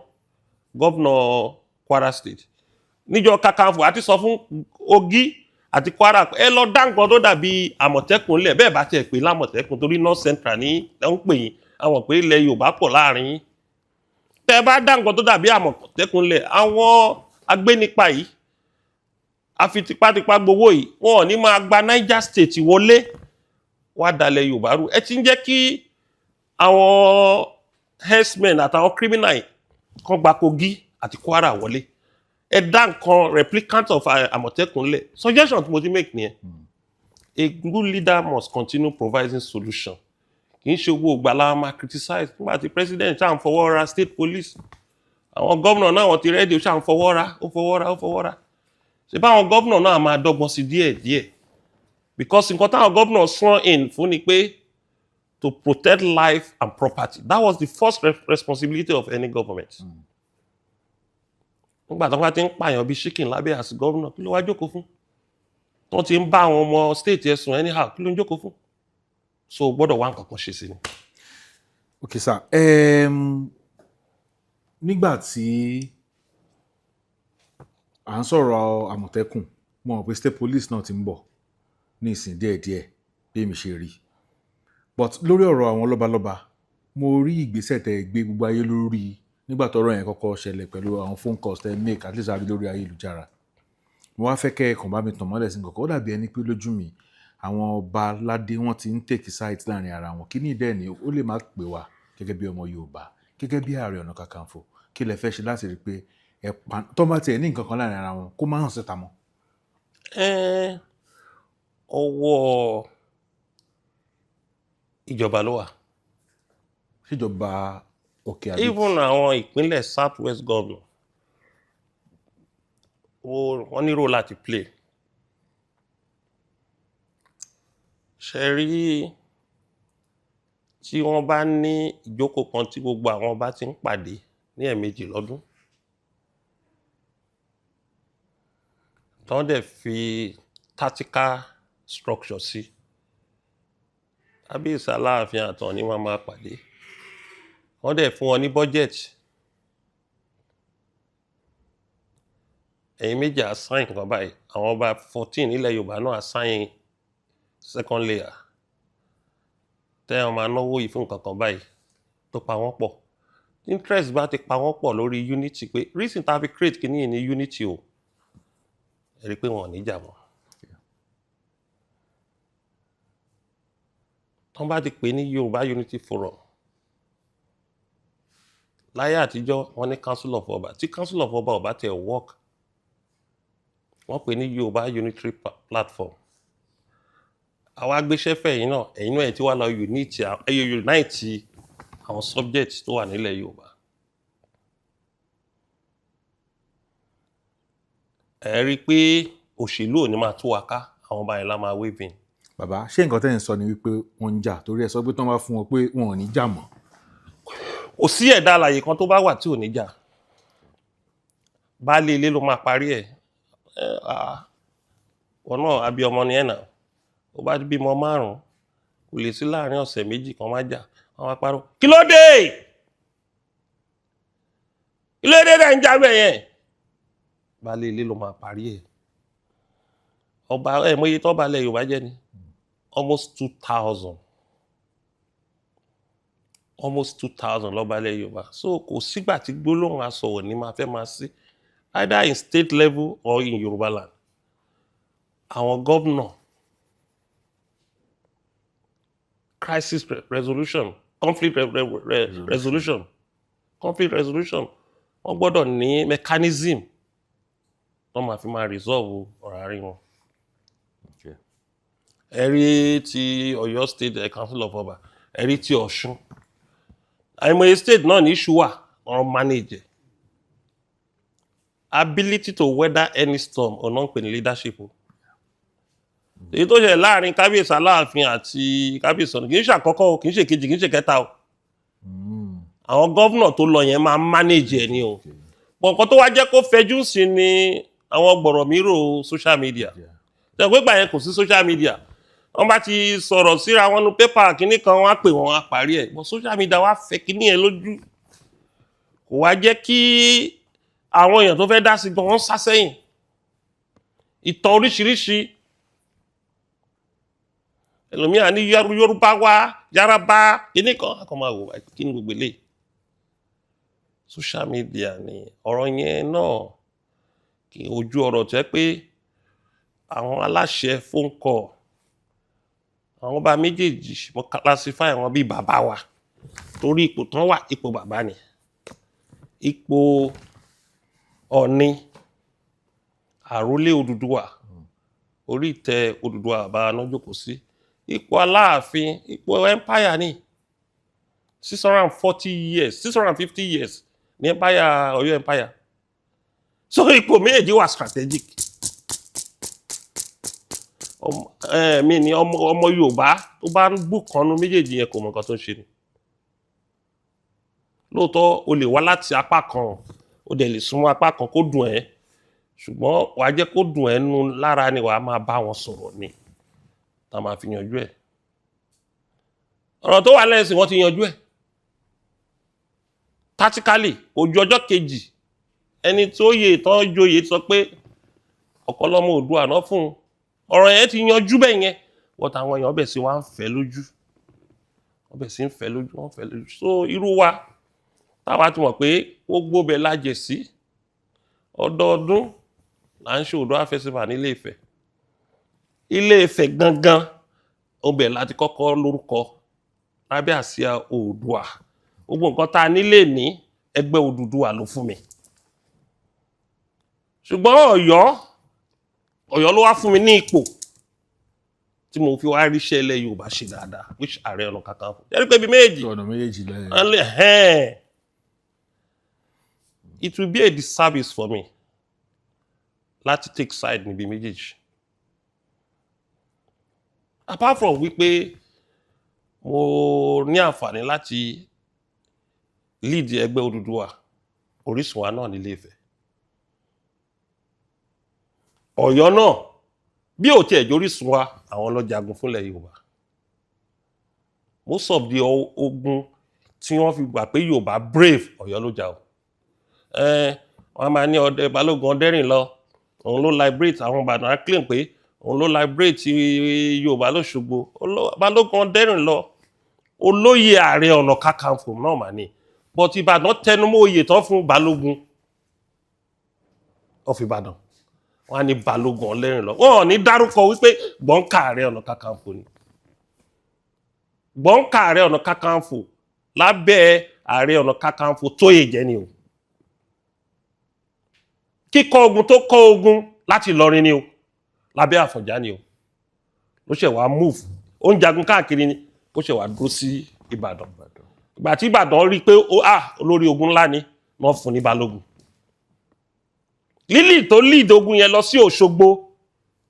Speaker 1: governor Kwara State níjọ Kakanfò àti sọ fún Ogi àti Kwara ẹ lọ dá nǹkan tó dàbí Àmọ̀tẹ́kùn lẹ̀ bẹ́ẹ̀ bá tiẹ̀ pé lámọ̀tẹ́kùn torí North Central ní ẹ̀ ń pè yín àwọn pé ilẹ̀ Yorùbá pọ̀ láàrin yín tẹ́ bá dá nǹkan tó dàbí Àmọ̀tẹ́kùn lẹ̀ àwọn agbénipa yìí àfi tipátipá gbowó yìí wọn ò ní máa gba Niger State wọlé wá dalẹ̀ Yorùbá rú ẹ ti ń jẹ́ kí àwọn herdsmen àtàwọn criminal yìí kan gba Kogi àti Kwara wọlé ẹ dá nǹkan replicant of Àmọ̀tẹ́kùn lẹ̀ suggestion tí mo ti make nìyẹn a good leader must continue providing solution kì í ṣe owó ògbàlà máa criticize nígbà tí president ṣáà ń fọwọ́ ra state police àwọn gómìnà náà wọ́n ti rẹ́dí ó ṣáà ń fọwọ́ ra ṣe báwọn gómìnà náà máa dọ́gbọ́n sí díẹ̀ because nǹkan táwọn gómìnà sworn in fún ni pé to protect life and property that was the first responsibility of any government. Nígbà tó bá ti ń pààyàn bíi chicken lábẹ́ àti gómìnà kí ló wá jókòó fún wọ́n ti ń bá àwọn ọmọ state ẹ̀sùn anyhow kí ló ń jókòó fún so gbọ́dọ̀ wá nǹkan kan ṣe sí ni.
Speaker 2: Okay sir nígbà tí à ń sọ̀rọ̀ Àmọ̀tẹ́kùn mo mọ̀ pé state police náà ti ń bọ̀ ní ìsìn díẹ̀díẹ̀ bí èmi ṣe rí but lórí ọ̀rọ̀ àwọn lọ́balọ́ba mo rí ìgbésẹ̀ tẹ́ gbé gbogbo ayé lórí nígbà tọ́rọ̀ yẹn kọ́kọ́ ṣẹlẹ̀ pẹ̀lú àwọn phone calls tẹ́ make at least àrí lórí ayélujára mo wá fẹ́ kẹ́ ẹ̀kàn bá mi tàn mọ́lẹ̀ sí nǹkan ó dàbí ẹni pé lójú mi àwọn ọba aládé wọ́n ti ń take side láàrin ara wọn kí ní ìdẹ́ ni ó lè má pè wá gẹ́gẹ́ bí ọmọ Yorùbá gẹ́gẹ́ bí Ààrẹ Ọ̀nà Kakanfò kí lẹ fẹ́ ṣe láti rí pé tó bá tiẹ̀ ní nǹkan kan láàrin ara wọn kó má hàn síta mọ́.
Speaker 1: Ọwọ́ ìjọba ló wà.
Speaker 2: Síjọba òkè àbí.
Speaker 1: Even àwọn ìpínlẹ̀ South West governor wọ́n ní role láti play. Ṣé rí tí wọ́n bá ní ìjókòó kan tí gbogbo àwọn ọba ti ń pàdé ní ẹ̀ẹ̀mejì lọ́dún tán dẹ̀ fi tactical structure sí Kábíyèsí Aláàfin àtàn ni wọ́n máa pàdé wọ́n dẹ̀ fún wọn ní budget ẹ̀yin méjì assign nǹkan báyìí àwọn ọba 14 nílẹ̀ Yorùbá náà assign second layer tẹ́ wọn máa náwó yìí fún nǹkan kan báyìí tó pa wọ́n pọ̀ interest bá ti pa wọ́n pọ̀ lórí unity pé reason tá a fi create kìíní ní unity o ẹ rí i pé wọn ò ní jà mọ́ tán bá ti pè ní Yorùbá Unity Forum láyé àtijọ́ wọ́n ní council of ọba tí council of ọba ọba tẹ̀ work wọ́n pè ní Yorùbá Unitary Platform àwọn agbéṣẹ́fẹ́ yìí náà ẹ̀yin náà tí wà lọ unite àwọn subject tó wà nílẹ̀ Yorùbá ẹ rí i pé òṣèlú ò ní máa tú wa ká àwọn ọba yẹn lá máa waving.
Speaker 2: Bàbá ṣé nǹkan tẹ́ ń sọ ni wípé wọ́n ń jà torí ẹ sọ pé tí wọ́n bá fún wọn pé wọn ò ní jà mọ́.
Speaker 1: Kò sí ẹ̀dá alààyè kan tó bá wà tí ò ní jà baálé ilé ló máa parí ẹ̀ wọn náà àbí ọmọ ni ẹ̀ náà ó bá bímọ 5 kò lè sí láàrin ọ̀sẹ̀ 2 kan má jà wọ́n máa parọ́ kí ló dé rẹ̀ ń jáwé yẹn baálé ilé ló máa parí ẹ̀ ọba mọ iye tó balẹ̀ Yorùbá jẹ́ ni almost 2,000 lọ́ba ilẹ̀ Yorùbá so kò sígbà tí gbólóhùn asọ̀wọ̀ ní máa fẹ́ máa sí either in state level or in Yorùbá land àwọn gómìnà crisis resolution conflict resolution wọ́n gbọ́dọ̀ ní mechanism wọ́n máa fi máa resolve ọ̀rọ̀ àárín wọn. Ẹ̀rí ti Ọ̀yọ́ State Council of Ọba ẹ̀rí ti Ọ̀ṣun àìmọye state náà ní issue wà wọ́n manage ability to weather any storm ọ̀nà ń pè ní leadership èyí tó ṣẹlẹ̀ láàrin Kábíyèsí Aláàfin àti Kábíyèsí Ọ̀nà kì í ṣe àkọ́kọ́ kì í ṣe kejì kì í ṣe kẹta o àwọn gọ́vnà tó lọ yẹn máa manage ẹ̀ ni o nǹkan tó wá jẹ́ kó fẹjú sí ni àwọn gbọ̀rọ̀mírò social media ṣe pé gbà yẹn kò sí social media wọ́n bá ti sọ̀rọ̀ síra wọn nu pépà kínní kan wọ́n á pè wọ́n á parí ẹ̀ but social media wá fẹ́ kínní ẹ̀ lójú kò wá jẹ́ kí àwọn èèyàn tó fẹ́ dá sí gan wọ́n sá sẹ́yìn ìtàn oríṣiríṣi ẹlòmíà ní Yorùbá wá Yaraba kínní kan á kàn máa wò kí ni gbogbo eléyìí social media ni ọ̀rọ̀ yẹn náà kì í ojú ọ̀rọ̀ tẹ́ pé àwọn aláṣẹ phone call àwọn ọba méjèèjì mo classify àwọn bíi bàbá wa torí ipò tán wà ipò bàbá ni ipò Ọ̀ọ̀ni àrólé Odùduwà orí ìtẹ́ Odùduwà bàbá náà jókòó sí ipò Aláàfin ipò empire ni 640 years 650 years ní empire Ọ̀yọ́ empire so ipò méjèèjì wà strategic mi ni ọmọ Yorùbá tó bá ń bùkànnú méjèèjì yẹn kò mọ nǹkan tó ń ṣe ni lóòótọ́ o lè wá láti apá kan o dẹ̀ lè súnmọ́ apá kan kó dùn ẹ́ ṣùgbọ́n wàá jẹ́ kó dùn ẹ́ nú lára ni wàá máa bá wọn sọ̀rọ̀ ni tá a máa fi yanjú ẹ̀ ọ̀rọ̀ tó wà lẹ́sìn wọ́n ti yanjú ẹ̀ tactically ojú ọjọ́ kejì ẹni tó yẹ ìtàn joyè sọ pé ọ̀kọ́lọ́mọ Oòduà náà fún un ọ̀rọ̀ yẹn ti yanjú bẹ́ẹ̀ yẹn wọ́n táwọn èèyàn bẹ̀ sí wá ń fẹ́ lójú wọ́n bẹ̀ sí ń fẹ́ lójú wọ́n fẹ́ lójú so irú wa táwa ti mọ̀ pé gbogbo bẹ̀ lájẹ̀ sí ọdọọdún là ń ṣe Oòduà festival ní Ilé-Ifẹ̀ Ilé-Ifẹ̀ gangan ọbẹ̀ láti kọ́kọ́ lórúkọ lábẹ́ àsíá Oòduà gbogbo nǹkan tá a nílé ní ẹgbẹ́ Odùduwà ló fún mi ṣùgbọ́n Ọ̀yọ́ ló wá fún mi ní ipò tí mo fi wá ríṣẹ́ ilẹ̀ Yorùbá ṣe dáadáa which Ààrẹ Ọ̀nà Kakanfò jẹ́rí pé bí méjì
Speaker 2: ọ̀nà méjèèjì lẹ́yìn
Speaker 1: it will be a disservice for me láti take side níbi méjèèjì apart from wípé mo ní àǹfààní láti lead ẹgbẹ́ Odùduwà orísun wa náà ní Ilé-Ifẹ̀ Ọ̀yọ́ náà bí ò tiẹ̀ jórísun wa àwọn ló jagun fúnlẹ̀ Yorùbá most of the ogun tí wọ́n fi gbà pé Yorùbá brave Ọ̀yọ́ ló jà o wọ́n máa ní ọdẹ Balógun Ọdẹ́rìnlọ òun ló liberate àwọn Ìbàdàn á claim pé òun ló liberate Yorùbá l'Óṣogbo Balógun Ọdẹ́rìnlọ olóyè Ààrẹ Ọ̀nà Kakanfò náà mà ní but Ìbàdàn tẹnumọ́ oyè tán fún Balógun of Ìbàdàn wọ́n á ní Balógun Ọdẹ́rìnlọ wọ́n ò ní dárúkọ wípé gbọ̀ǹkà Ààrẹ Ọ̀nà Kakanfò ni gbọ̀ǹkà Ààrẹ Ọ̀nà Kakanfò lábẹ́ Ààrẹ Ọ̀nà Kakanfò Tóyèjẹ́ ni o kíkọ ogun tó kọ ogun láti Ìlọrin ni o lábẹ́ Àfọ̀njá ni o ló ṣe wá move ó ń jagun káàkiri ni ó ṣe wá dúró sí Ìbàdàn ìgbà tí Ìbàdàn rí i pé olórí ogun ńlá ni wọ́n fún ní Balógun lílì tó lead ogun yẹn lọ sí Òṣogbo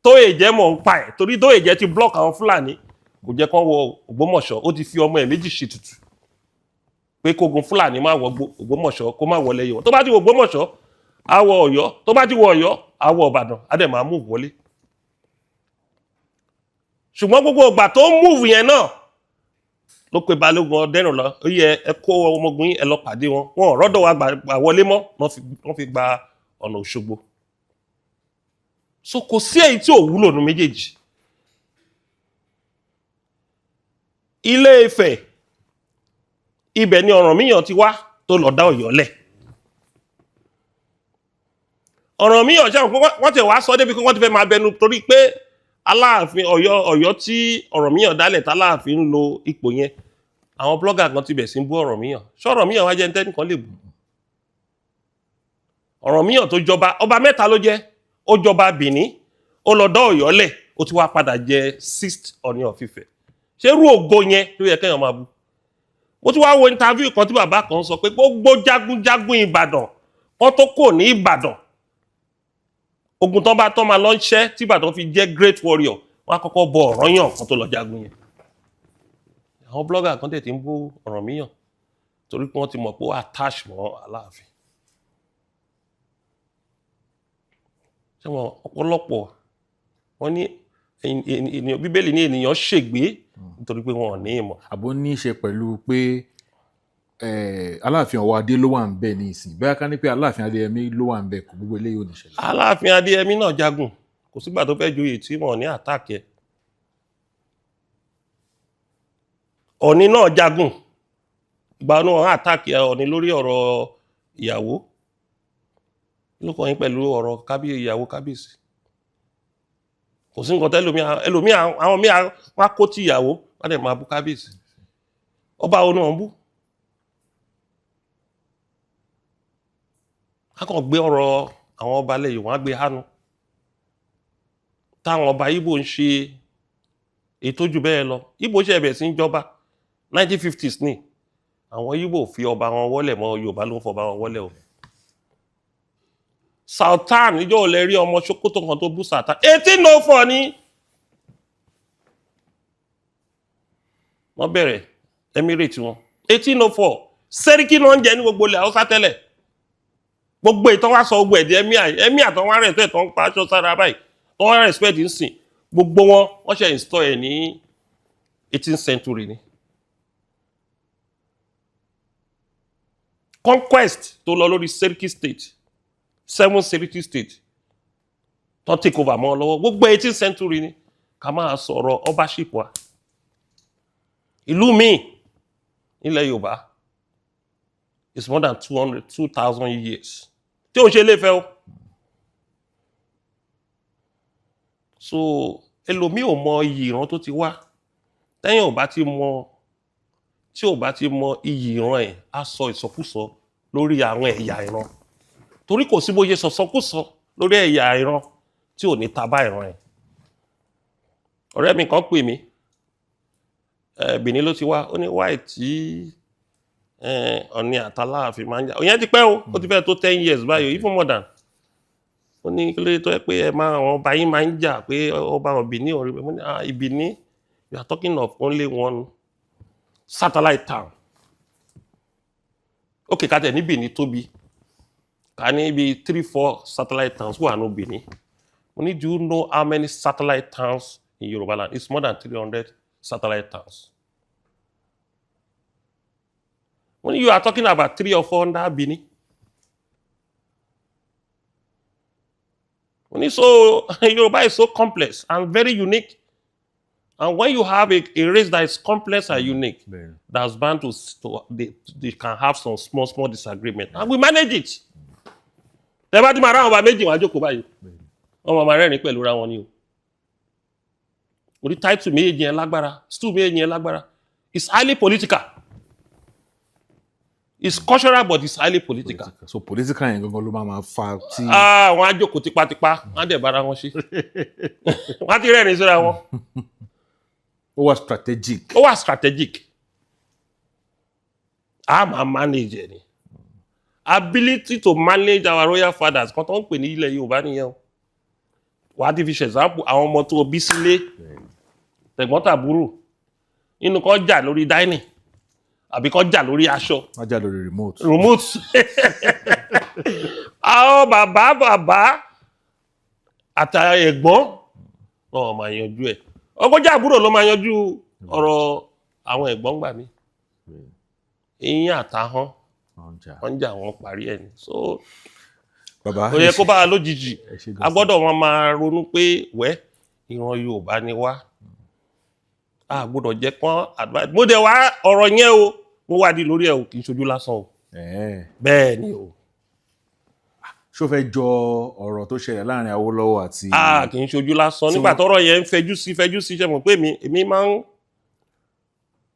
Speaker 1: Tóyèjẹ́ mọ̀ ń pa ẹ̀ torí Tóyèjẹ́ ti block àwọn Fúlàní kò jẹ́ kán wọ Ògbómọ̀ṣọ́ ó ti fi ọmọ ẹ̀ méjì ṣètùtù pé kógun Fúlàní má wọ Ògbómọ̀ṣọ́ kó má wọlé yìí tó bá ti wọ Ògbómọ̀ṣọ́ á wọ Ọ̀yọ́ tó bá ti wọ Ọ̀yọ́ á wọ Ìbàdàn á dẹ̀ máa move wọlé ṣùgbọ́n gbogbo ìgbà tó ń move yẹn náà ló pe Balógun Ọdẹ́rìnlọ ó yẹ ẹ kó ọmọ ogun yín ẹ lọ pàdé wọn wọn rọ́dọ̀ wa gbà wọlé mọ́ wọ́n fi gba ọ̀nà Òṣogbo so kò sí èyí tí ò wúlò ní méjèèjì Ilé-Ifẹ̀ ibẹ̀ ni Ọ̀rànmíyàn ti wá tó lọ dá Ọ̀yọ́ lẹ̀ Ọ̀rànmíyàn ṣe wọ́n ti wá sọ débi pé wọ́n ti fẹ́ máa bẹnu torí pé Aláàfin Ọ̀yọ́ tí Ọ̀rànmíyàn dálẹ̀ tAláàfin ń lo ipò yẹn àwọn blogger kan ti bẹ̀ sí ń bú Ọ̀rànmíyàn ṣé Ọ̀rànmíyàn wá jẹ́ ní tẹ́nìkan lè bú Ọ̀rànmíyàn tó jọba ọba mẹ́ta ló jẹ́ ó jọba Benin ó lọ dá Ọ̀yọ́ lẹ̀ ó ti wá padà jẹ 6th Ọọ̀ni of Ifẹ̀ ṣé irú ògo yẹn ló yẹ kéèyàn máa bú mo ti wá wo interview kan tí bàbá kan sọ pé gbogbo jagunjagun Ìbàdàn wọ́n tó kò ní Ìbàdàn ogun tán bá tán máa lọ ń ṣẹ́ tí Ìbàdàn fi jẹ́ great warrior wọ́n á kọ́kọ́ bọ Ọ̀rànyàn kan tó lọ jagun yẹn àwọn blogger kan tẹ̀ tí ń bú Ọ̀rànmíyàn torí pé wọ́n ti mọ̀ pé ó attach mọ́ Aláàfin. ṣé wọn ọ̀pọ̀lọpọ̀ wọ́n ní ènìyàn Bíbélì ní ènìyàn ṣègbé nítorí pé wọn ò ní ìmọ̀.
Speaker 2: àbó ní í ṣe pẹ̀lú pé Aláàfin ọwọ́ adé ló wà ń bẹ ní ìsìn bẹ́ẹ̀ ká ní pé Aláàfin Adéyẹmí ló wà ń bẹ kò gbogbo eléyìí ò ní ṣẹlẹ̀.
Speaker 1: Aláàfin Adéyẹmí náà jagun kò sígbà tó fẹ́ joyè tí wọn ò ní àtàkì ẹ̀. Ọ̀ọ̀ni náà jagun ìgbà náà wọn àtàkì Ọ̀ọ̀ni lórí ọ̀rọ̀ ìyàwó ló kọ́ yín pẹ̀lú ọ̀rọ̀ ìyàwó kábíyèsí. Kò sí nǹkan ẹlòmíì àwọn míì wá kó tí ìyàwó wọ́n dẹ̀ máa bú kábíyèsí. Ọba wo náà ń bú? a kàn gbé ọ̀rọ̀ àwọn ọba lẹ́yìn wọ́n á gbé hánu. Táwọn ọba Ìgbò ń ṣe ètò jù bẹ́ẹ̀ lọ. Ìgbò ṣe ẹ̀bẹ̀ sí ń jọba 1950s ni àwọn Ìgbò fi ọba wọn wọ́lẹ̀ mọ́ Yorùbá ló ń fọba wọn wọ́lẹ̀ o. Sultan níjọ́ ò lè rí ọmọ Sókótó kan tó bú Sultan 1804 ni wọ́n bẹ̀rẹ̀ emirate wọn 1804 Sẹ́ríkì náà ń jẹ ní gbogbo ilẹ̀ Haúsá tẹ́lẹ̀ gbogbo ìtàn wá sọ gbogbo ẹ̀dẹ̀ ẹ̀mí àtàn wá rẹ̀ tẹ̀ tán pa aṣọ sára báyìí tán wá respect ń sìn gbogbo wọ́n ṣe install ẹ̀ ní 18th century ni. Conquest tó lọ lórí Sẹ́ríkì state 7 Sẹ́ríkì state tán take over mọ́ lọ́wọ́ gbogbo 18th century ni ká máa sọ̀rọ̀ ownership wa. Ìlú míì nílẹ̀ Yorùbá is more than 2,000 years tí ó ṣe lè fẹ́ o. So ẹlòmíì ò mọ iyì ìran tó ti wá tẹ́yìn ò bá ti mọ iyì ìran ẹ̀ á sọ ìsọkúsọ lórí àwọn ẹ̀yà ìran torí kò sí bó ṣe sọ̀sọkúsọ lórí ẹ̀yà ìran tí ò ní tabá ìran ẹ̀. Ọ̀rẹ́ mi kan pè mí Benin ló ti wá ó ní wáì tí Ọ̀ọ̀ni àtàláàfin máa ń jà òyìn ti pẹ́ o ó ti fẹ́ tó 10 years báyìí even more than ó ní kí ló dé tó yẹ pé àwọn ọba yín máa ń jà pé ọba wọn Benin ò rí bẹ́ẹ̀ mo ní Benin you are talking of only one satellite town okay ká tẹ̀ ní Benin tóbi ká ní bí 3-4 satellite towns wà ní Benin mo ní do you know how many satellite towns in Yoruba land? It's more than 300 satellite towns. When you are talking about 3 or 4 under Benin, Yoruba is so complex and very unique. And when you have a race that is complex and unique, that's bound to they can have some small disagreement. And we manage it. Tẹ́ bá ti máa ra àwọn ọba méjì wọ́n á jókòó báyìí. Wọ́n máa rẹ́rìn-ín pẹ̀lú ra wọn ni o. Orí title méjì yẹn lágbára, stool méjì yẹn lágbára. It's highly political. It's cultural but it's highly political.
Speaker 2: So political yẹn gangan ló máa fa tí.
Speaker 1: Wọ́n á jókòó tipátipá, wọ́n á dẹ̀ bára wọn ṣe. Wọ́n á ti rẹ́rìn-ín síra wọn.
Speaker 2: Ó wà strategic.
Speaker 1: Ó wà strategic. A máa manage ẹ̀ ni. Ability to manage our royal fathers kan tó ń pè ní ilẹ̀ Yorùbá nìyẹn o. Wàá ti fi ṣe example àwọn ọmọ tó bí sílé tẹ̀gbọ́n-tàbúrò nínú kan jà lórí dining àbí kan jà lórí aṣọ.
Speaker 2: Wọ́n jà lórí remote.
Speaker 1: Àwọn bàbá àtàwọn ẹ̀gbọ́n náà máa yanjú ẹ̀. Ọgọ́jà àbúrò ló máa yanjú ọ̀rọ̀ àwọn ẹ̀gbọ́n gbà mí. Eyín àtàhán wọ́n jà wọ́n parí ẹ̀ ni. So
Speaker 2: bàbá
Speaker 1: ó yẹ kó bá a lójijì a gbọ́dọ̀ wọn máa ronú pé ìran Yorùbá ni wá a gbọ́dọ̀ jẹ́ kán advice mo dẹ̀ wá ọ̀rọ̀ yẹn o mo wádìí lórí ẹ̀ o kì í ṣojú lásán o bẹ́ẹ̀ ni o.
Speaker 2: ṣó fẹ́ jọ ọ̀rọ̀ tó ṣẹlẹ̀ láàrin Awólọ́wọ̀ àti.
Speaker 1: Kì í ṣojú lásán nígbà tọ́rọ̀ yẹn ń fẹjú sí ṣe mọ̀ pé èmi máa ń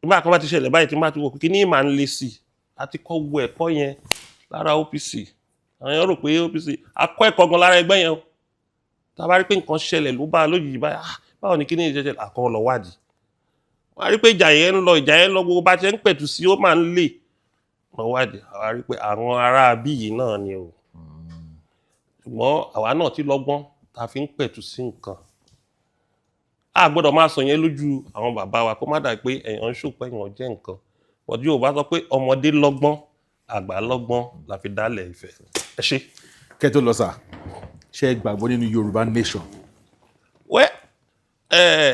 Speaker 1: nígbà kan bá ti ṣẹlẹ̀ báyìí tí máa ti wò kí ní máa ń le sí àti kọ́ wo ẹ̀kọ́ yẹn lára OPC àwọn èèyàn rò pé OPC akọ́ ẹ̀kọ́ gan lára ẹgbẹ́ yẹn o tá a bá rí pé nǹkan ṣẹlẹ̀ ló bá a lójijì báyìí báwo ni kí ní ìṣẹ̀ṣẹ̀ àkọ́ lọ wádìí wọ́n á rí pé ìjà yẹn ń lọ gbogbo bá ti ń pẹ̀tù sí ó máa ń lè lọ wádìí àwa rí pé àwọn ará bí yìí náà ni o ṣùgbọ́n àwa náà ti lọ́gbọ́n tá a fi ń pẹ̀tù sí nǹkan a gbọ́dọ̀ máa sọ yẹn lójú àwọn bàbá wa kó má dà pé èèyàn ń ṣòpẹ́ èèyàn jẹ́ nǹkan but Yorùbá sọ pé ọmọdé lọ́gbọ́n àgbà lọ́gbọ́n la fi dálẹ̀ Ifẹ̀. Ẹ ṣé.
Speaker 2: kẹ́ tó lọ sà ṣé ẹ gbàgbọ́ nínú Yorùbá nation.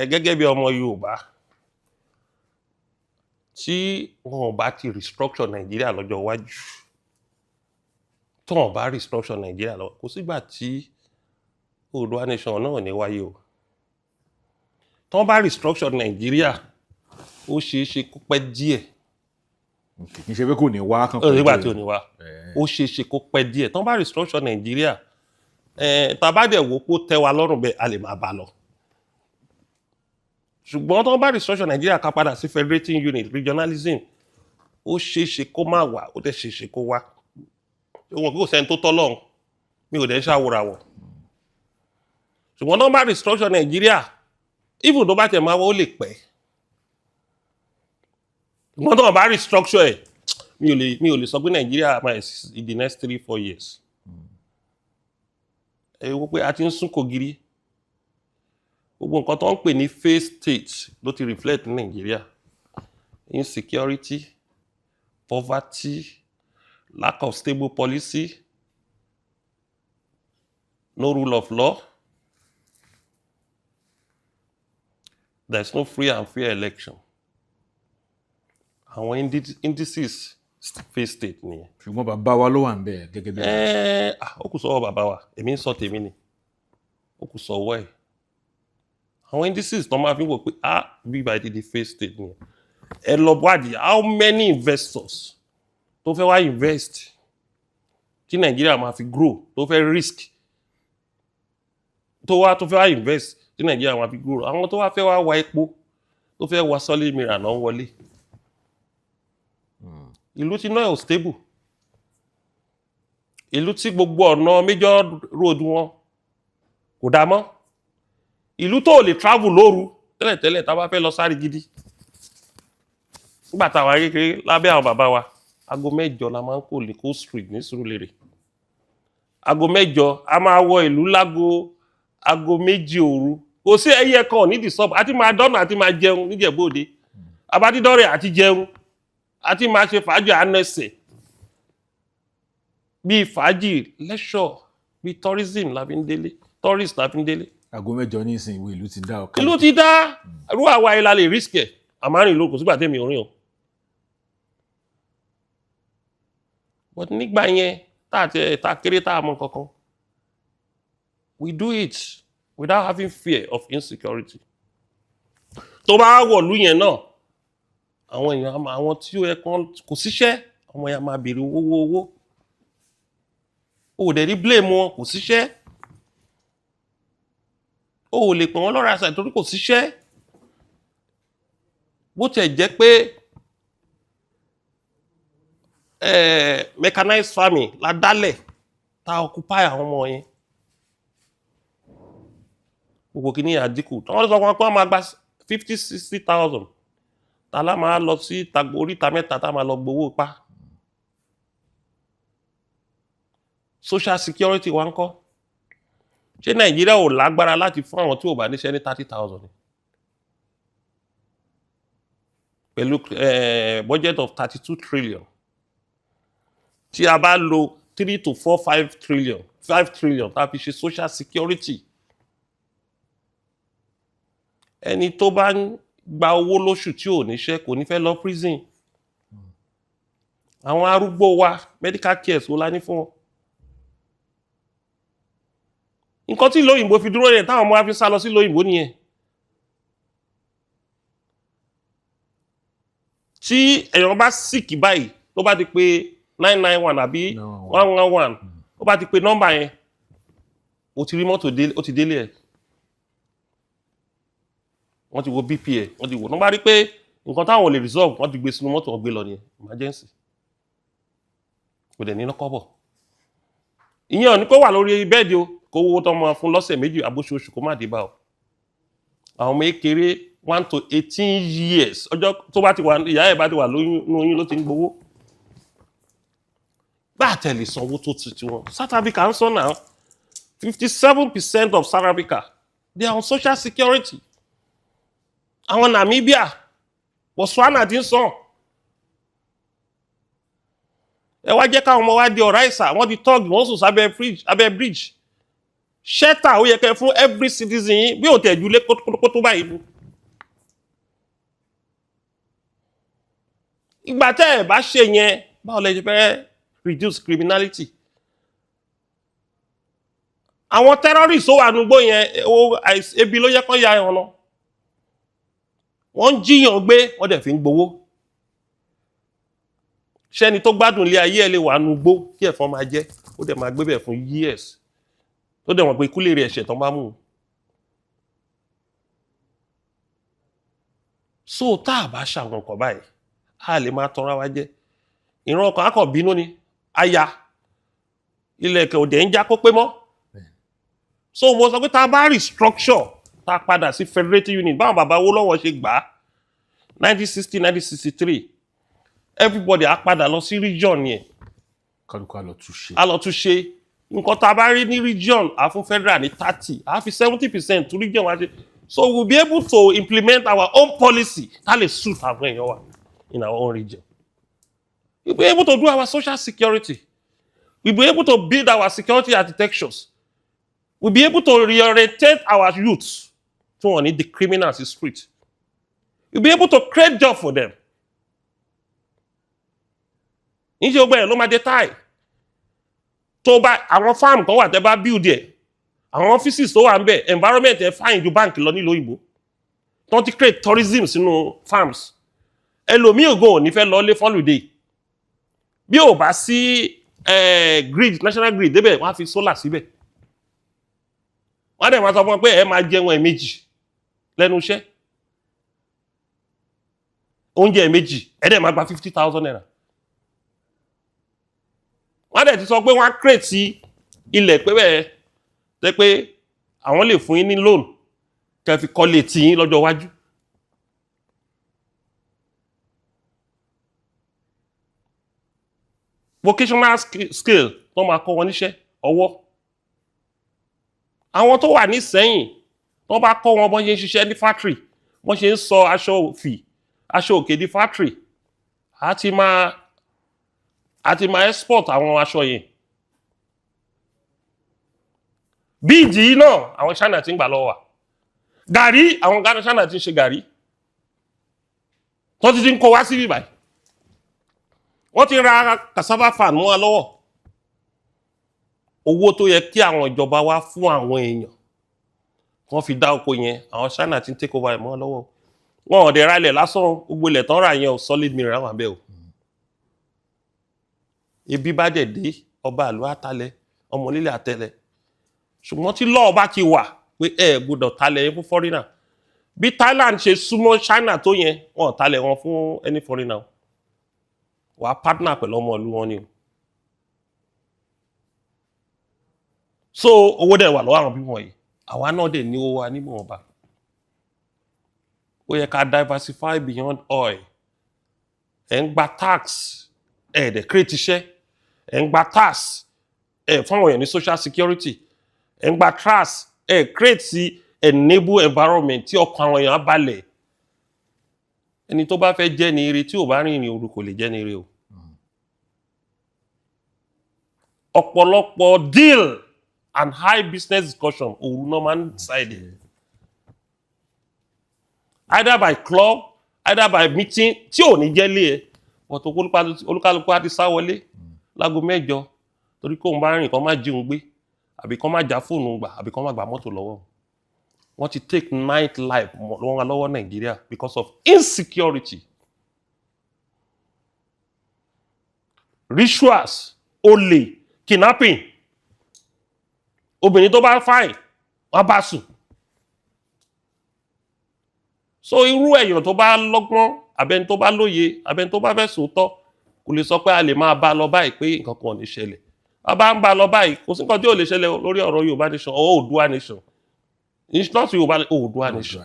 Speaker 1: Gẹ́gẹ́ bí ọmọ Yorùbá tí wọn ò bá ti restructure Nàìjíríà lọ́jọ́ iwájú tí wọn bá restructure Nàìjíríà lọ kò sígbà tí Oòduà nation náà ní wáyé o. Tí wọ́n bá restructure Nàìjíríà ó ṣeé ṣe kó pẹ́ díẹ̀.
Speaker 2: kì í ṣe pé kò ní wá kankan.
Speaker 1: Nígbà tí ò ní wá ó ṣeé ṣe kó pẹ́ díẹ̀. Tí wọ́n bá restructure Nàìjíríà tàbá dẹ̀ wò kó tẹ́ wa lọ́rùn bẹ́ẹ̀ a lè máa bá lọ. Ṣùgbọ́n tí wọ́n bá restructure Nàìjíríà ká padà sí federating unit regionalism ó ṣeé ṣe kó má wá ó dẹ̀ ṣeé ṣe kó wá. Òun kò sẹ́ni tó tọ́ lọ́hùn mi ò dẹ̀ ṣàwòràwọ̀. Ṣùgbọ́n tí wọ́n bá restructure Nàìjíríà even tó bá tẹ̀ máa wọ́ ó lè pẹ́. Ṣùgbọ́n tí wọ́n bá restructure ẹ̀ mi ò lè sọ pé Nàìjíríà máa exist in the next 3-4 years. Ẹ wo pé a ti ń sún kògiri. Gbogbo nǹkan tó ń pè ní failed state ló ti reflect ní Nàìjíríà. Insecurity, poverty, lack of stable policy, no rule of law, there is no free and fair election. Àwọn indices failed state nìyẹn.
Speaker 2: ṣùgbọ́n bàbá wa ló wà ń bẹ̀ gẹ́gẹ́ bí.
Speaker 1: Ó kù sọ́wọ́ bàbá wa èmi ń sọ tèmi ni ó kù sọ́wọ́ ẹ̀. Àwọn indices tó máa fi wò pé bí báyìí di failed state nìyẹn. Ẹ lọ wádìí how many investors tó fẹ́ wá invest tí Nàìjíríà máa fi grow tó fẹ́ risk tó fẹ́ wá invest tí Nàìjíríà máa fi grow. Àwọn tó wá fẹ́ wá wa epo tó fẹ́ wá solid mineral náà wọlé. Ìlú tí náà ò stable. Ìlú tí gbogbo ọ̀nà major road wọn kò dá mọ́. Ìlú tó lè travel lóru tẹ́lẹ̀tẹ́lẹ̀ tá bá fẹ́ lọ sáré gidi. Nígbà táwa kékeré lábẹ́ àwọn bàbá wa aago 7 la máa ń kó Leko street ní Surulere. Aago 7 a máa wọ ìlú lágo aago 2 òru. Kò sí ẹyẹ kan ní disturb àti máa dọ́nà àti máa jẹun níjẹ̀bú-Òde. Abádídọ́rẹ̀ àti jẹun àti máa ṣe fàájì àánẹ́sẹ̀. Bí fàájì leisure bí tourism la fi ń délé tourist la fi ń délé.
Speaker 2: aago 7 ní ìsìn ìwé ìlú ti dá ọkàn.
Speaker 1: Ìlú ti dá irú àwa ilà lè risk ẹ̀ àmárìn ló kò sígbà tẹ́mi orin o. But nígbà yẹn tá kéré tá mọ̀ kankan we do it without having fear of insecurity. Tó bá wọ̀lú yẹn náà àwọn èèyàn àwọn tí ó yẹ kán kò síṣẹ́ ọmọ yẹn máa béèrè owó. O dẹ̀ rí blame wọn kò síṣẹ́. O lè pè wọ́n lọ́rọ̀ àṣà torí kò síṣẹ́. Bó tiẹ̀ jẹ́ pé mechanized farming la dálẹ̀ ta occupy àwọn ọmọ yẹn. Gbogbo kìíní àdínkù. Wọ́n sọ pé wọ́n máa gba 50,000-60,000. Ta la máa lọ sí oríta mẹ́ta tá máa lọ gbowó pa. Social security wa ńkọ́. Ṣé Nàìjíríà ò lágbára láti fún àwọn tí ò bá níṣẹ́ ní 30,000 ni? Pẹ̀lú budget of 32 trillion. Tí a bá lo 3 to 5 trillion tá fi ṣe social security. Ẹni tó bá ń gba owó lóṣù tí ò níṣẹ́ kò ní fẹ́ lọ prison. Àwọn arúgbó wa medical care wo la ní fún wọn. Nǹkan tí lóyìnbó fi dúró yẹn táwọn ọmọ wa fi sá lọ sí lóyìnbó nìyẹn. Tí èèyàn bá sick báyìí tó bá ti pé 991 àbí 111 ó bá ti pé nọ́mbà yẹn ó ti rí mọ́tò ó ti délé ẹ̀. Wọ́n ti wo BP ẹ̀ wọ́n ti wò wọ́n bá rí pé nǹkan táwọn ò lè resolve wọ́n ti gbé sínú mọ́tò wọ́n gbé lọ ní emergency. Kò dẹ̀ ní kọ́bọ̀. Ìyẹn ò ní kó wà lórí bẹ́ẹ̀dì o kó owó tó máa fún lọ́sẹ̀ méjì àbóṣoṣù kó má dé bá o. Àwọn ọmọ kékeré 1 to 18 years ọjọ́ tó bá ti wà ìyá ẹ̀ bá ti wà lóyún ló ti ń gbowó. Bá tẹ̀lé sanwó tó ti wọn. South Africa ń sọ náà 57% of South Africa they are on social security. Àwọn Namibia Botswana ti ń sọ ẹ wá jẹ́ káwọn ọmọ wa di ọ̀rá ìsà wọ́n di tọ́ọ̀gì wọ́n sùn sábẹ́ bridge shelter ó yẹ kẹ́ fún every citizen yín bí ò tẹ̀ ju lé kótó báyìí lu. ìgbà tẹ́ ẹ̀ bá ṣe yẹn báwo lẹ ṣe fẹ́ reduce criminality. àwọn terrorists tó wà nùgbó yẹn ebi ló yẹ kán ya ẹ̀wọ̀n lọ. wọ́n ń jíyàn gbé wọ́n dẹ̀ fi ń gbowó. ṣẹ́ni tó gbádùn ilé ayé ẹ̀ lè wà nùgbó kí ẹ̀fọn máa jẹ ó dẹ̀ máa gbé bẹ̀ fún years tó dẹ̀ wọ́n pé ikú lè rí ẹ̀ṣẹ̀ tán bá mú un. so tá a bá ṣàwọn nǹkan báyìí a lè máa tanra wa jẹ ìran ọkàn akọ bínú ni aya ilẹ̀ ẹ̀kẹ́ òdẹ̀ ń já kó pé mọ́. so mo sọ pé tá a bá restructure tá a padà sí federative unit báwọn bàbá owó lọ́wọ́ ṣe gbà á 1960 1963 everybody á padà lọ sí region yẹn.
Speaker 2: kálukú á lọ túnṣe.
Speaker 1: á lọ túnṣe nǹkan tá a bá rí ní region á fún federal ní 30 á fi 70% to region wá ṣe so we'll be able to implement our own policy tá lè suit àwọn èèyàn wa in our own region. We'll be able to do our social security. We'll be able to build our security architectures. We'll be able to reorientate our youth to on the criminals in the street. We'll be able to create jobs for them. Níṣẹ́ ọgbẹ́ ẹ̀ ló máa dé táì. Tó bá àwọn farm kan wà tẹ́ bá build ẹ̀. Àwọn offices tó wà ń bẹ̀ environment ẹ̀ fine ju bank lọ nílùú òyìnbó. Tó ti create tourism sínú farms. Ẹlòmíì ògùn ò ní fẹ́ lọ lé fọ́lùdé. Bí ò bá sí grid national grid débẹ̀ wọ́n á fi solar síbẹ̀. Wọ́n á dẹ̀ máa sọ fún wọn pé ẹ máa jẹun ẹ̀ẹ̀mejì lẹ́nu iṣẹ́. Oúnjẹ ẹ̀ẹ̀mejì ẹ dẹ̀ máa gba 50,000 naira. Wọ́n á dẹ̀ ti sọ pé wọ́n á create sí ilẹ̀ pé bẹ́ẹ̀ tẹ́ pé àwọn lè fún yín ní loan kẹ́ fi kọ́lé tì yín lọ́jọ́ iwájú. Vocational skill tó máa kọ́ wọn níṣẹ́ ọwọ́. Àwọn tó wà ní Ìsẹ́yìn tó bá kọ́ wọn bọ́n ṣe ń ṣiṣẹ́ ní factory bọ́n ṣe ń sọ aṣọ òkè di factory àti máa export àwọn aṣọ yẹn. Bíìdì yìí náà àwọn China ti ń gbà lọ́wọ́ wa. Gàrí àwọn Ghana China ti ń ṣe gàrí. Tó ti ń kó wá sí bíbáyìí. Wọ́n ti ra cassava fan mọ́ wa lọ́wọ́. Owó tó yẹ kí àwọn ìjọba wá fún àwọn èèyàn wọ́n fi dá oko yẹn àwọn China ti ń take over ẹ̀ mọ́ wa lọ́wọ́. Wọ́n ò dẹ̀ ra ilẹ̀ lásán gbogbo ilẹ̀ tán rà yẹn ò solid mineral wà bẹ́ẹ̀ o. Ebi bá dẹ̀ dé ọba àlọ́ àtàlẹ̀ ọmọ onílẹ̀ àtẹlẹ̀. Ṣùgbọ́n tí lọ́ọ̀ bá ti wà pé ẹ gbọ́dọ̀ talẹ̀ yẹn fún foreigner. Bí Thailand ṣe súnmọ́ China tó yẹn wọ́n talẹ̀ wọn fún any foreigner. Wàá partner pẹ̀lú ọmọ ìlú wọn ni o. So owó dẹ̀ wà lọ́wọ́ àwọn bí wọ̀nyí àwa náà dẹ̀ ní owó wa nímọ̀ọ́ba. Ó yẹ ká diversify beyond oil. Ẹ̀ ń gba tax ẹ̀ dẹ̀ create iṣẹ́. Ẹ̀ ń gba tax ẹ̀ fún àwọn èèyàn ní social security. Ẹ̀ ń gba tax ẹ̀ create sí enable environment tí ọkàn àwọn èèyàn á balẹ̀. Ẹni tó bá fẹ́ jẹ́ ní ire tí ò bá rìn ìrìn òru kò lè jẹ́ ní ire o. Ọ̀pọ̀lọpọ̀ deal and high business discussion òru náà máa ń decide. Either by club either by meeting tí ò ní jẹ́ lé ẹ wọ́n tó olúkálùkù á ti sá wọlé lágo 8 torí kóun bá rìn kán má jíun gbé àbí kán má já fóònù gbà àbí kán má gba mọ́tò lọ́wọ́. Wọ́n ti take night life lọ́wọ́ Nàìjíríà because of insecurity. Rituals, olè, kidnapping. Obìnrin tó bá fine, wọ́n bá sùn. So irú èèyàn tó bá lọ́gbọ́n, àbẹ́ni tó bá lóye, àbẹ́ni tó bá fẹ́ sòótọ́, kò lè sọ pé a lè máa bá lọ báyìí pé nǹkan kan ò ní ṣẹlẹ̀. A bá ń bá lọ báyìí, kò sí nǹkan tí ò lè ṣẹlẹ̀ lórí ọ̀rọ̀ Yorùbá nation or Oòduà nation. It's not Yorùbá Oòduà nation.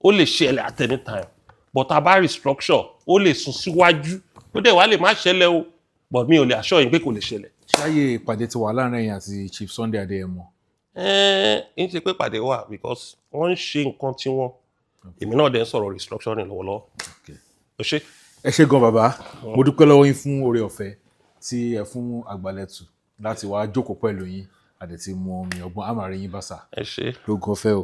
Speaker 1: Ó lè ṣẹlẹ̀ at any time. But a bá restructure, ó lè sún síwájú. Ó dẹ̀ wá lè má ṣẹlẹ̀ o. But mi ò lè assure yín pé kò lè ṣẹlẹ̀.
Speaker 2: Ṣáyé ìpàdé ti wà láàrin ẹ̀yin àti Chief Sunday Adéyẹmọ?
Speaker 1: Ń ṣe pé ìpàdé wà because wọ́n ń ṣe nǹkan tí wọ́n. Èmi náà dẹ̀ ń sọ̀rọ̀ restructuring lọ́wọ́lọ́wọ́. Ó ṣe.
Speaker 2: ẹ ṣé gan bàbá mo dúpẹ́ lọ́wọ́ yín fún oore ọ̀fẹ́ tí ẹ fún Àgbàlẹ̀tù láti wá jókòó pẹ̀lú yín àdẹ̀tí mu omi ọgbọ́n àmàrin yín bá sà
Speaker 1: ẹ ṣé.
Speaker 2: lógún ọ̀fẹ́ o.